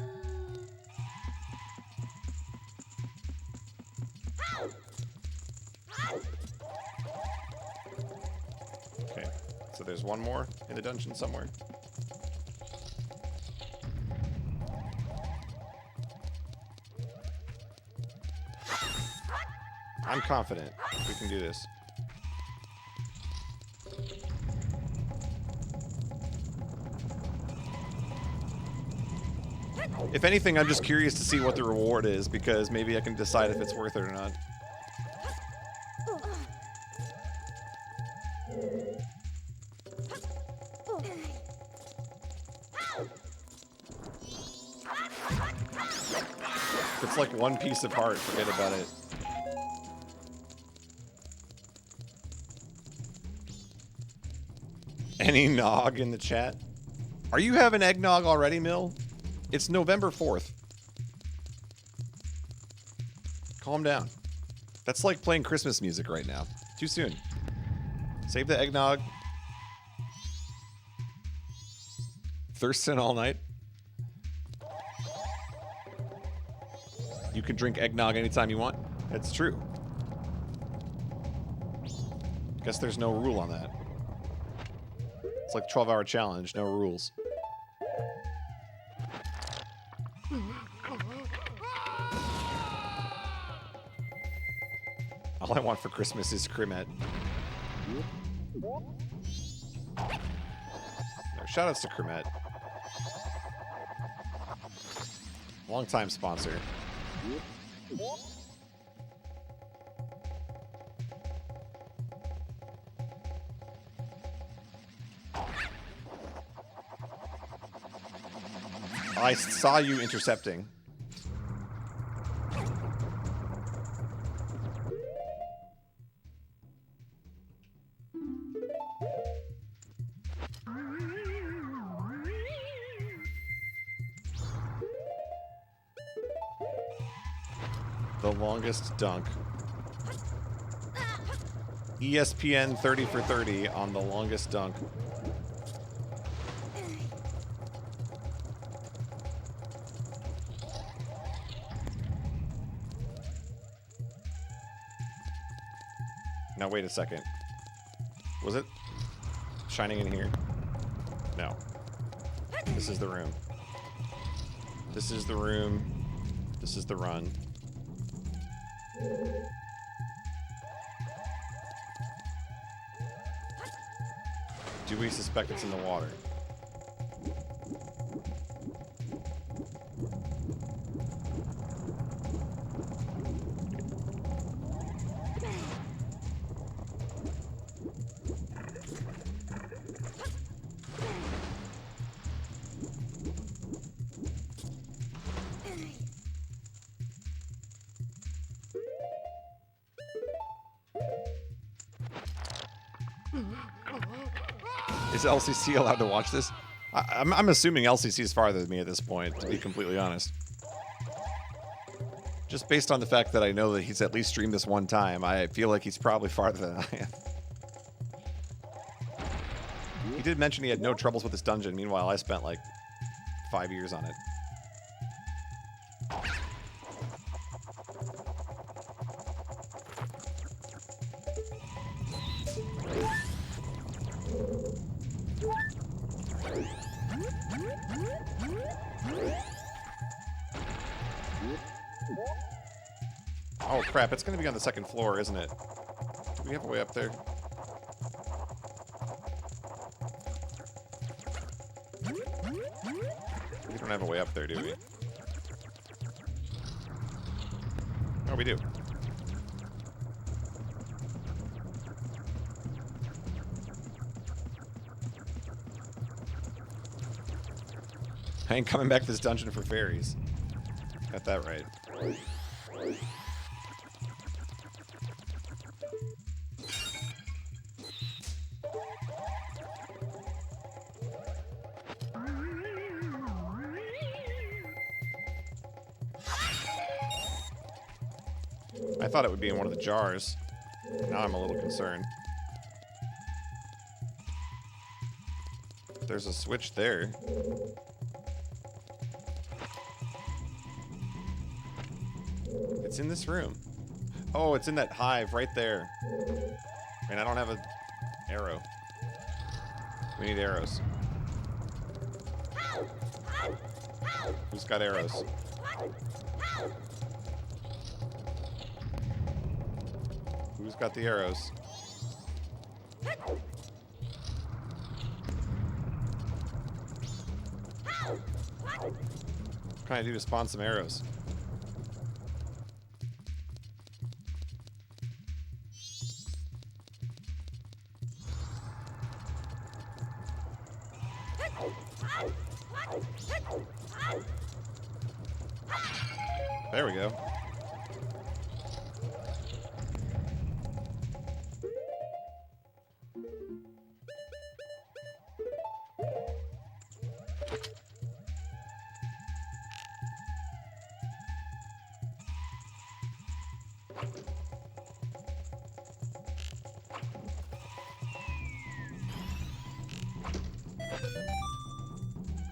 Okay, so there's one more in the dungeon somewhere. I'm confident we can do this. If anything, I'm just curious to see what the reward is, because maybe I can decide if it's worth it or not. If it's like one piece of heart, forget about it. Any nog in the chat? Are you having eggnog already, Mill? It's November 4th. Calm down. That's like playing Christmas music right now. Too soon. Save the eggnog. Thirsting all night. You can drink eggnog anytime you want. That's true. Guess there's no rule on that. It's like 12-hour challenge, no rules. All I want for Christmas is Krimet. No, shoutouts to Krimet. Long-time sponsor. I saw you intercepting. The longest dunk. ESPN 30 for 30 on the longest dunk. Now wait a second. Was it shining in here? No. This is the room. This is the room. This is the run. Do we suspect it's in the water? Is LCC allowed to watch this? I'm assuming LCC is farther than me at this point, to be completely honest. Just based on the fact that I know that he's at least streamed this one time, I feel like he's probably farther than I am. He did mention he had no troubles with this dungeon. Meanwhile, I spent like 5 years on it. Oh crap, it's going to be on the second floor, isn't it? Do we have a way up there? We don't have a way up there, do we? Oh, we do. I ain't coming back to this dungeon for fairies. Got that right. I thought it would be in one of the jars. Now I'm a little concerned. There's a switch there. It's in this room. Oh, it's in that hive right there. And I don't have an arrow. We need arrows. Who's got arrows? Who's got the arrows? What can I do to spawn some arrows? There we go.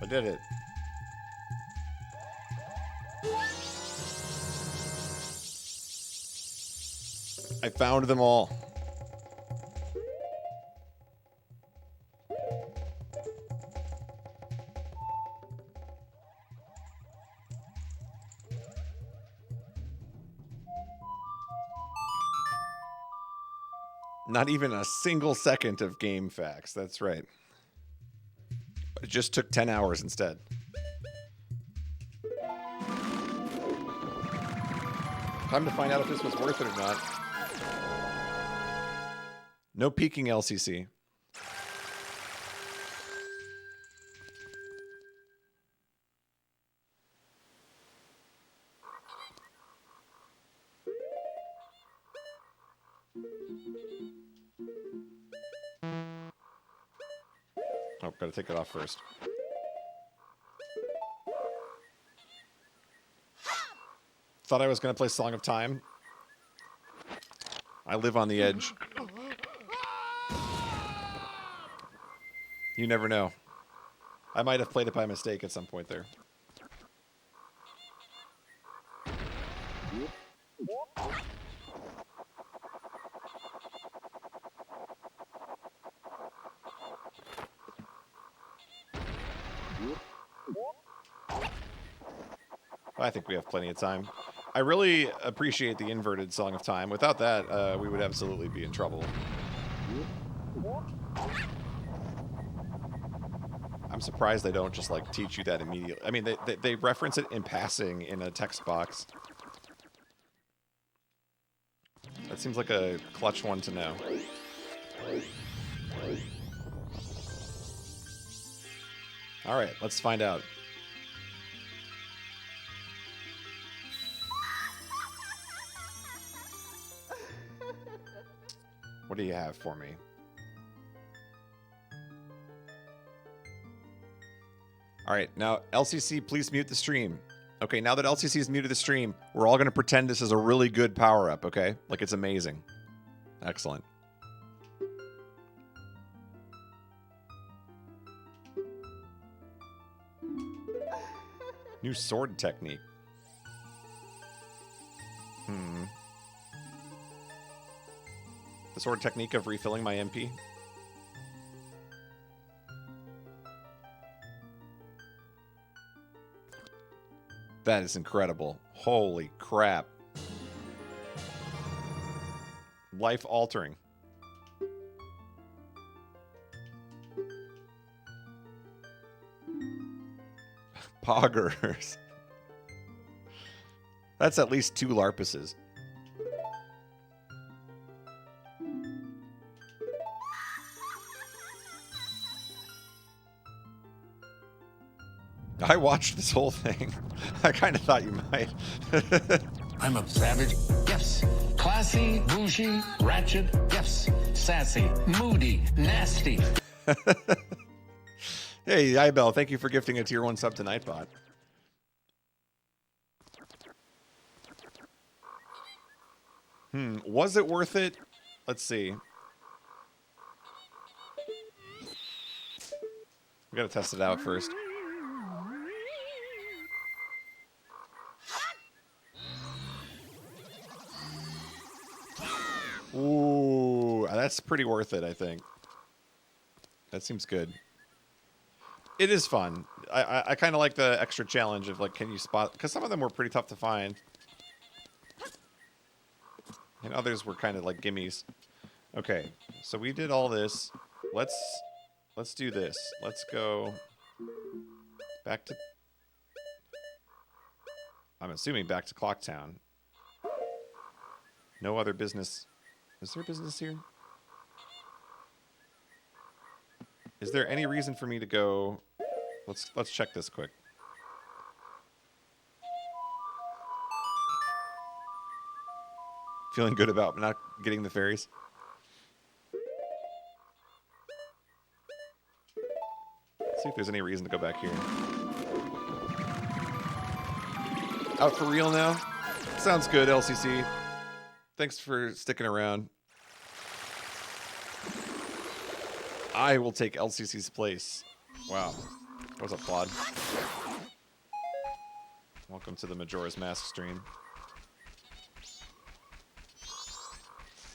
I did it. I found them all. Not even a single second of game facts. That's right. It just took 10 hours instead. Time to find out if this was worth it or not. No peeking, LCC. I Oh, gotta take it off first. Thought I was gonna play Song of Time. I live on the edge. You never know. I might have played it by mistake at some point there. I think we have plenty of time. I really appreciate the inverted Song of Time. Without that, we would absolutely be in trouble. I'm surprised they don't just, like, teach you that immediately. I mean, they reference it in passing in a text box. That seems like a clutch one to know. All right, let's find out. What do you have for me? All right, now, LCC, please mute the stream. Okay, now that LCC's muted the stream, we're all going to pretend this is a really good power-up, okay? Like it's amazing. Excellent. New sword technique. The sword technique of refilling my MP. That is incredible. Holy crap. Life altering. Poggers. That's at least 2 Larpuses. I watched this whole thing. I kind of thought you might. I'm a savage. Yes. Classy, bougie, ratchet. Yes. Sassy, moody, nasty. Hey, Ibel, thank you for gifting a tier 1 sub to Nightbot. Was it worth it? Let's see. We gotta test it out first. Ooh, that's pretty worth it, I think. That seems good. It is fun. I kind of like the extra challenge of, like, can you spot... Because some of them were pretty tough to find. And others were kind of like gimmies. Okay, so we did all this. Let's do this. Let's go back to... I'm assuming back to Clocktown. No other business... Is there business here? Is there any reason for me to go... Let's check this quick. Feeling good about not getting the fairies? Let's see if there's any reason to go back here. Out for real now? Sounds good, LCC. Thanks for sticking around. I will take LCC's place. Wow. What's up, Plod? Welcome to the Majora's Mask stream.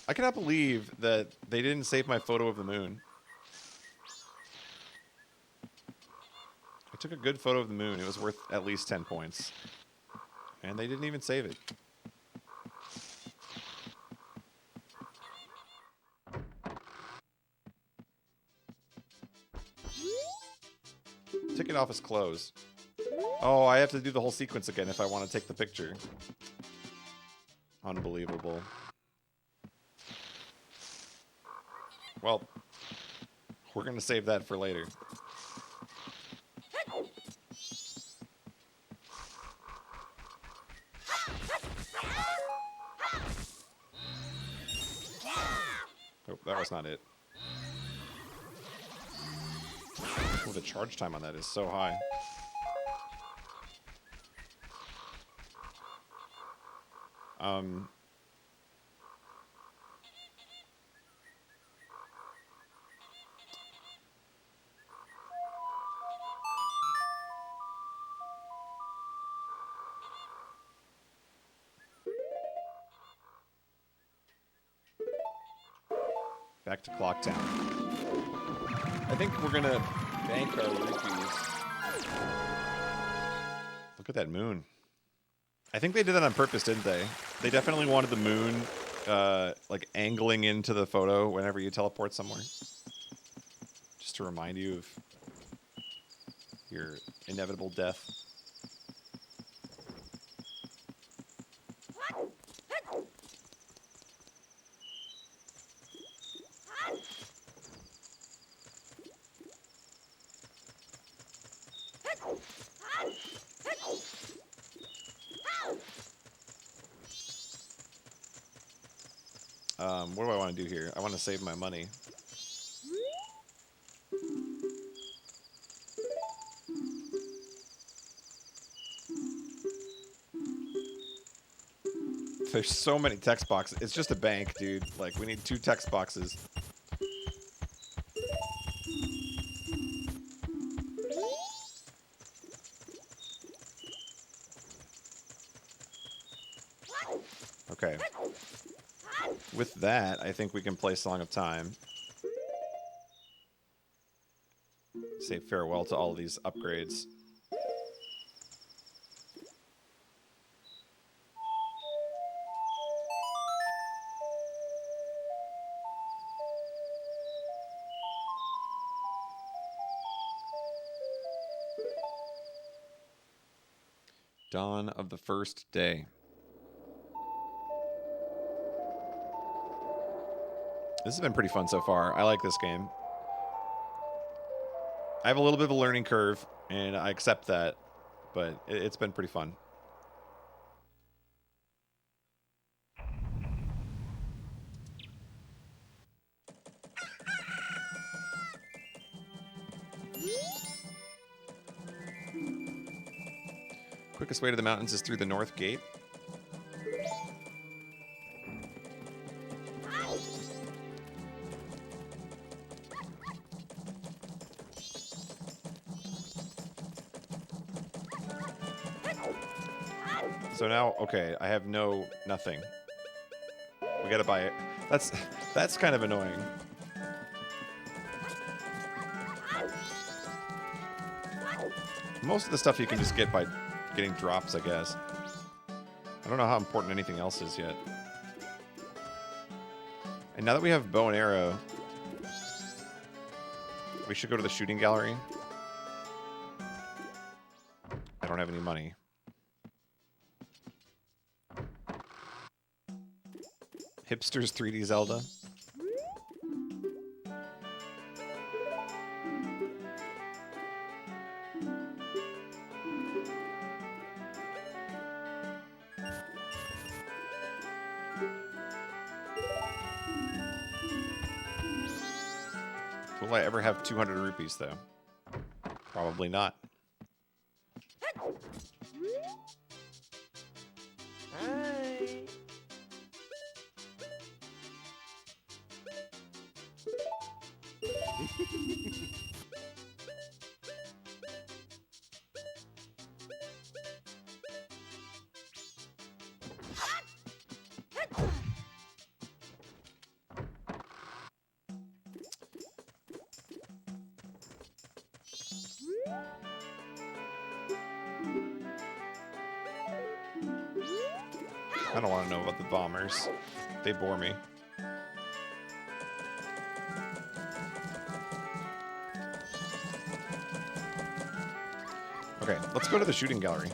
I cannot believe that they didn't save my photo of the moon. I took a good photo of the moon. It was worth at least 10 points. And they didn't even save it. Ticket office closed. Oh, I have to do the whole sequence again if I want to take the picture. Unbelievable. Well, we're going to save that for later. Oh, that was not it. Oh, the charge time on that is so high. Back to Clock Town. I think we're gonna bank our rupees. Look at that moon. I think they did that on purpose, didn't they? They definitely wanted the moon, like angling into the photo whenever you teleport somewhere, just to remind you of your inevitable death. What do I want to do here? I want to save my money. There's so many text boxes. It's just a bank, dude. Like, we need 2 text boxes. Okay. With that, I think we can play Song of Time. Say farewell to all of these upgrades. Dawn of the first day. This has been pretty fun so far. I like this game. I have a little bit of a learning curve, and I accept that, but it's been pretty fun. Quickest way to the mountains is through the north gate. So now, okay, I have nothing. We gotta buy it. That's kind of annoying. Most of the stuff you can just get by getting drops, I guess. I don't know how important anything else is yet. And now that we have bow and arrow, we should go to the shooting gallery. I don't have any money. Hipsters 3D Zelda. Will I ever have 200 rupees, though? Probably not. Hi. I don't want to know about the bombers. They bore me. Okay, let's go to the shooting gallery.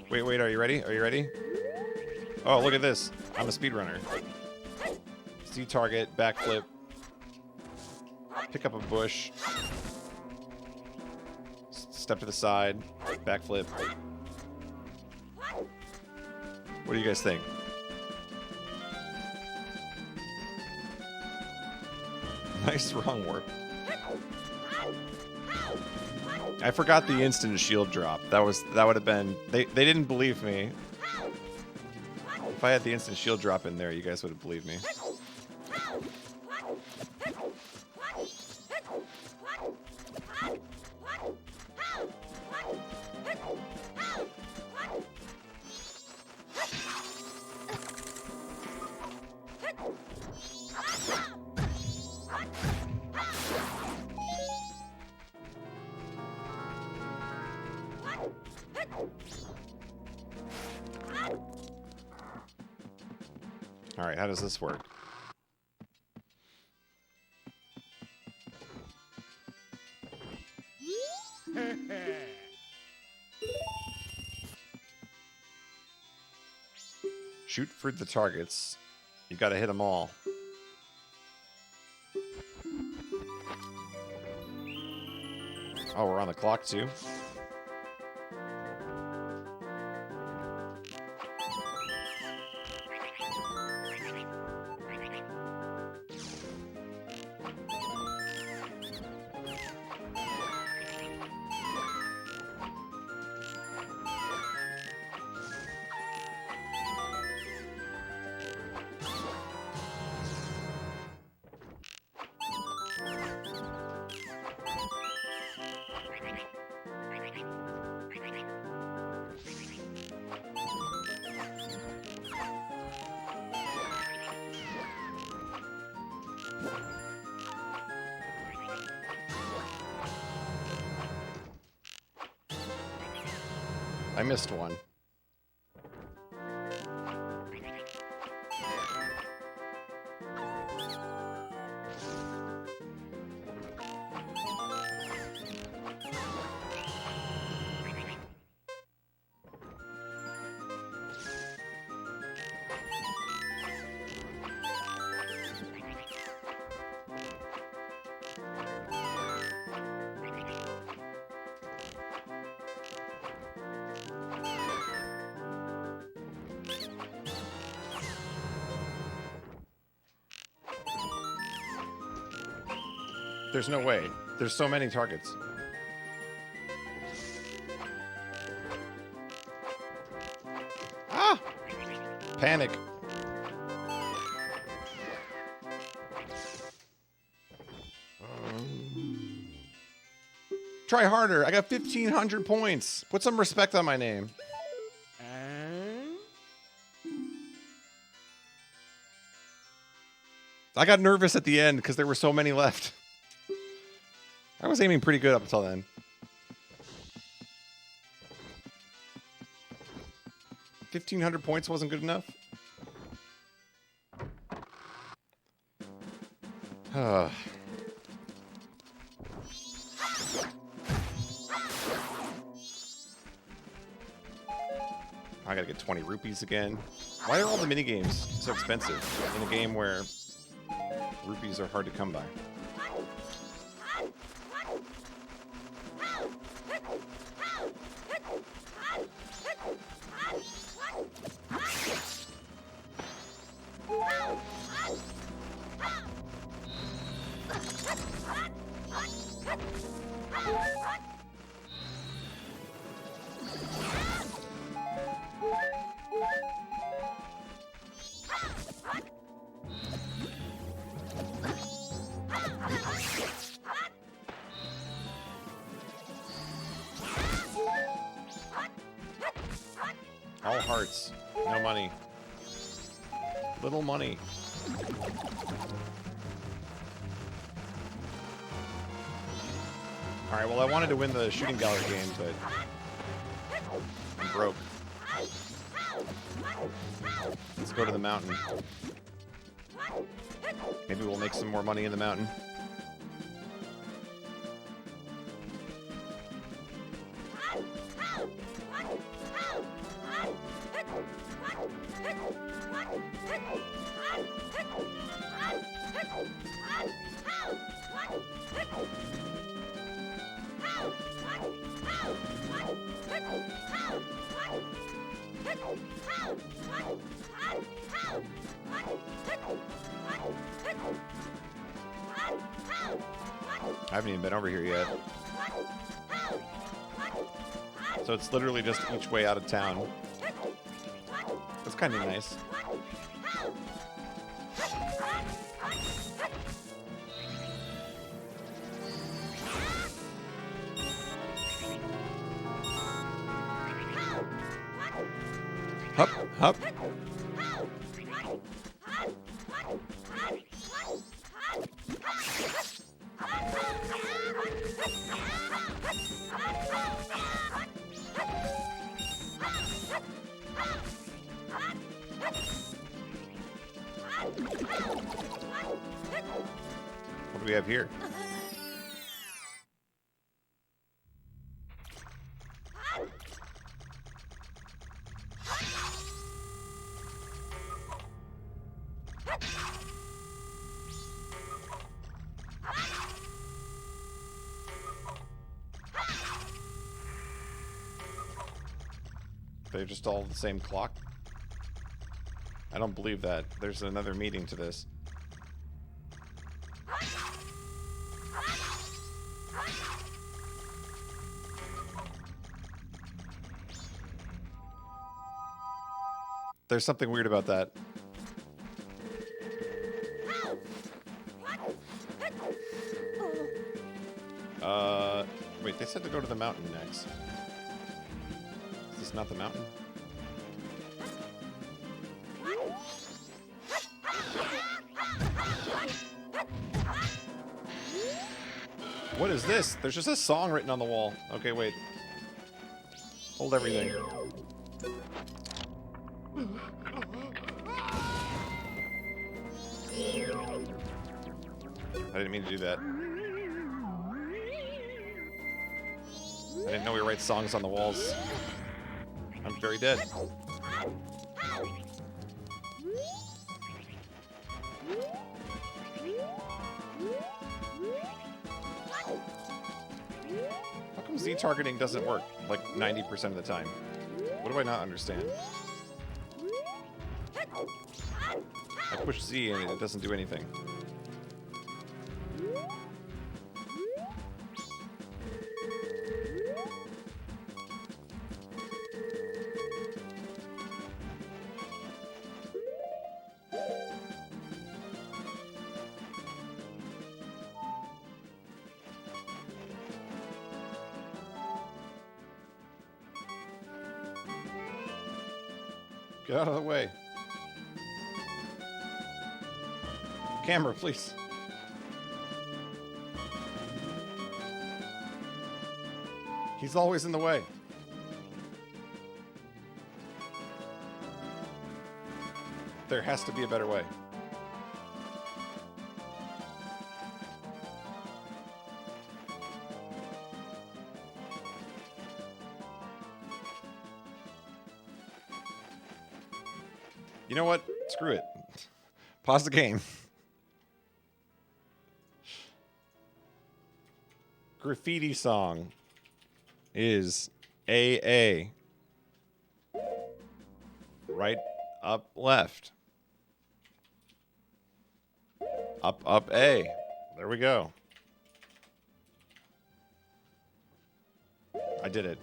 Wait, are you ready? Are you ready? Oh, look at this. I'm a speedrunner. See target, backflip. Pick up a bush. Step to the side. Backflip. What do you guys think? Nice wrong warp. I forgot the instant shield drop. That would have been they didn't believe me. If I had the instant shield drop in there, you guys would have believed me. All right, how does this work? Shoot for the targets. You gotta hit them all. Oh, we're on the clock too. I missed one. There's no way. There's so many targets. Ah! Panic. Try harder. I got 1,500 points. Put some respect on my name. I got nervous at the end because there were so many left. I was aiming pretty good up until then. 1,500 points wasn't good enough? I gotta get 20 rupees again. Why are all the minigames so expensive in a game where rupees are hard to come by? All hearts. No money. Little money. Alright, well I wanted to win the shooting gallery game, but I'm broke. Let's go to the mountain. Maybe we'll make some more money in the mountain. haven't even been over here yet. So it's literally just each way out of town. That's kind of nice. Hup, hup. What do we have here? They're just all the same clock? I don't believe that. There's another meaning to this. There's something weird about that. Wait, they said to go to the mountain next. Is this not the mountain? What is this? There's just a song written on the wall. Okay, wait. Hold everything. I didn't mean to do that. I didn't know we write songs on the walls. I'm very dead. How come Z targeting doesn't work like 90% of the time? What do I not understand? I push Z and it doesn't do anything. Get out of the way. Camera, please. He's always in the way. There has to be a better way. You know what? Screw it. Pause the game. Graffiti song is AA. Right, up, left. Up, up, A. There we go. I did it.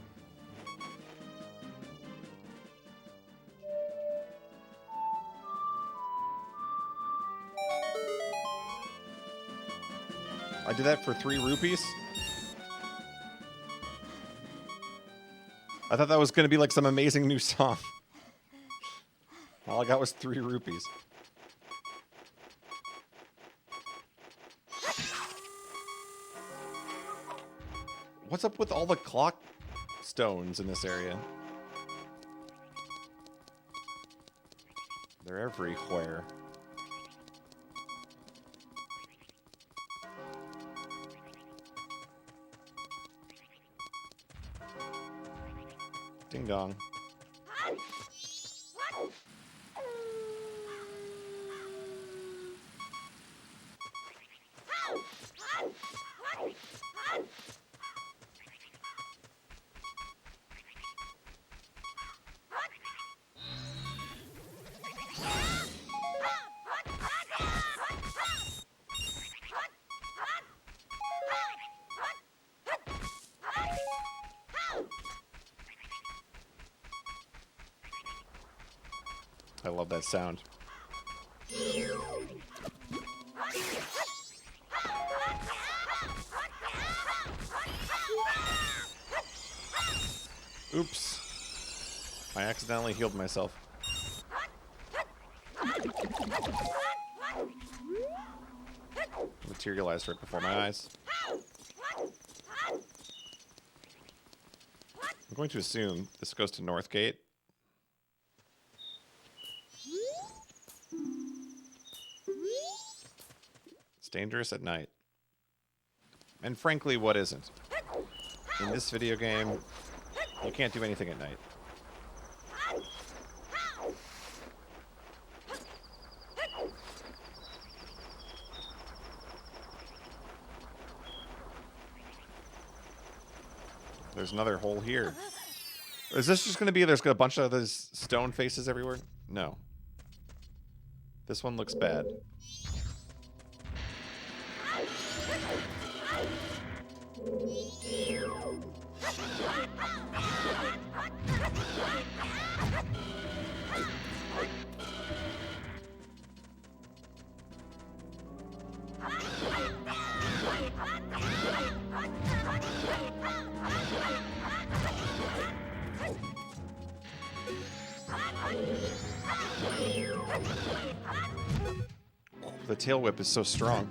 I did that for 3 rupees. I thought that was going to be like some amazing new song. All I got was 3 rupees. What's up with all the clock stones in this area? They're everywhere. Ding dong. love that sound. Oops. I accidentally healed myself. Materialized right before my eyes. I'm going to assume this goes to North Gate. It's dangerous at night. And frankly, what isn't? In this video game, you can't do anything at night. There's another hole here. Is this just going to be there's a bunch of those stone faces everywhere? No. This one looks bad. The tail whip is so strong.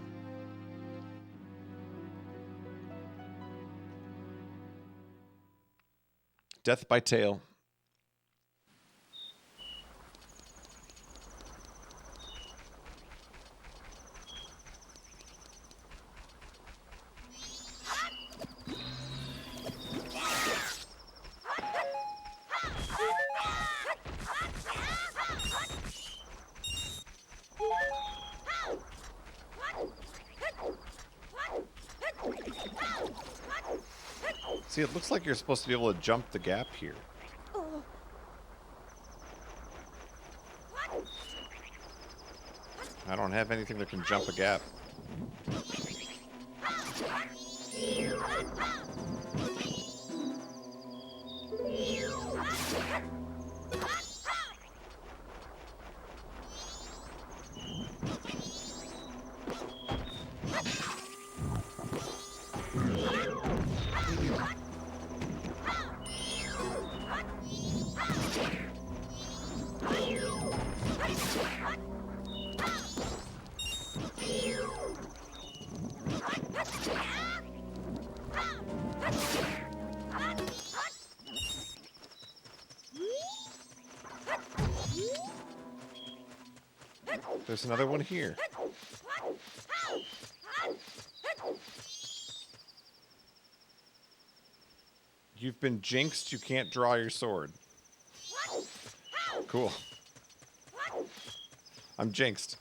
Death by tail. See, it looks like you're supposed to be able to jump the gap here. I don't have anything that can jump a gap. There's another one here. You've been jinxed, you can't draw your sword. Cool. I'm jinxed.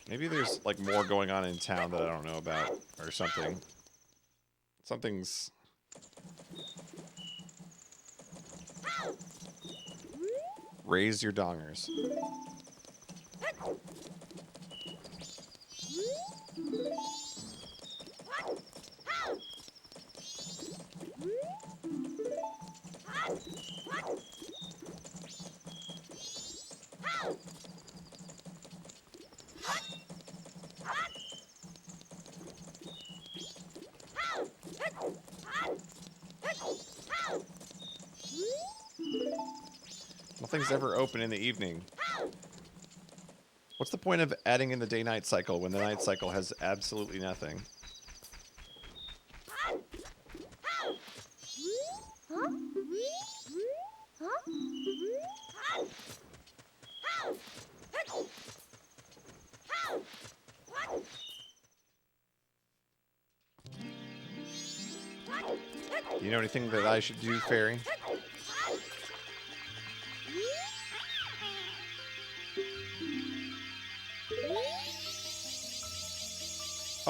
Maybe there's like more going on in town that I don't know about or something. Something's... Raise your dongers. Nothing's ever open in the evening. What's the point of adding in the day-night cycle when the night cycle has absolutely nothing? Do you know anything that I should do, Fairy?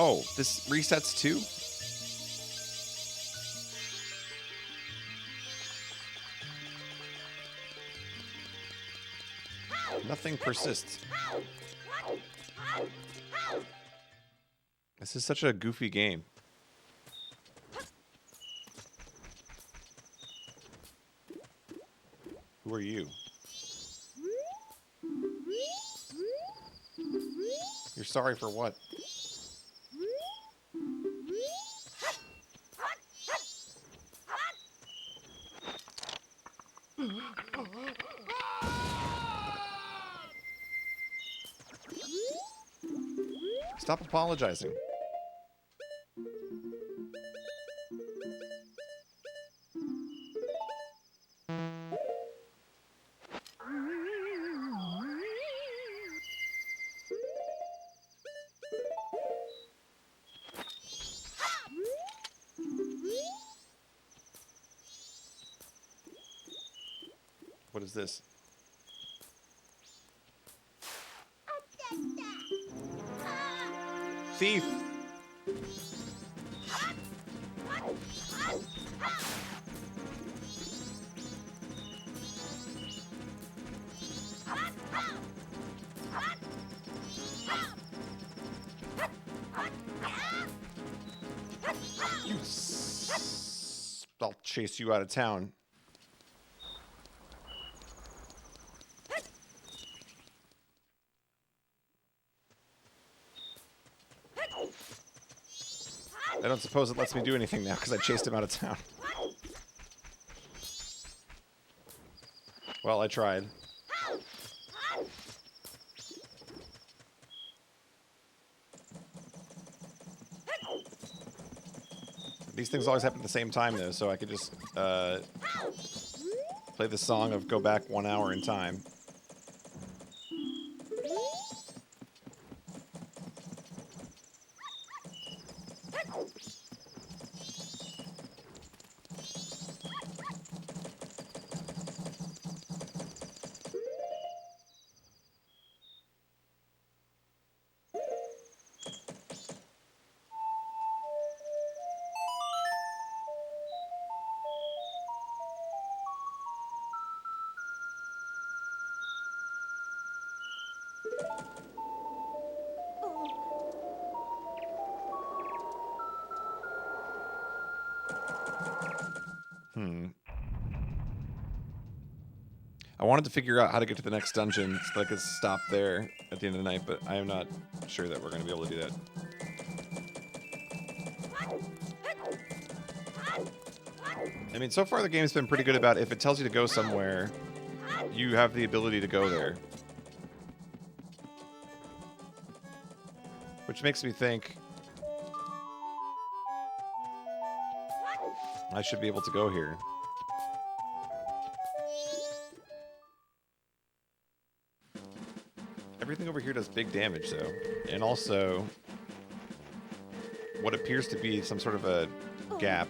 Oh, this resets too? Nothing persists. This is such a goofy game. Who are you? You're sorry for what? Stop apologizing. What is this? Thief! I'll chase you out of town. I don't suppose it lets me do anything now because I chased him out of town. Well, I tried. These things always happen at the same time, though, so I could just play the song of go back 1 hour in time. I wanted to figure out how to get to the next dungeon so that I could stop there at the end of the night, but I am not sure that we're going to be able to do that. I mean, so far the game's been pretty good about if it tells you to go somewhere, you have the ability to go there. Which makes me think I should be able to go here. Everything over here does big damage, though. And also, what appears to be some sort of a gap.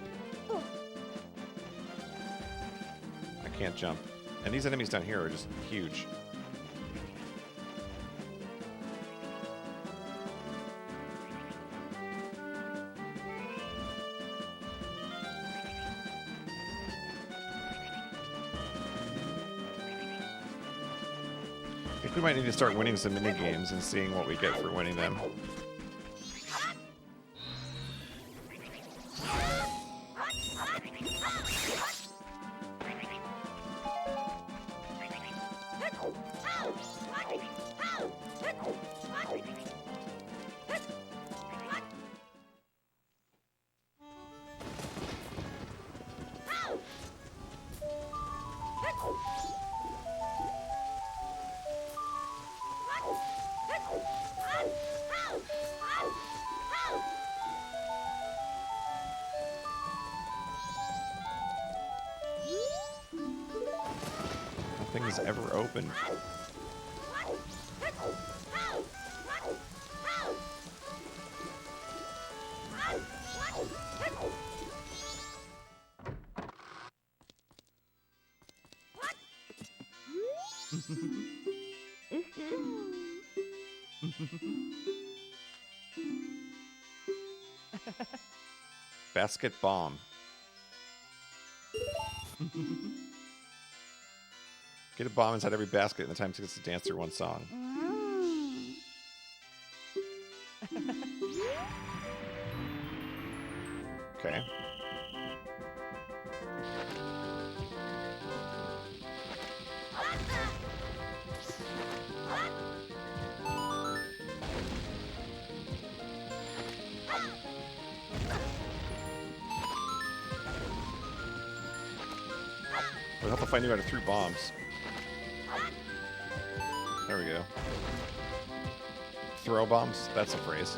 I can't jump. And these enemies down here are just huge. I think we might need to start winning some mini games and seeing what we get for winning them. Nothing is ever open. Basket bomb. Get a bomb inside every basket, and the time takes to dance through one song. Okay. It would help if I knew how to throw bombs. There we go. Throw bombs? That's a phrase.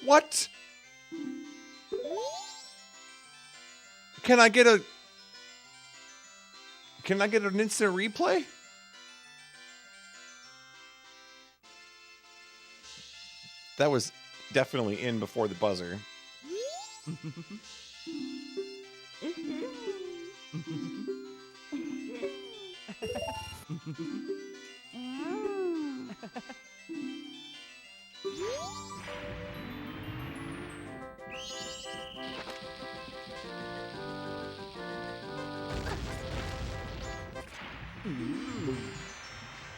What? Can I get an instant replay? That was definitely in before the buzzer.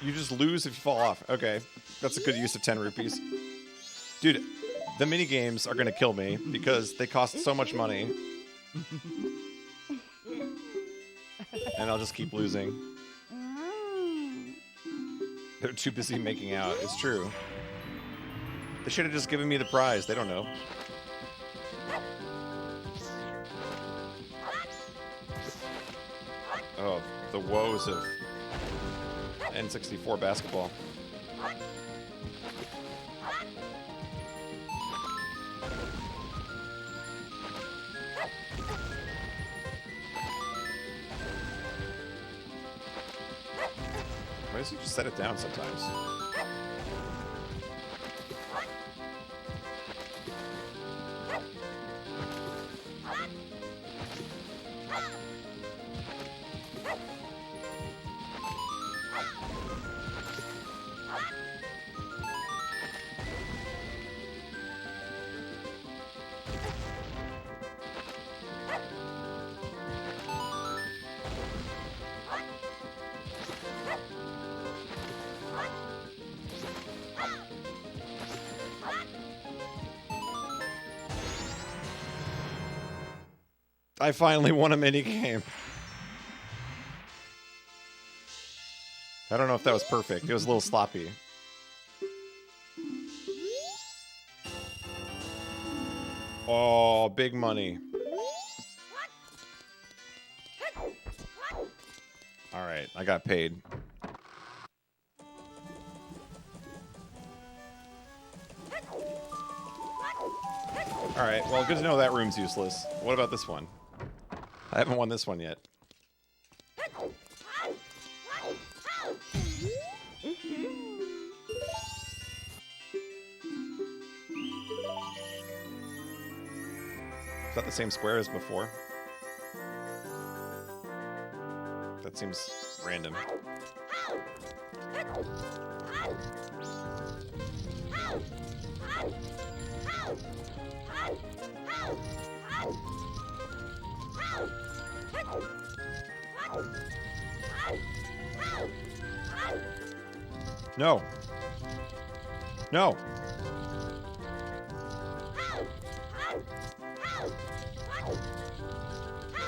You just lose if you fall off. Okay, that's a good use of 10 rupees. Dude, the mini games are going to kill me because they cost so much money. And I'll just keep losing. They're too busy making out. It's true. They should have just given me the prize. They don't know. Oh, the woes of N64 basketball. Why does he just set it down sometimes? I finally won a mini game. I don't know if that was perfect. It was a little sloppy. Oh, big money. All right, I got paid. All right, well, good to know that room's useless. What about this one? I haven't won this one yet. Is that the same square as before? That seems random. No. No.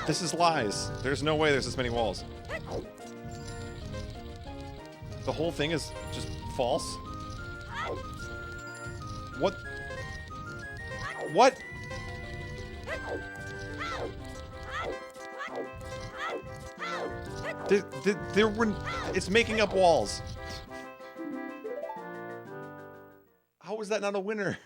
This is lies. There's no way there's this many walls. The whole thing is just false? What? What? There were... It's making up walls. How is that not a winner?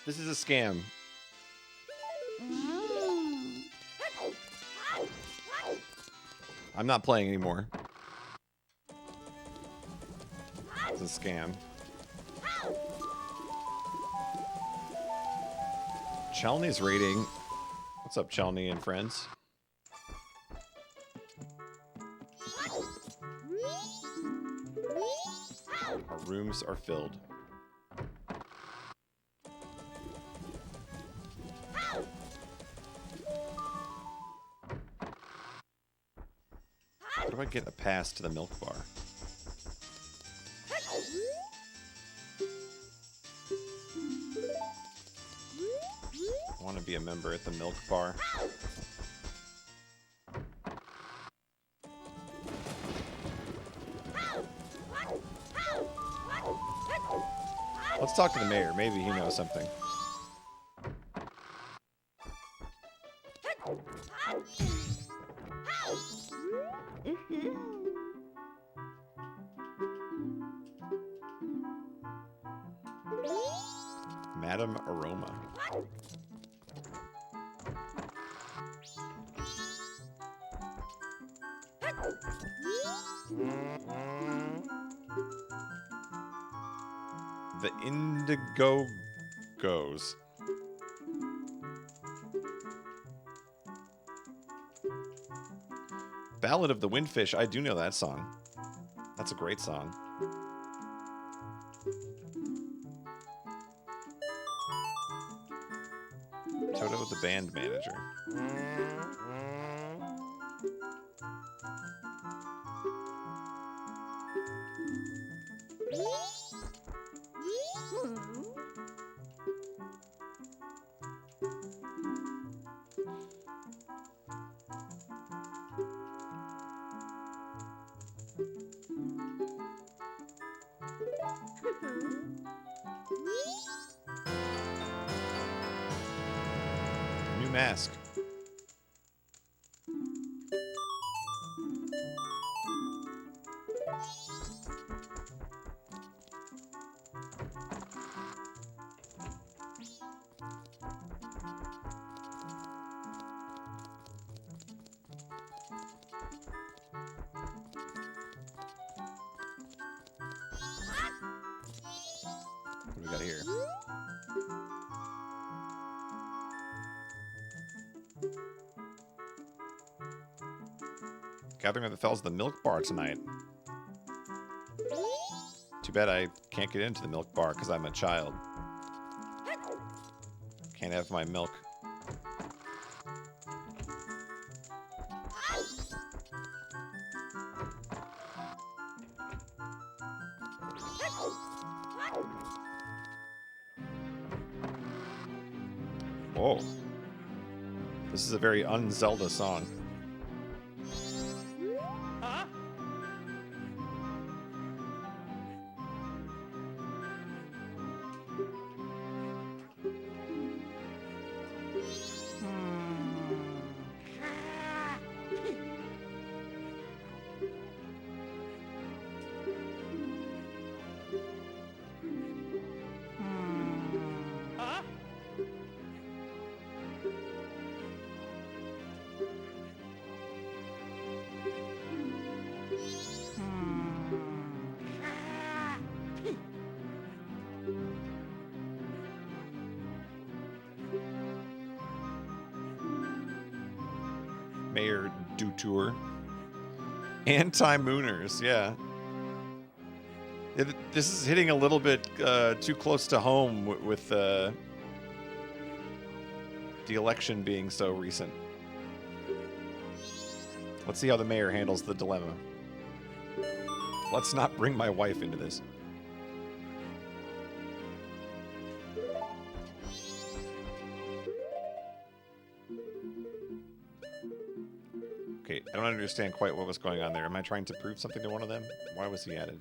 This is a scam. I'm not playing anymore. It's a scam. Chelney's rating. What's up, Chelney and friends? Our rooms are filled. How do I get a pass to the milk bar? I want to be a member at the milk bar. Let's talk to the mayor. Maybe he knows something. Madam Aroma. The Indigo goes. Ballad of the Windfish. I do know that song. That's a great song. Toto the band manager. New mask. What do we got here? Gathering of the Fells, the milk bar tonight. Too bad I can't get into the milk bar because I'm a child. Can't have my milk. Whoa. This is a very un-Zelda song. Mayor Dutour. Anti-mooners, yeah. This is hitting a little bit too close to home with the election being so recent. Let's see how the mayor handles the dilemma. Let's not bring my wife into this. Okay, I don't understand quite what was going on there. Am I trying to prove something to one of them? Why was he added?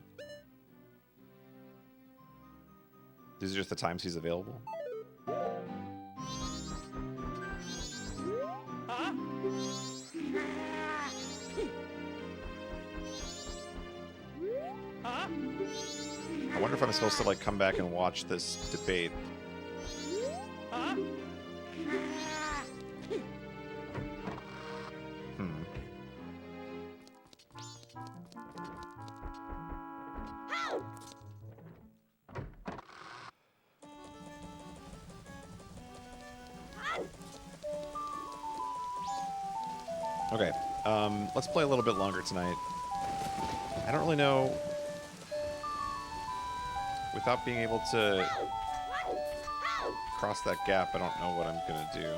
These are just the times he's available. wonder if I'm supposed to like come back and watch this debate. Okay, let's play a little bit longer tonight. I don't really know, without being able to cross that gap, I don't know what I'm gonna do.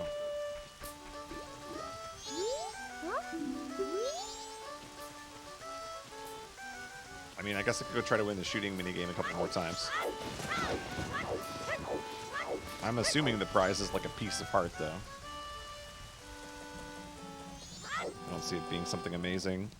I mean, I guess I could go try to win the shooting minigame a couple more times. I'm assuming the prize is like a piece of heart, though. I don't see it being something amazing.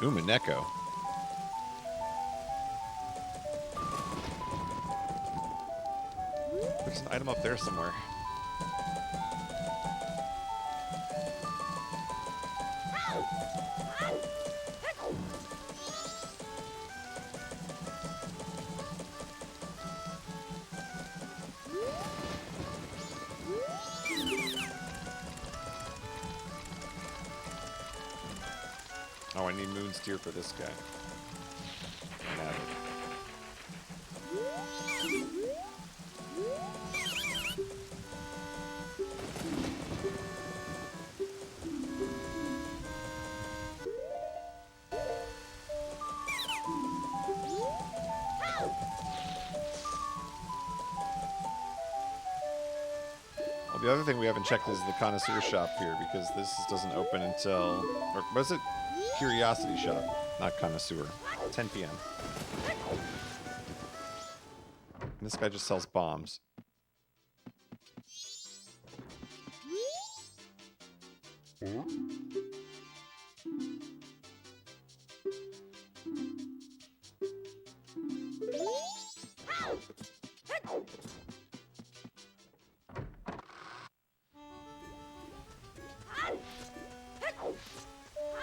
Ooh, Mineko. There's an item up there somewhere. Oh, I need Moon Steer for this guy. I have it. Well, the other thing we haven't checked is the connoisseur shop here, because this doesn't open until... Or was it? Curiosity shop, not connoisseur. 10 p.m. And this guy just sells bombs.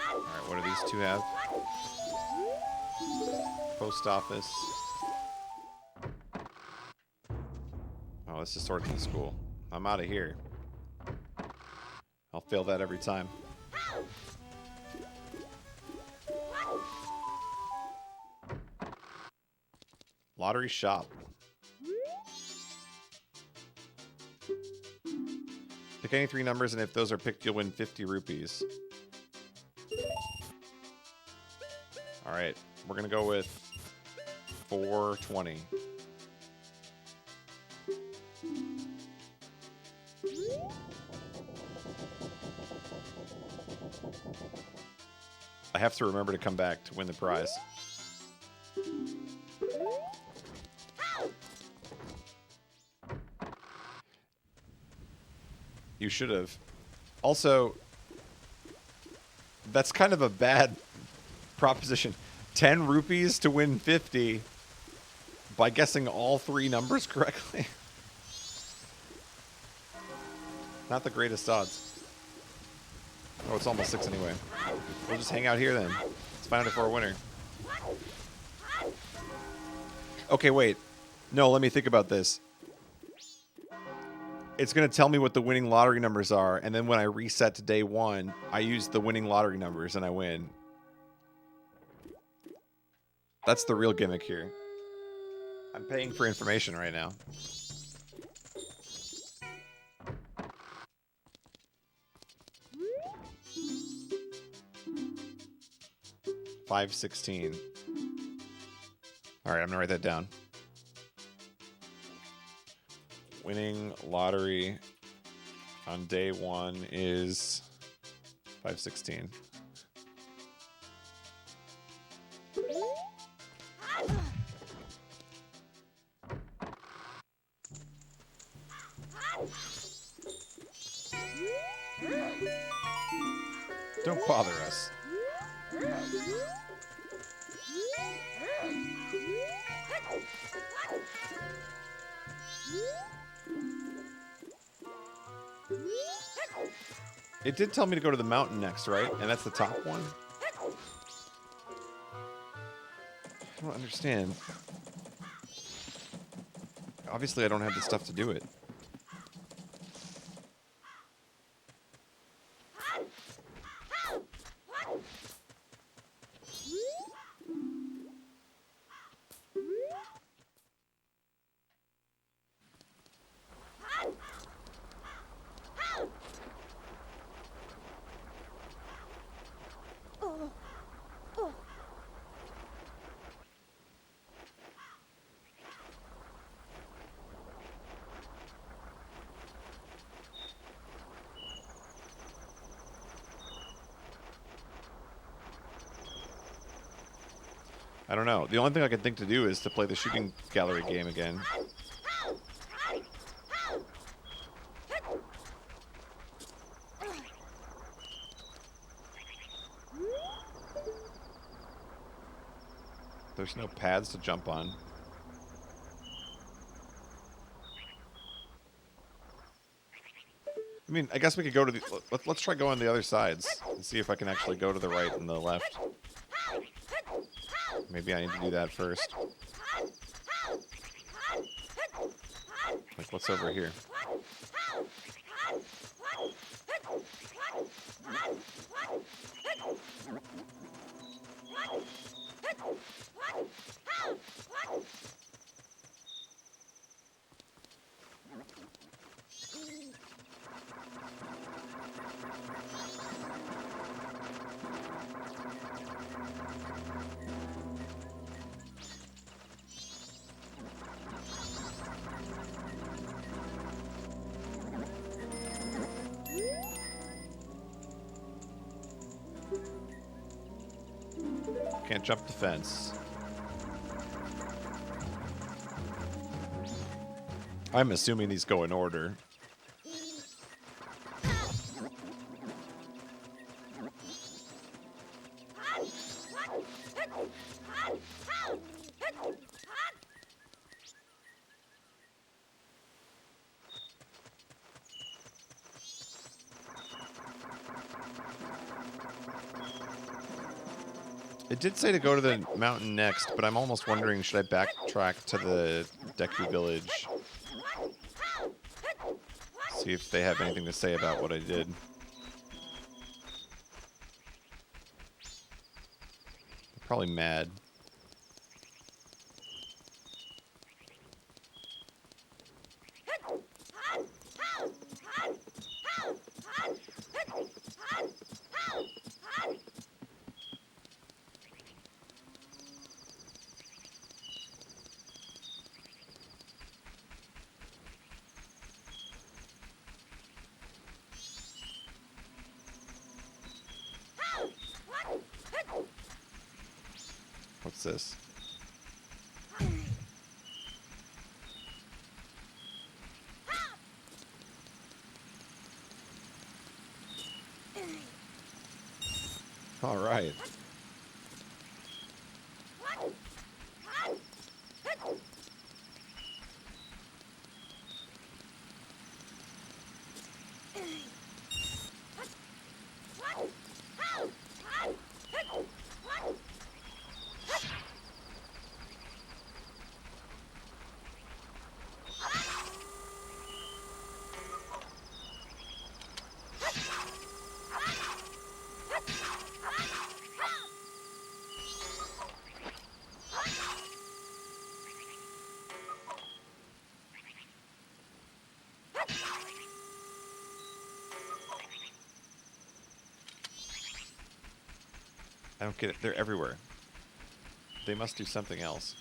Alright, what do these two have? Post office. Oh, this is Swordsman School. I'm out of here. I'll fail that every time. Lottery shop. Pick any 3 numbers, and if those are picked, you'll win 50 rupees. Alright, we're gonna go with 420. I have to remember to come back to win the prize. You should have. Also, that's kind of a bad proposition. 10 rupees to win 50 by guessing all 3 numbers correctly. Not the greatest odds. Oh, it's almost 6 anyway. We'll just hang out here then. Let's find out if we're a winner. Okay, wait. No, let me think about this. It's going to tell me what the winning lottery numbers are, and then when I reset to day 1, I use the winning lottery numbers and I win. That's the real gimmick here. I'm paying for information right now. $5.16. All right, I'm gonna write that down. Winning lottery on day 1 is $5.16. Don't bother us. It did tell me to go to the mountain next, right? And that's the top one? I don't understand. Obviously, I don't have the stuff to do it. I don't know. The only thing I can think to do is to play the shooting gallery game again. There's no pads to jump on. I mean, I guess we could go to the... Let's try going on the other sides and see if I can actually go to the right and the left. Maybe I need to do that first. Like, what's over here? Can't jump the fence. I'm assuming these go in order. It did say to go to the mountain next, but I'm almost wondering, should I backtrack to the Deku Village? See if they have anything to say about what I did. They're probably mad. What's this? All right. I don't get it. They're everywhere. They must do something else.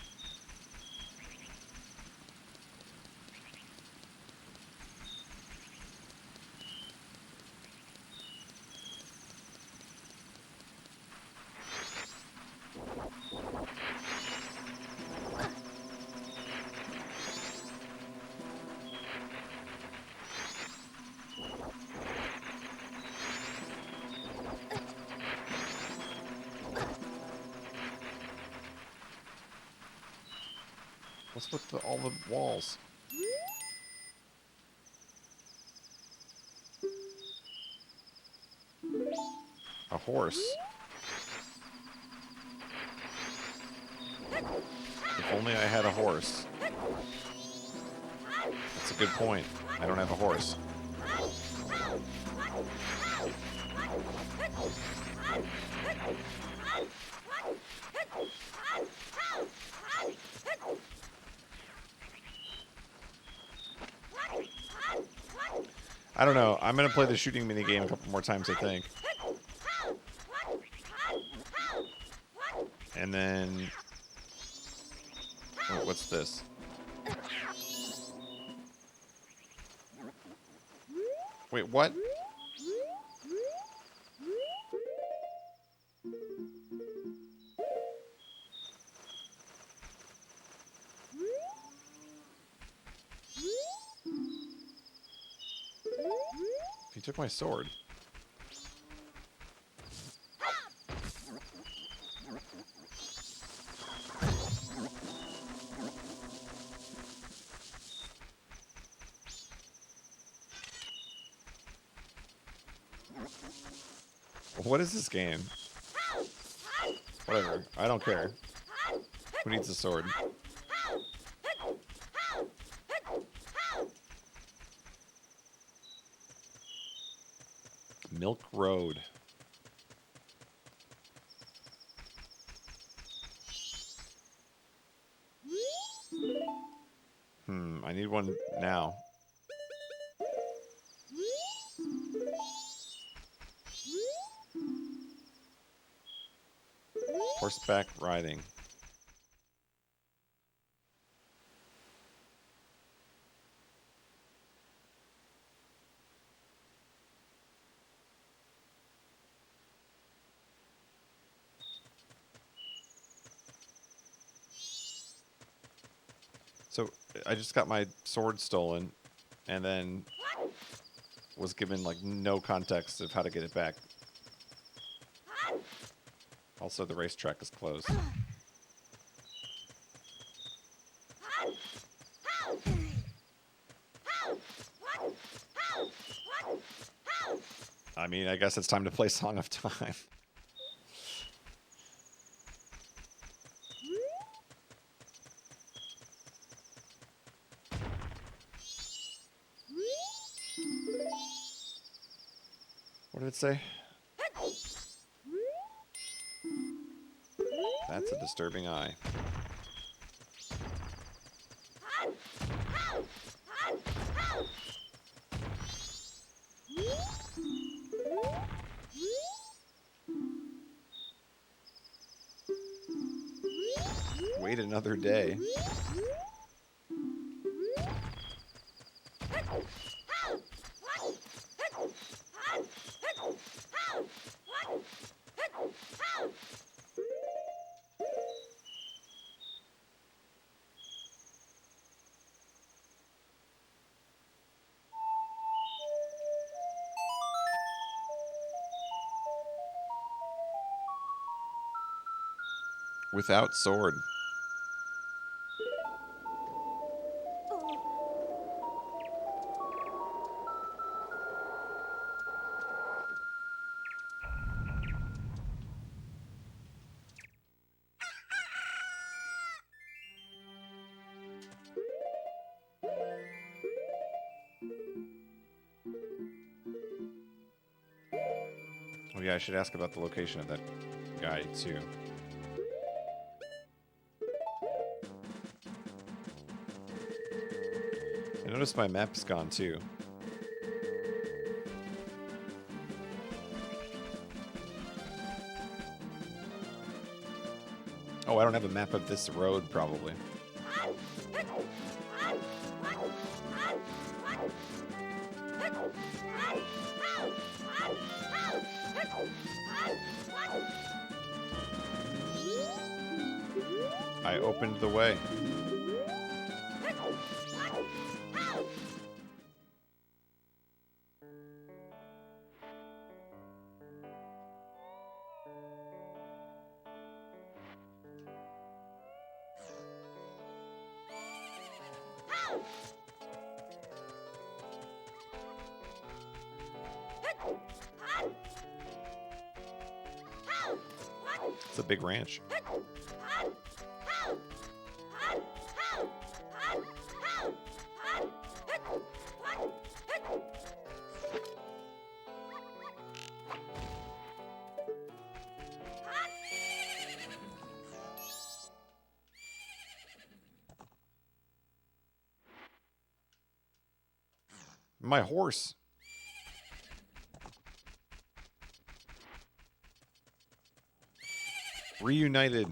What's with all the walls? A horse. If only I had a horse. That's a good point. I don't have a horse. I don't know. I'm going to play the shooting minigame a couple more times, I think. And then... oh, what's this? Wait, what? He took my sword. What is this game? Whatever. I don't care. Who needs a sword? Milk Road. I need one now. Horseback riding. So I just got my sword stolen and then was given like no context of how to get it back. Also, the racetrack is closed. I mean, I guess it's time to play Song of Time. What did it say? That's a disturbing eye. Wait another day. Without sword. Oh yeah, I should ask about the location of that guy too. I noticed my map's gone too. Oh, I don't have a map of this road, probably. I opened the way. It's a big ranch. My horse. Reunited.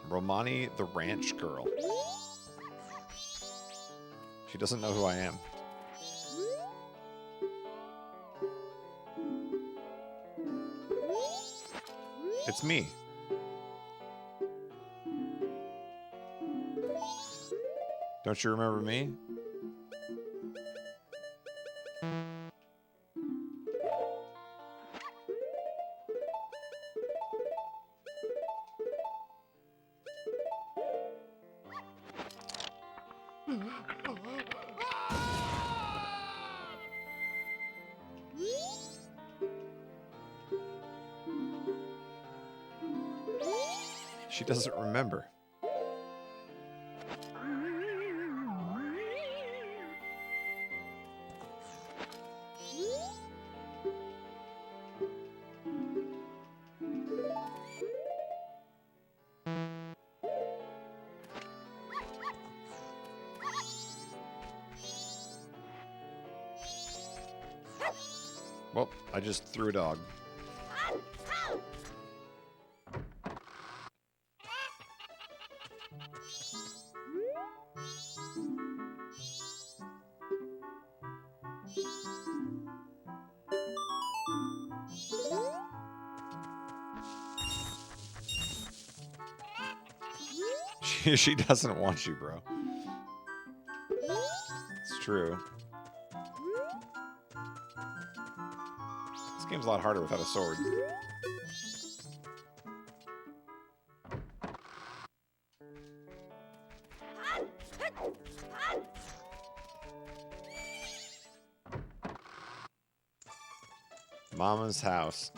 Romani the ranch girl. She doesn't know who I am. It's me. Don't you remember me? She doesn't remember. Well, I just threw a dog. She doesn't want you, bro. It's true. This game's a lot harder without a sword. Mama's house.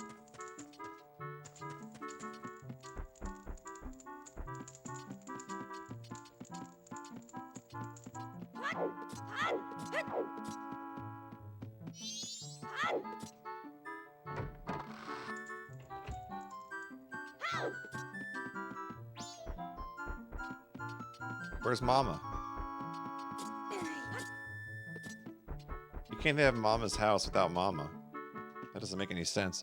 Where's Mama? You can't have Mama's house without Mama. That doesn't make any sense.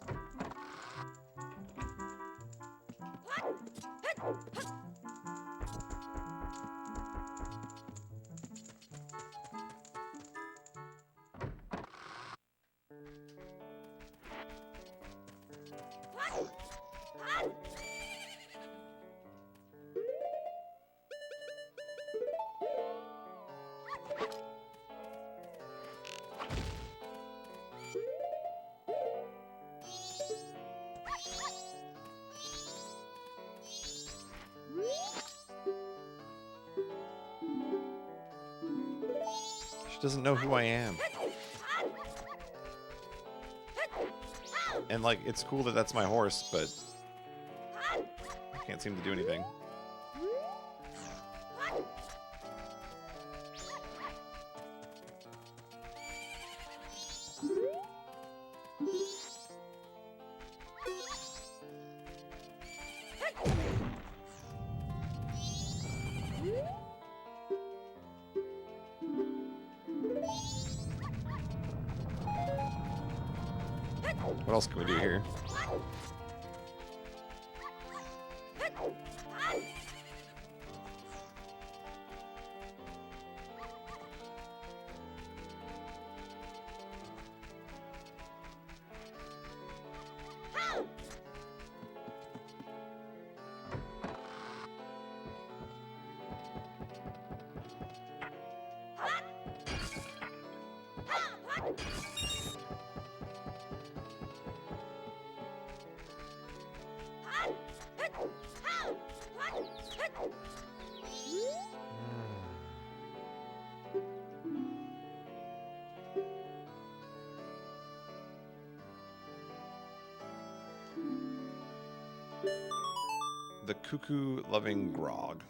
She doesn't know who I am. And, like, it's cool that that's my horse, but I can't seem to do anything. What else can we do here? The cuckoo-loving grog.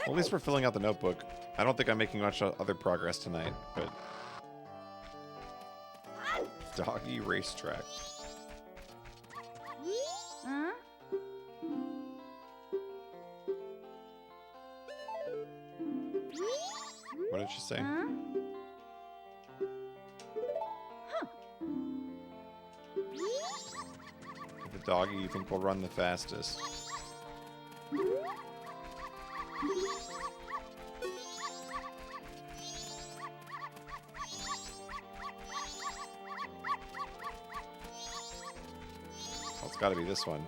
Well, at least we're filling out the notebook. I don't think I'm making much other progress tonight, but... Doggy racetrack. What did she say? The doggy you think will run the fastest. Oh, it's got to be this one.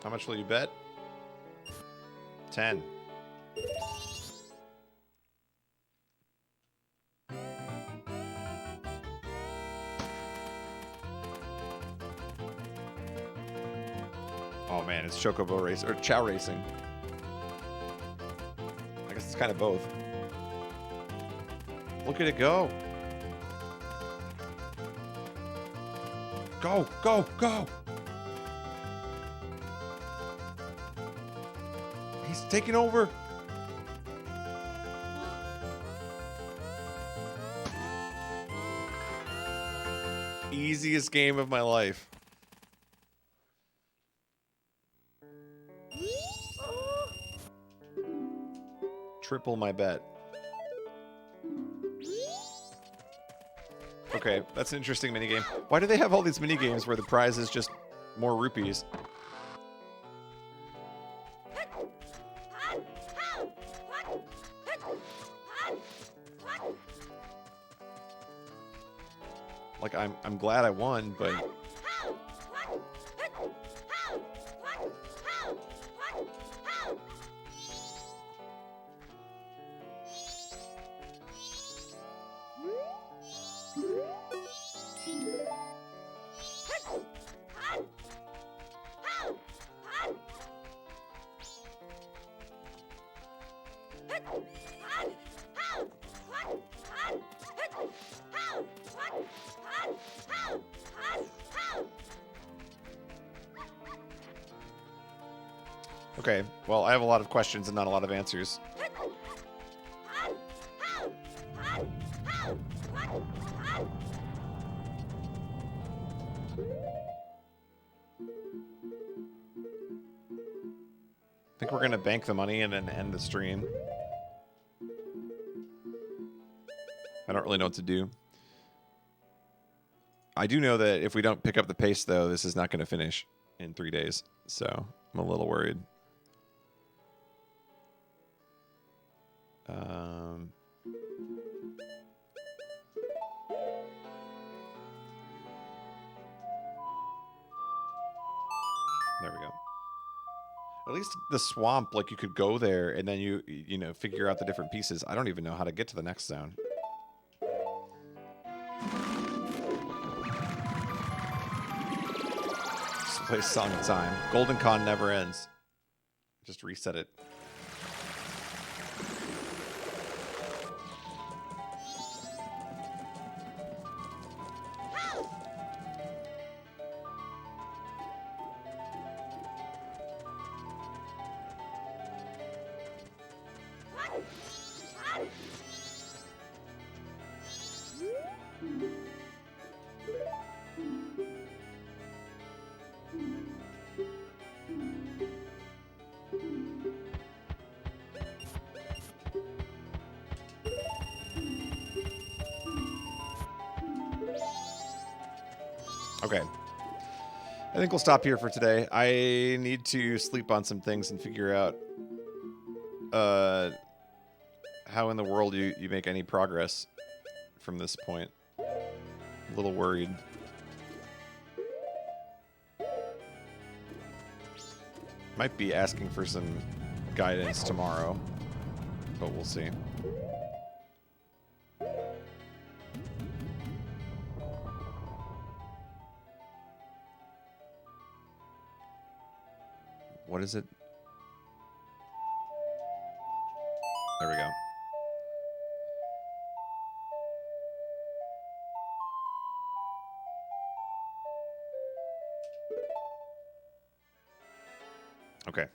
How much will you bet? 10. Oh man, it's Chocobo Race or Chow Racing. I guess it's kind of both. Look at it go. Go, go, go. He's taking over. Easiest game of my life. Triple my bet. Okay, that's an interesting minigame. Why do they have all these minigames where the prize is just more rupees? Like, I'm glad I won, but... Okay, well, I have a lot of questions and not a lot of answers. I think we're going to bank the money and then end the stream. I don't really know what to do. I do know that if we don't pick up the pace, though, this is not going to finish in 3 days. So I'm a little worried. There we go. At least the swamp, like, you could go there and then you know, figure out the different pieces. I don't even know how to get to the next zone. Just play Song of Time. Golden Con never ends. Just reset it. Okay. I think we'll stop here for today. I need to sleep on some things and figure out how in the world you make any progress from this point. A little worried. Might be asking for some guidance tomorrow, but we'll see. What is it? There we go. Okay.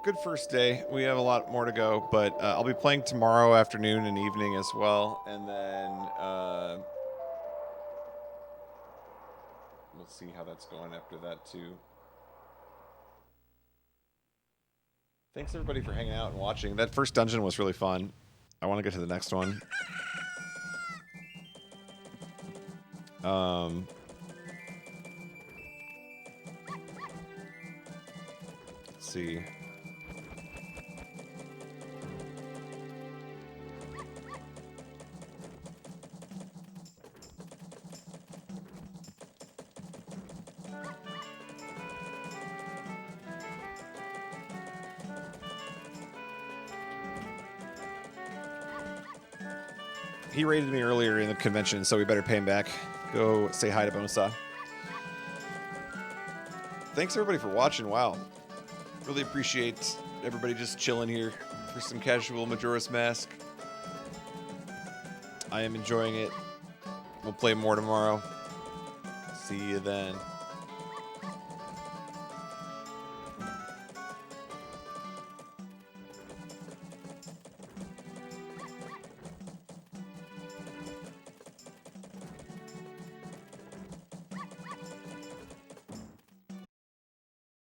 Good first day. We have a lot more to go, but I'll be playing tomorrow afternoon and evening as well, and then we'll see how that's going after that too. Thanks everybody for hanging out and watching. That first dungeon was really fun. I want to get to the next one. Let's see. He raided me earlier in the convention, so we better pay him back. Go say hi to Bonesaw. Thanks everybody for watching. Wow. Really appreciate everybody just chilling here for some casual Majora's Mask. I am enjoying it. We'll play more tomorrow. See you then.